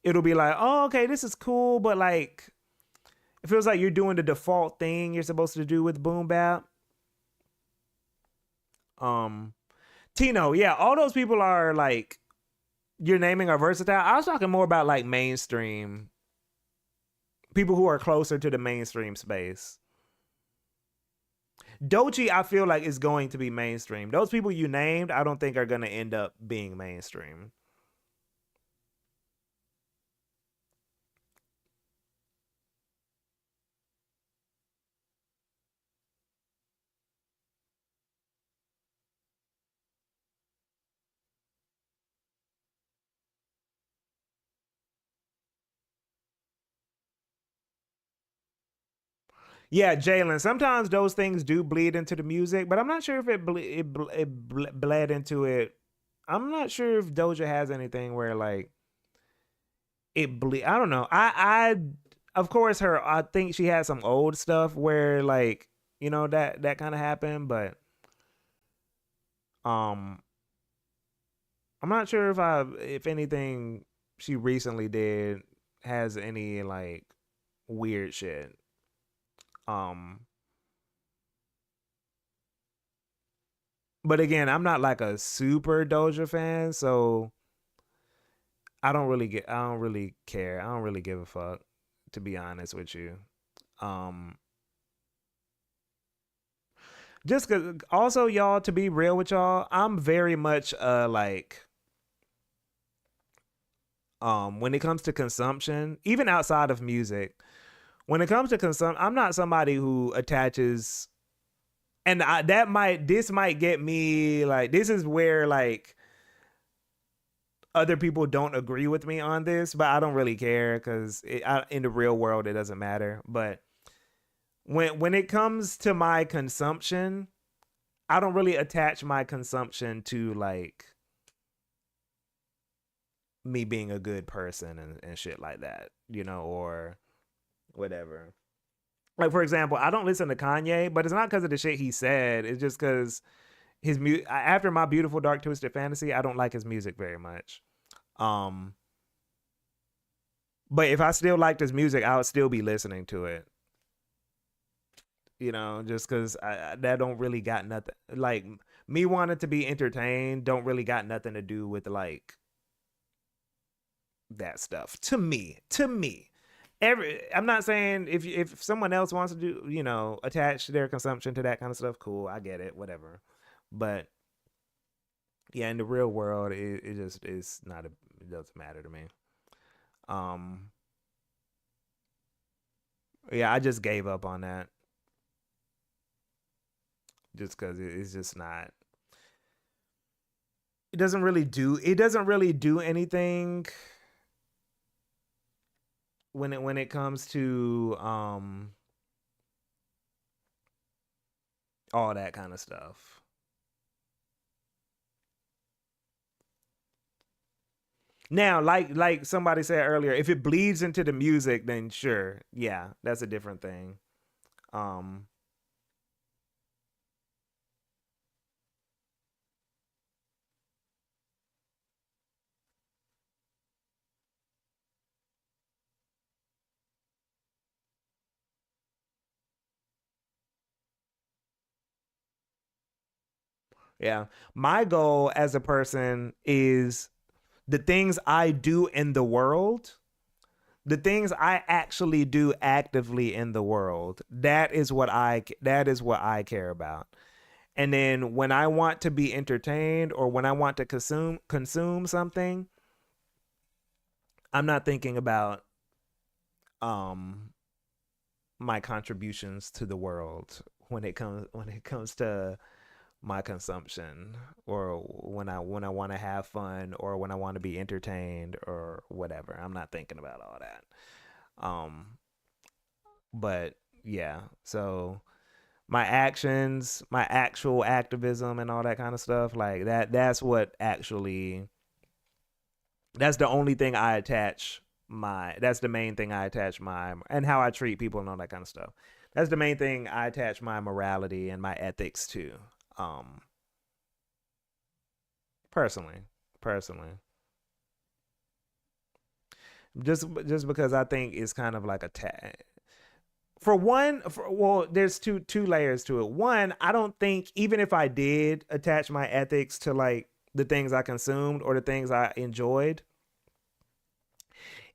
it'll be like, oh, okay, this is cool, but like it feels like you're doing the default thing you're supposed to do with boom bap. Um, Tino, yeah, all those people are like you're naming are versatile. I was talking more about like mainstream people who are closer to the mainstream space. Dochi, I feel like is going to be mainstream. Those people you named, I don't think are going to end up being mainstream. Yeah, Jalen. Sometimes those things do bleed into the music, but I'm not sure if it bled into it. I'm not sure if Doja has anything where like it bleed. I don't know. Of course her. I think she had some old stuff where like that kind of happened, but um, I'm not sure if anything she recently did has any like weird shit. Um, but again, I'm not like a super Doja fan, so I don't really care. I don't really give a fuck, to be honest with you. Um, just cause also y'all, to be real with y'all, I'm very much like When it comes to consumption, even outside of music, when it comes to consumption, I'm not somebody who attaches, and this might get me, like, this is where, like, other people don't agree with me on this, but I don't really care because in the real world it doesn't matter. But when it comes to my consumption, I don't really attach my consumption to, like, me being a good person and shit like that, or whatever. Like, for example, I don't listen to Kanye, but it's not because of the shit he said. It's just because after My Beautiful Dark Twisted Fantasy, I don't like his music very much. But if I still liked his music, I would still be listening to it. Just because that don't really got nothing, like, me wanting to be entertained don't really got nothing to do with, like, that stuff. To me. I'm not saying if someone else wants to do, attach their consumption to that kind of stuff, cool, I get it, whatever. But yeah, in the real world, it just is not it doesn't matter to me. Yeah, I just gave up on that just because it's just not. It doesn't really do anything when it comes to all that kind of stuff. Now, like somebody said earlier, if it bleeds into the music, then sure, yeah, that's a different thing. Um, yeah, my goal as a person is the things I do in the world, the things I actually do actively in the world. That is what I care about. And then when I want to be entertained or when I want to consume something, I'm not thinking about um my contributions to the world when it comes to my consumption, or when I want to have fun, or when I want to be entertained or whatever. I'm not thinking about all that. Um but yeah, so my actions, my actual activism and all that kind of stuff, like that's the only thing I attach that's the main thing I attach my, and how I treat people and all that kind of stuff. That's the main thing I attach my morality and my ethics to. Um personally. Personally. Just because I think it's kind of like a well, there's two layers to it. One, I don't think, even if I did attach my ethics to, like, the things I consumed or the things I enjoyed,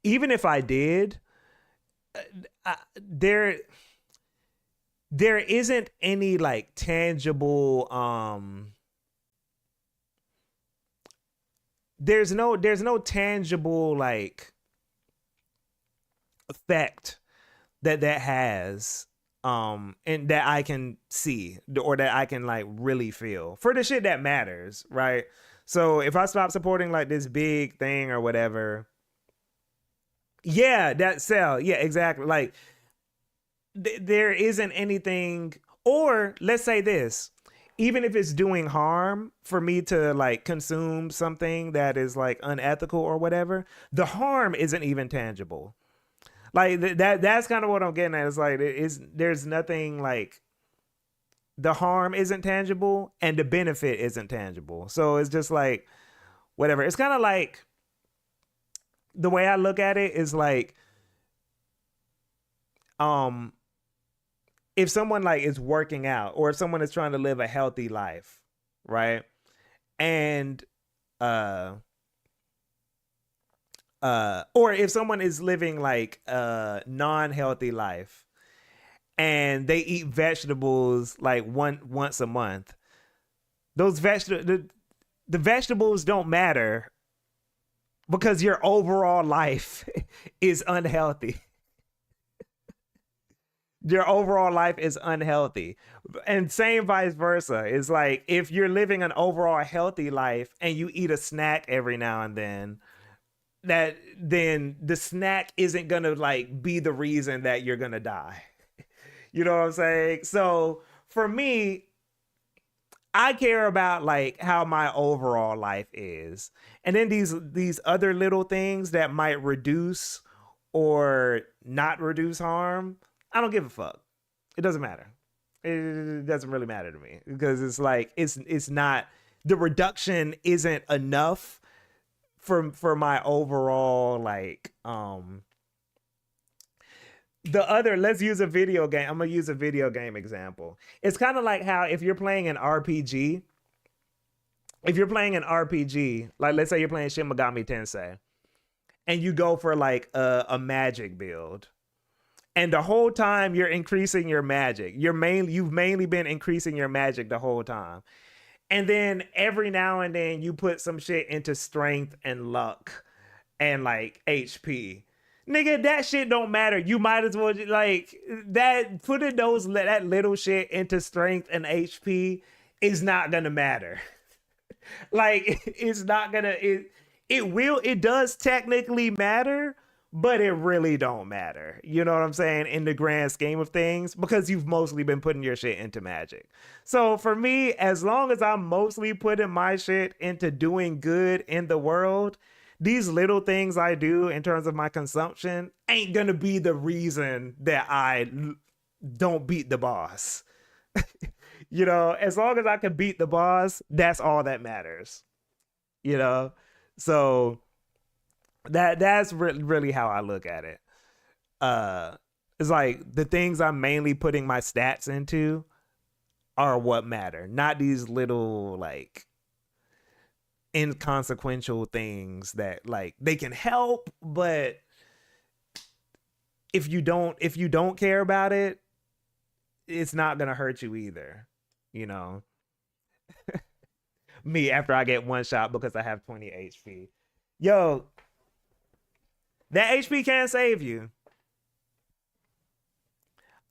even if I did, there isn't any, like, tangible there's no tangible, like, effect that has, and that I can see, or that I can, like, really feel for the shit that matters, right? So if I stop supporting, like, this big thing or whatever, yeah, that sell, yeah, exactly, like, there isn't anything. Or let's say this, even if it's doing harm for me to, like, consume something that is, like, unethical or whatever, the harm isn't even tangible. Like, that's kind of what I'm getting at. It's like, there's nothing, like, the harm isn't tangible and the benefit isn't tangible. So it's just like, whatever. It's kind of like, the way I look at it is like, um if someone, like, is working out, or if someone is trying to live a healthy life, right? And or if someone is living, like, a non-healthy life, and they eat vegetables, like, once a month, those the vegetables don't matter because your overall life is unhealthy. Your overall life is unhealthy. And same vice versa. It's like if you're living an overall healthy life and you eat a snack every now and then the snack isn't gonna like be the reason that you're gonna die. You know what I'm saying? So for me, I care about like how my overall life is. And then these other little things that might reduce or not reduce harm, I don't give a fuck. It doesn't matter. It doesn't really matter to me because it's like it's not, the reduction isn't enough for my overall like the other, let's use a video game. I'm gonna use a video game example. It's kind of like how if you're playing an RPG, like let's say you're playing Shin Megami Tensei, and you go for like a magic build, and the whole time you're increasing your magic. You've mainly been increasing your magic the whole time, and then every now and then you put some shit into strength and luck and like HP. Nigga, that shit don't matter. You might as well like that. Putting that little shit into strength and HP is not gonna matter. Like it's not gonna. It does technically matter, but it really don't matter. You know what I'm saying? In the grand scheme of things, because you've mostly been putting your shit into magic. So for me, as long as I'm mostly putting my shit into doing good in the world, these little things I do in terms of my consumption ain't gonna be the reason that I don't beat the boss. You know, as long as I can beat the boss, that's all that matters. You know, so that's really how I look at it. It's like the things I'm mainly putting my stats into are what matter, not these little like inconsequential things that like they can help, but if you don't care about it, it's not gonna hurt you either. You know, me after I get one shot because I have 20 HP. Yo, that HP can't save you.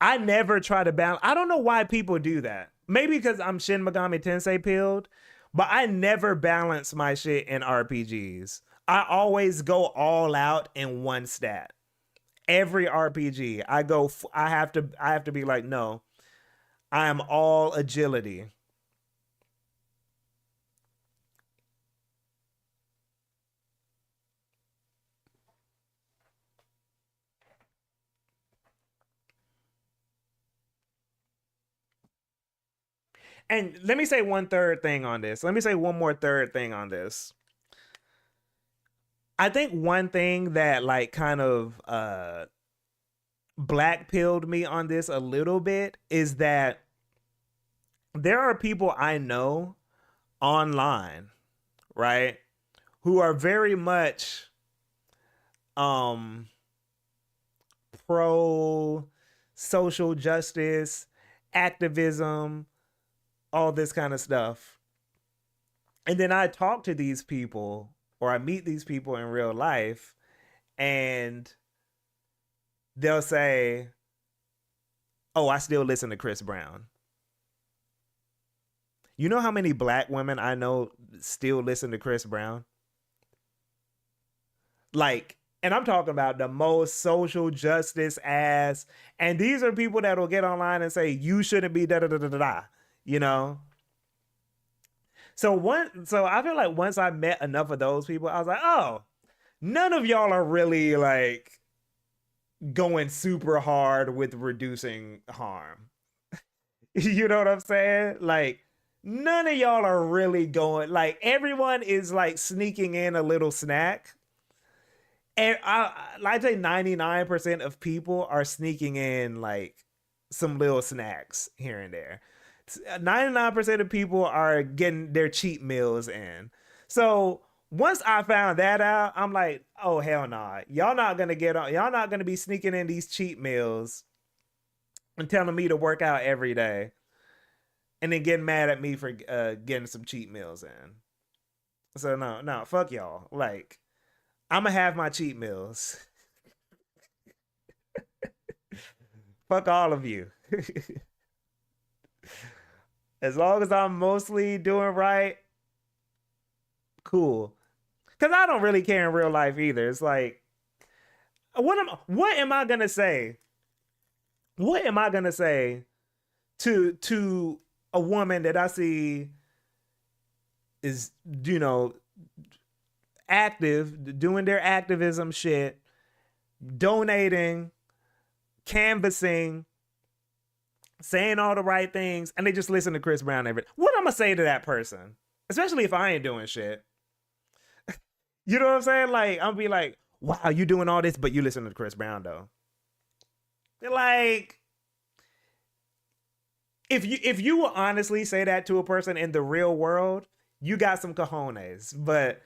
I never try to balance. I don't know why people do that. Maybe because I'm Shin Megami Tensei pilled, but I never balance my shit in RPGs. I always go all out in one stat. Every RPG, I have to be like, no, I am all agility. And let me say one third thing on this. Let me say one more third thing on this. I think one thing that like kind of black pilled me on this a little bit is that there are people I know online, right, who are very much um pro social justice, activism, all this kind of stuff. And then I talk to these people or I meet these people in real life and they'll say, "Oh, I still listen to Chris Brown." You know how many black women I know still listen to Chris Brown? Like, and I'm talking about the most social justice ass. And these are people that will get online and say, you shouldn't be da da da da da da, you know? So I feel like once I met enough of those people, I was like, oh, none of y'all are really like going super hard with reducing harm. You know what I'm saying? Like, none of y'all are really going, like, everyone is like sneaking in a little snack. And I'd say 99% of people are sneaking in like some little snacks here and there. 99% of people are getting their cheat meals in. So once I found that out, I'm like, oh hell nah. Y'all not gonna be sneaking in these cheat meals and telling me to work out every day and then getting mad at me for getting some cheat meals in. So no, fuck y'all. Like, I'm gonna have my cheat meals. Fuck all of you. As long as I'm mostly doing right, cool. Cause I don't really care in real life either. It's like, what am I gonna say? What am I gonna say to a woman that I see is, you know, active, doing their activism shit, donating, canvassing, saying all the right things, and they just listen to Chris Brown every. What I'm gonna say to that person, especially if I ain't doing shit. You know what I'm saying? Like, I'm be like, "Wow, you doing all this, but you listen to Chris Brown though." They're like, if you will honestly say that to a person in the real world, you got some cojones. But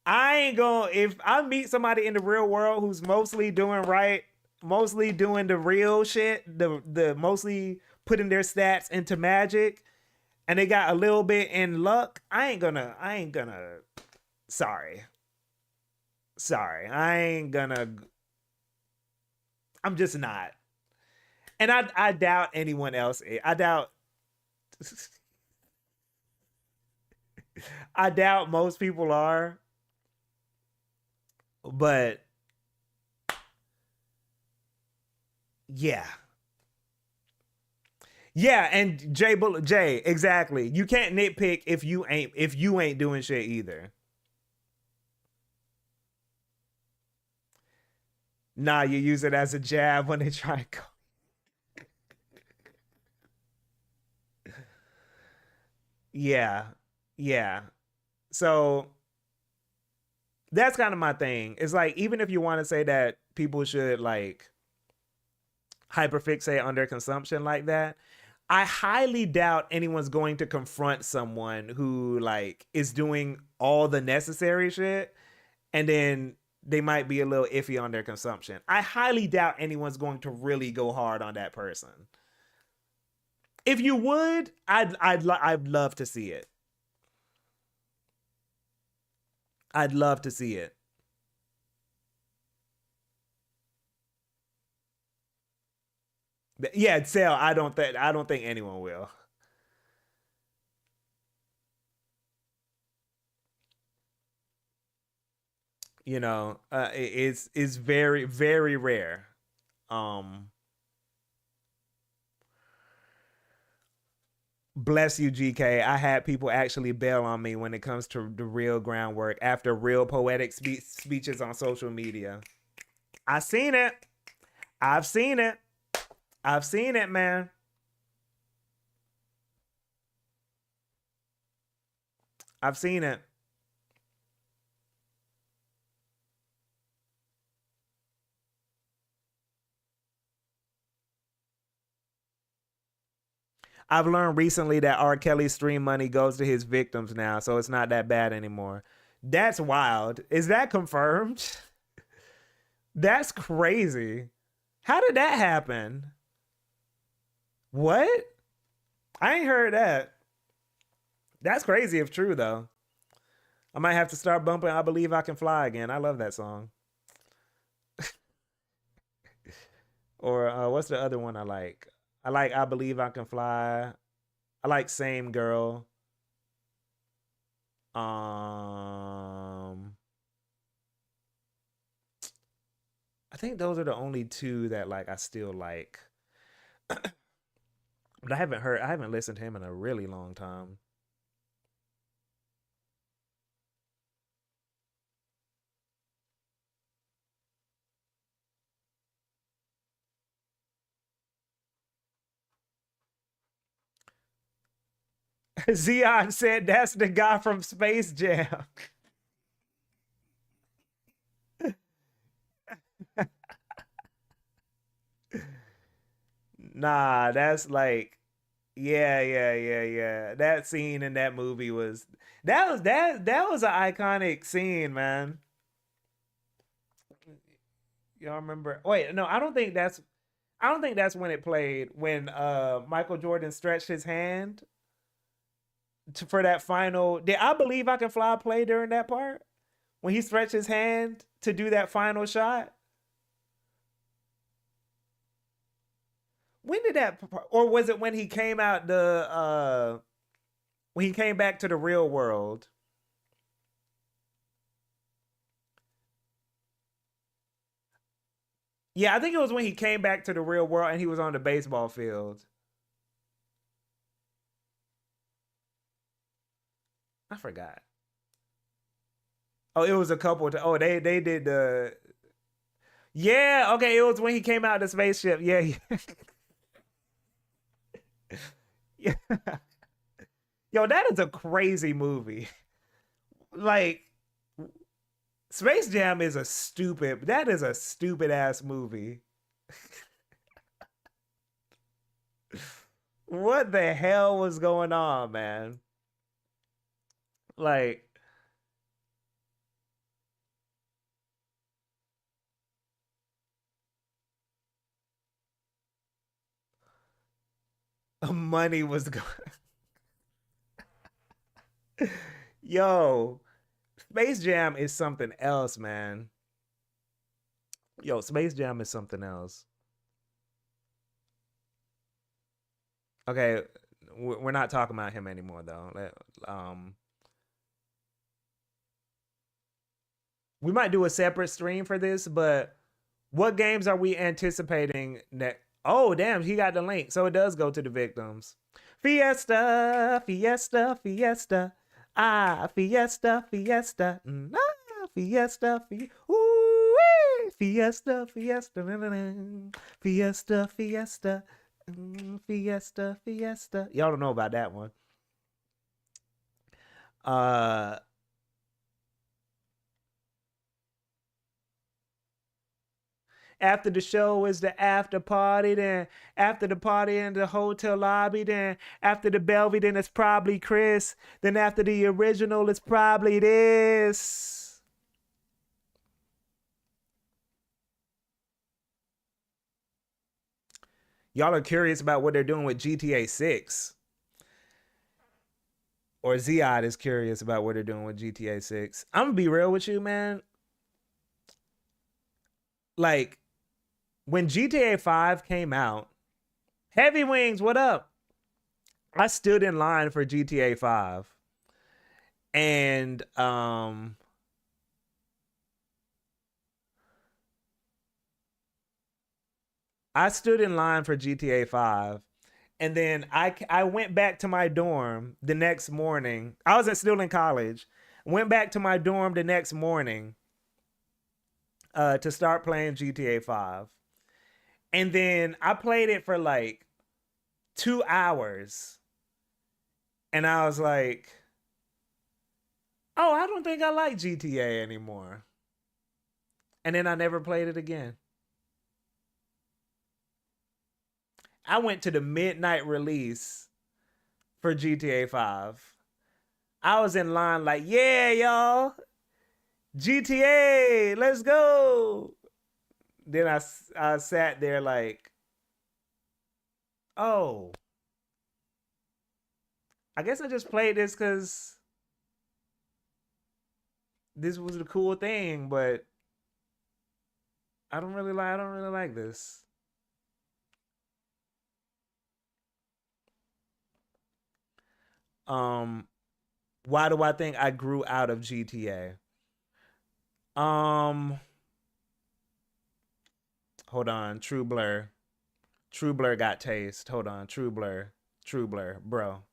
I ain't gonna. If I meet somebody in the real world who's mostly doing right, mostly doing the real shit, the mostly putting their stats into magic, and they got a little bit in luck, I ain't gonna. Sorry, I ain't gonna. I'm just not. And I doubt anyone else. I doubt. I doubt most people are. But yeah. Yeah, and Jay, exactly. You can't nitpick if you ain't doing shit either. Nah, you use it as a jab when they try to go. Yeah. Yeah. So that's kind of my thing. It's like, even if you want to say that people should like hyperfixate on their consumption like that, I highly doubt anyone's going to confront someone who like is doing all the necessary shit, and then they might be a little iffy on their consumption. I highly doubt anyone's going to really go hard on that person. If you would, I'd love to see it. I'd love to see it. Yeah, sell. I don't think anyone will. You know, it's very rare. Um, Bless you, GK. I had people actually bail on me when it comes to the real groundwork after real poetic speeches on social media. I seen it. I've seen it. I've seen it, man. I've seen it. I've learned recently that R. Kelly's stream money goes to his victims now, so it's not that bad anymore. That's wild. Is that confirmed? That's crazy. How did that happen? What? I ain't heard that. That's crazy if true though. I might have to start bumping I Believe I Can Fly again. I love that song. Or what's the other one I like? I like I Believe I Can Fly. I like Same Girl. Um I think those are the only two that like I still like. But I haven't listened to him in a really long time. Zion said that's the guy from Space Jam. Nah, that's like, yeah. That scene in that movie was that was an iconic scene, man. Y'all remember? Wait, no, I don't think that's when it played when Michael Jordan stretched his hand for that final. Did I Believe I Can Fly play during that part? when he stretched his hand to do that final shot? When did that, or was it when he came out when he came back to the real world? Yeah, I think it was when he came back to the real world and he was on the baseball field. I forgot. Oh, it was a couple. Oh, they did the. Yeah, okay. It was when he came out of the spaceship. Yeah, yeah. Yo, that is a crazy movie. Like, Space Jam is a stupid. That is a stupid ass movie. What the hell was going on, man? Like, money was going. Yo, Space Jam is something else, man. Yo, Space Jam is something else. Okay, we're not talking about him anymore, though. We might do a separate stream for this, but what games are we anticipating next? Oh, damn, he got the link. So it does go to the victims. Fiesta, fiesta, fiesta. Ah, fiesta, fiesta. Fiesta, ooh, fiesta, fiesta. Fiesta, fiesta. Fiesta, fiesta. Y'all don't know about that one. After the show is the after party, then after the party in the hotel lobby, then after the Belvy, then it's probably Chris. Then after the original, it's probably this. Y'all are curious about what they're doing with GTA 6. Or Ziad is curious about what they're doing with GTA 6. I'm gonna be real with you, man. Like, when GTA 5 came out, Heavy Wings, what up? I stood in line for GTA 5. And I stood in line for GTA 5. And then I went back to my dorm the next morning. I was still in college. Went back to my dorm the next morning to start playing GTA 5. And then I played it for like 2 hours. And I was like, oh, I don't think I like GTA anymore. And then I never played it again. I went to the midnight release for GTA 5. I was in line like, yeah, y'all. GTA, let's go. Then I sat there like, oh, I guess I just played this because this was the cool thing, but I don't really like this. Why do I think I grew out of GTA? Hold on, True Blur. True Blur got taste. Hold on, True Blur. True Blur, bro.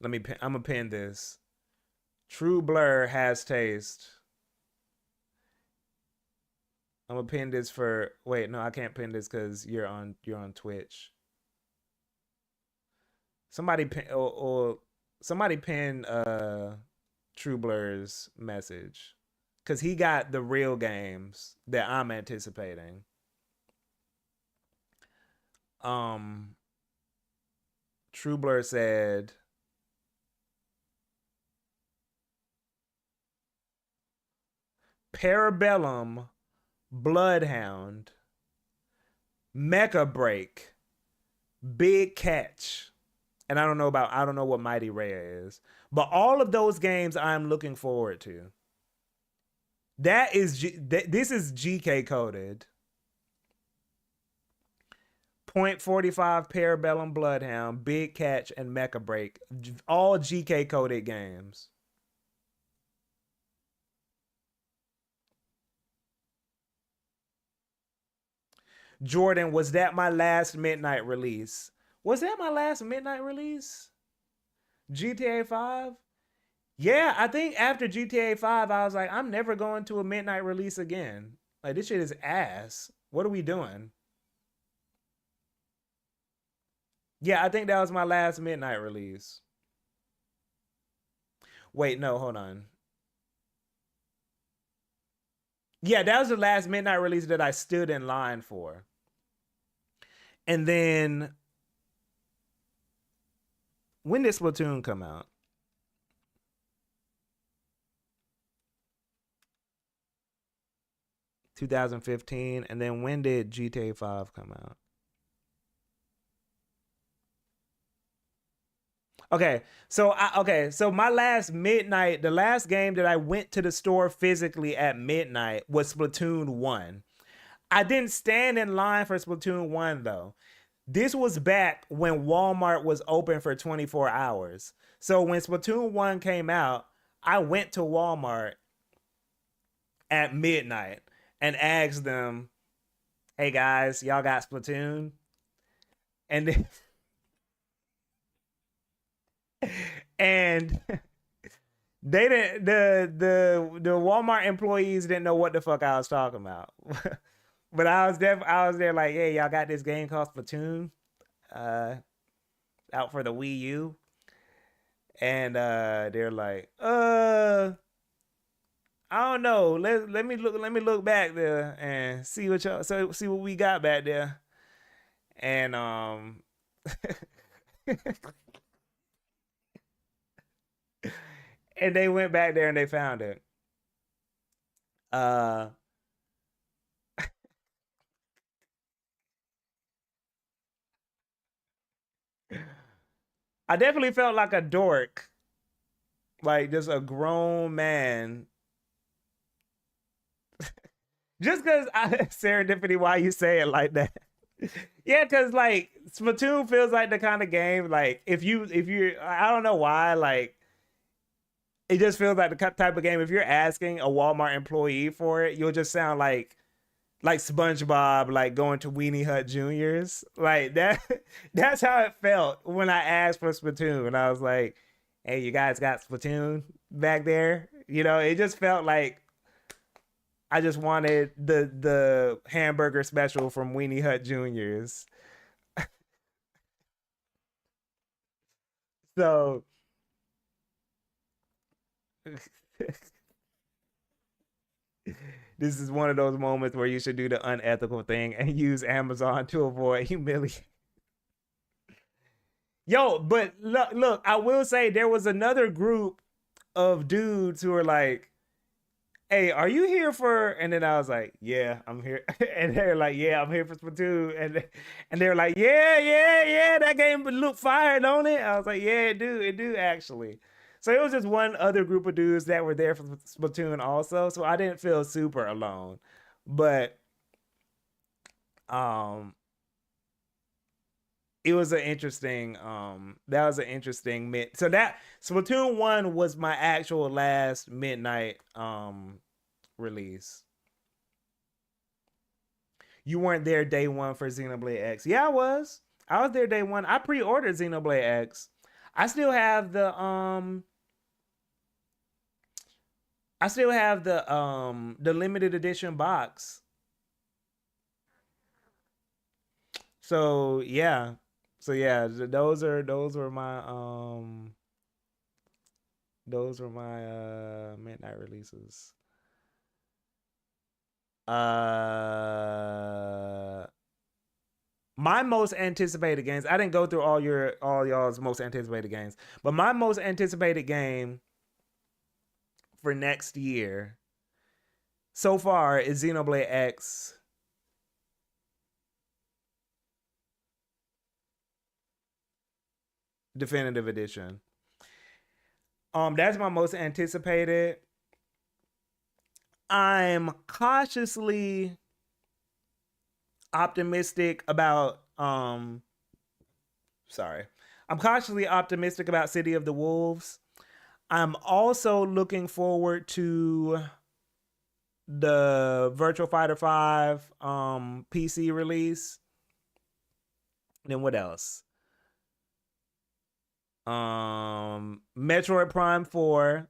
I'm gonna pin this. True Blur has taste. I'm gonna pin this for. Wait, no, I can't pin this because you're on Twitch. Somebody pin or somebody pin True Blur's message because he got the real games that I'm anticipating. True Blur said Parabellum, Bloodhound, Mecha Break, Big Catch, and I don't know what Mighty Raya is, but all of those games I'm looking forward to. That is this is GK coded. .45 Parabellum Bloodhound, Big Catch, and Mecha Break. All GK coded games. Jordan, was that my last midnight release? Was that my last midnight release? GTA 5? Yeah, I think after GTA 5, I was like, I'm never going to a midnight release again. Like, this shit is ass. What are we doing? Yeah, I think that was my last midnight release. Wait, no, hold on. Yeah, that was the last midnight release that I stood in line for. And then when did Splatoon come out? ...2015. And then when did GTA 5 come out? Okay, so my last midnight, the last game that I went to the store physically at midnight was Splatoon 1. I didn't stand in line for Splatoon 1 though. This was back when Walmart was open for 24 hours. So when Splatoon 1 came out, I went to Walmart at midnight and asked them, "Hey guys, y'all got Splatoon?" And then, and they didn't the Walmart employees didn't know what the fuck I was talking about. But I was there like, "Hey, y'all got this game called Splatoon out for the Wii U?" And they're like, I don't know. Let me look back there and see see what we got back there. And and they went back there and they found it. Uh I definitely felt like a dork. Like just a grown man. Just cause serendipity, why you say it like that? Yeah, cause like Splatoon feels like the kind of game like if you I don't know why, like it just feels like the type of game if you're asking a Walmart employee for it, you'll just sound like SpongeBob, like going to Weenie Hut Juniors, like that. That's how it felt when I asked for Splatoon. I was like, "Hey, you guys got Splatoon back there?" You know, it just felt like I just wanted the hamburger special from Weenie Hut Juniors. So this is one of those moments where you should do the unethical thing and use Amazon to avoid humiliation. Yo, but look, I will say there was another group of dudes who were like, "Hey, are you here for?" And then I was like, "Yeah, I'm here." And they're like, "Yeah, I'm here for Splatoon." And they're like, "Yeah, yeah, yeah, that game look fire, don't it?" I was like, "Yeah, it do actually." So it was just one other group of dudes that were there for Splatoon also. So I didn't feel super alone, but um, it was an interesting that was an interesting so that Splatoon 1 was my actual last midnight release. You weren't there day one for Xenoblade X. Yeah, I was. I was there day one. I pre-ordered Xenoblade X. I still have the limited edition box. So yeah. So yeah, those were my midnight releases. Uh my most anticipated games. I didn't go through all y'all's most anticipated games, but my most anticipated game for next year so far is Xenoblade X Definitive Edition. That's my most anticipated. I'm cautiously optimistic about sorry. I'm cautiously optimistic about City of the Wolves. I'm also looking forward to the Virtual Fighter 5 PC release. Then what else? Metroid Prime 4.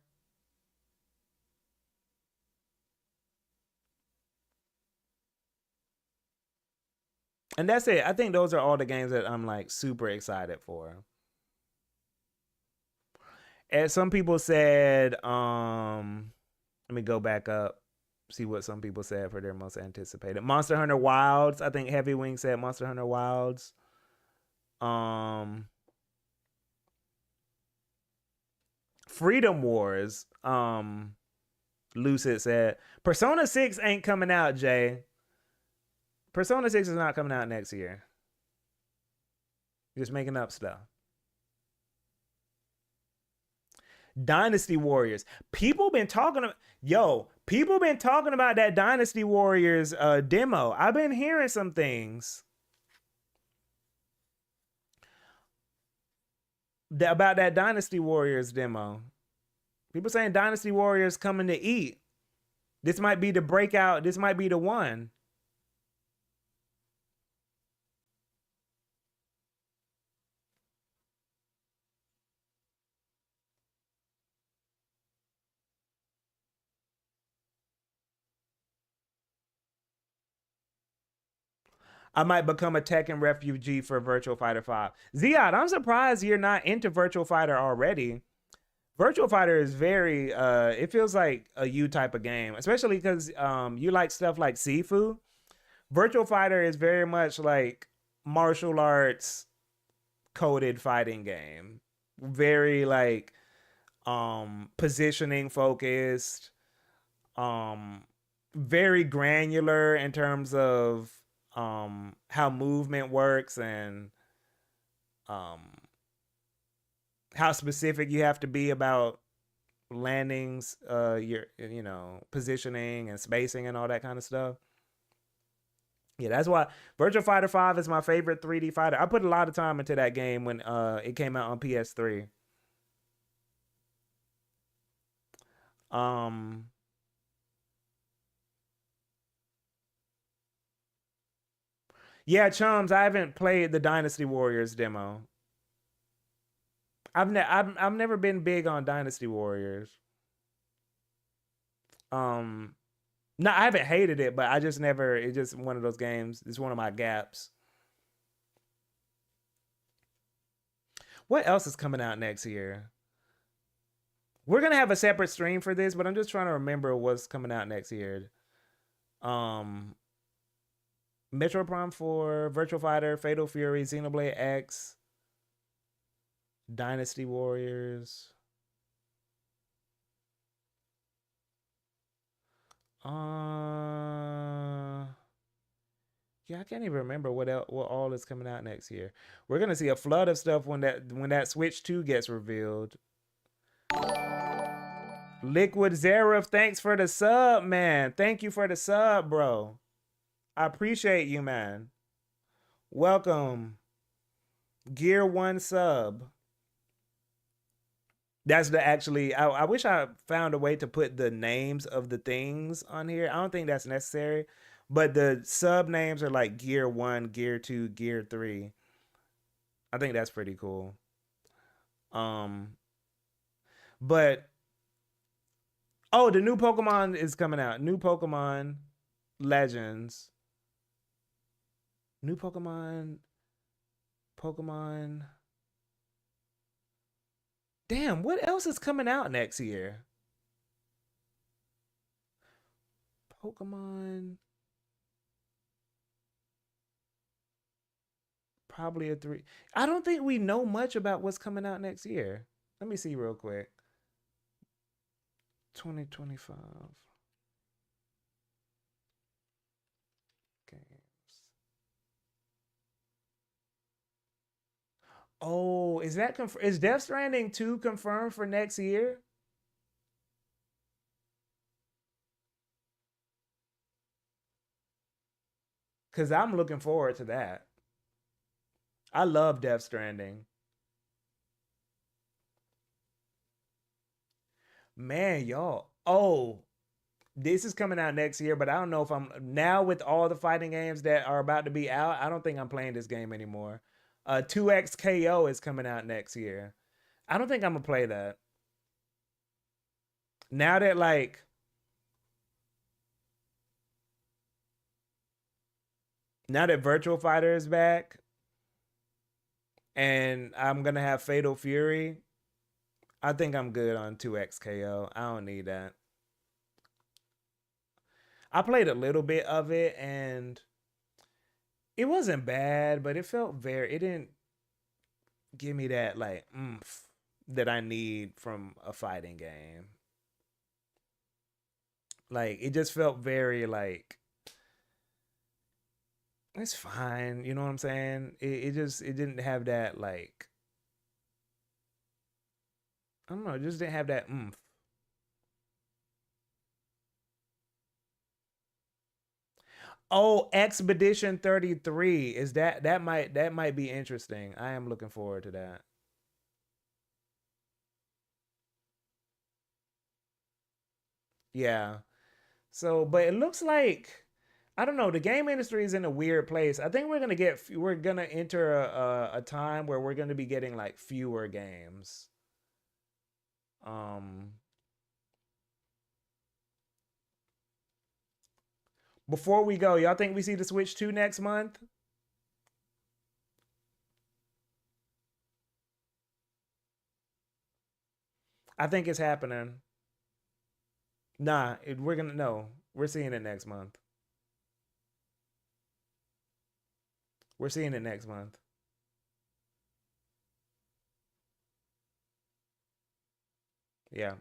And that's it. I think those are all the games that I'm like super excited for. And some people said, let me go back up, see what some people said for their most anticipated. Monster Hunter Wilds. I think Heavy Wing said Monster Hunter Wilds. Freedom Wars. Lucid said Persona 6 ain't coming out, Jay. Persona 6 is not coming out next year. You're just making up stuff. Dynasty Warriors. People been talking about that Dynasty Warriors demo. I've been hearing some things about that Dynasty Warriors demo. People saying Dynasty Warriors coming to eat. This might be the breakout. This might be the one. I might become a Tekken refugee for Virtual Fighter 5. Ziad, I'm surprised you're not into Virtual Fighter already. Virtual Fighter is very it feels like a you type of game, especially because you like stuff like Sifu. Virtual Fighter is very much like martial arts coded fighting game. Very like positioning focused, very granular in terms of how movement works and how specific you have to be about landings, your positioning and spacing and all that kind of stuff. Yeah, that's why Virtual Fighter 5 is my favorite 3D fighter. I put a lot of time into that game when it came out on PS3. Yeah, Chums, I haven't played the Dynasty Warriors demo. I've never been big on Dynasty Warriors. No, I haven't hated it, but I just never. It's just one of those games. It's one of my gaps. What else is coming out next year? We're gonna have a separate stream for this, but I'm just trying to remember what's coming out next year. Metro Prime 4, Virtual Fighter, Fatal Fury, Xenoblade X, Dynasty Warriors. Yeah, I can't even remember what all is coming out next year. We're gonna see a flood of stuff when that Switch 2 gets revealed. Liquid Zerif, thanks for the sub, man. Thank you for the sub, bro. I appreciate you, man. Welcome. Gear 1 sub. That's the actually. I wish I found a way to put the names of the things on here. I don't think that's necessary, but the sub names are like Gear 1, Gear 2, Gear 3. I think that's pretty cool. But oh, the new Pokemon is coming out. New Pokemon Legends. New Pokemon. Damn, what else is coming out next year? Pokemon. Probably a 3. I don't think we know much about what's coming out next year. Let me see real quick. 2025 games. Oh, is that is Death Stranding 2 confirmed for next year? Cause I'm looking forward to that. I love Death Stranding. Man, y'all. Oh, this is coming out next year, but I don't know if I'm now with all the fighting games that are about to be out. I don't think I'm playing this game anymore. 2XKO is coming out next year. I don't think I'm gonna play that. Now that Virtual Fighter is back and I'm gonna have Fatal Fury, I think I'm good on 2XKO. I don't need that. I played a little bit of it and it wasn't bad, but it didn't give me that like oomph that I need from a fighting game. Like it just felt very like it's fine, you know what I'm saying? It didn't have that like I don't know, it just didn't have that oomph. Oh, Expedition 33. Is that might be interesting. I am looking forward to that. Yeah. So, but it looks like I don't know, the game industry is in a weird place. I think we're going to enter a time where we're going to be getting like fewer games. Um Before we go, y'all think we see the Switch 2 next month? I think it's happening. Nah, we're gonna no. We're seeing it next month. We're seeing it next month. Yeah,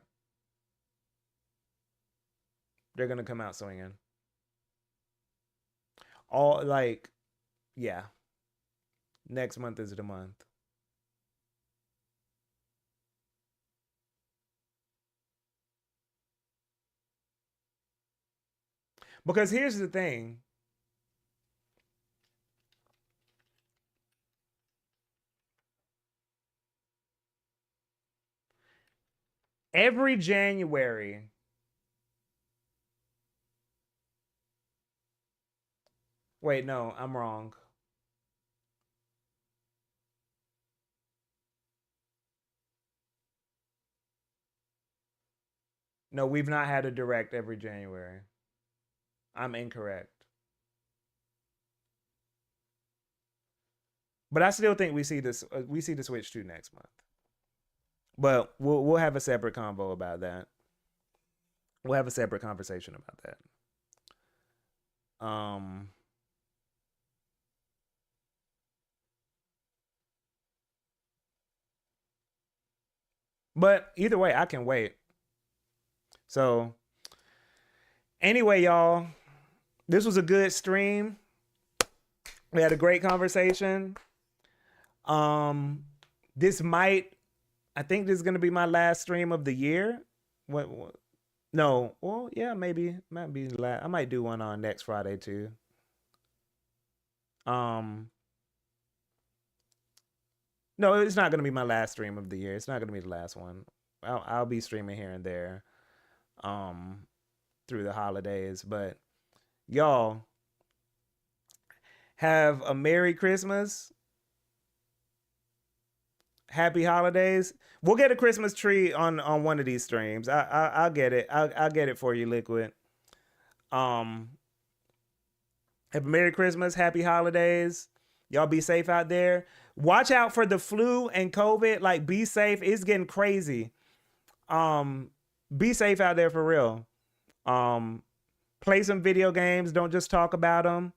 they're gonna come out swinging. All like, yeah, next month is the month. Because here's the thing. Every January, wait, no, I'm wrong. No, we've not had a direct every January. I'm incorrect. But I still think we see the Switch 2 next month. But we'll have a separate convo about that. We'll have a separate conversation about that. But either way, I can wait. So anyway, y'all, this was a good stream. We had a great conversation. This might, I think this is gonna be my last stream of the year. What? No, well, yeah, maybe might be last. I might do one on next Friday too. Um, no, it's not gonna be my last stream of the year. It's not gonna be the last one. I'll be streaming here and there, um, through the holidays. But y'all have a Merry Christmas, Happy Holidays. We'll get a Christmas tree on one of these streams. I'll get it. I'll get it for you, Liquid. Um, have a Merry Christmas, Happy Holidays. Y'all be safe out there. Watch out for the flu and COVID. Like, be safe. It's getting crazy. Um, be safe out there for real. Um, play some video games. Don't just talk about them.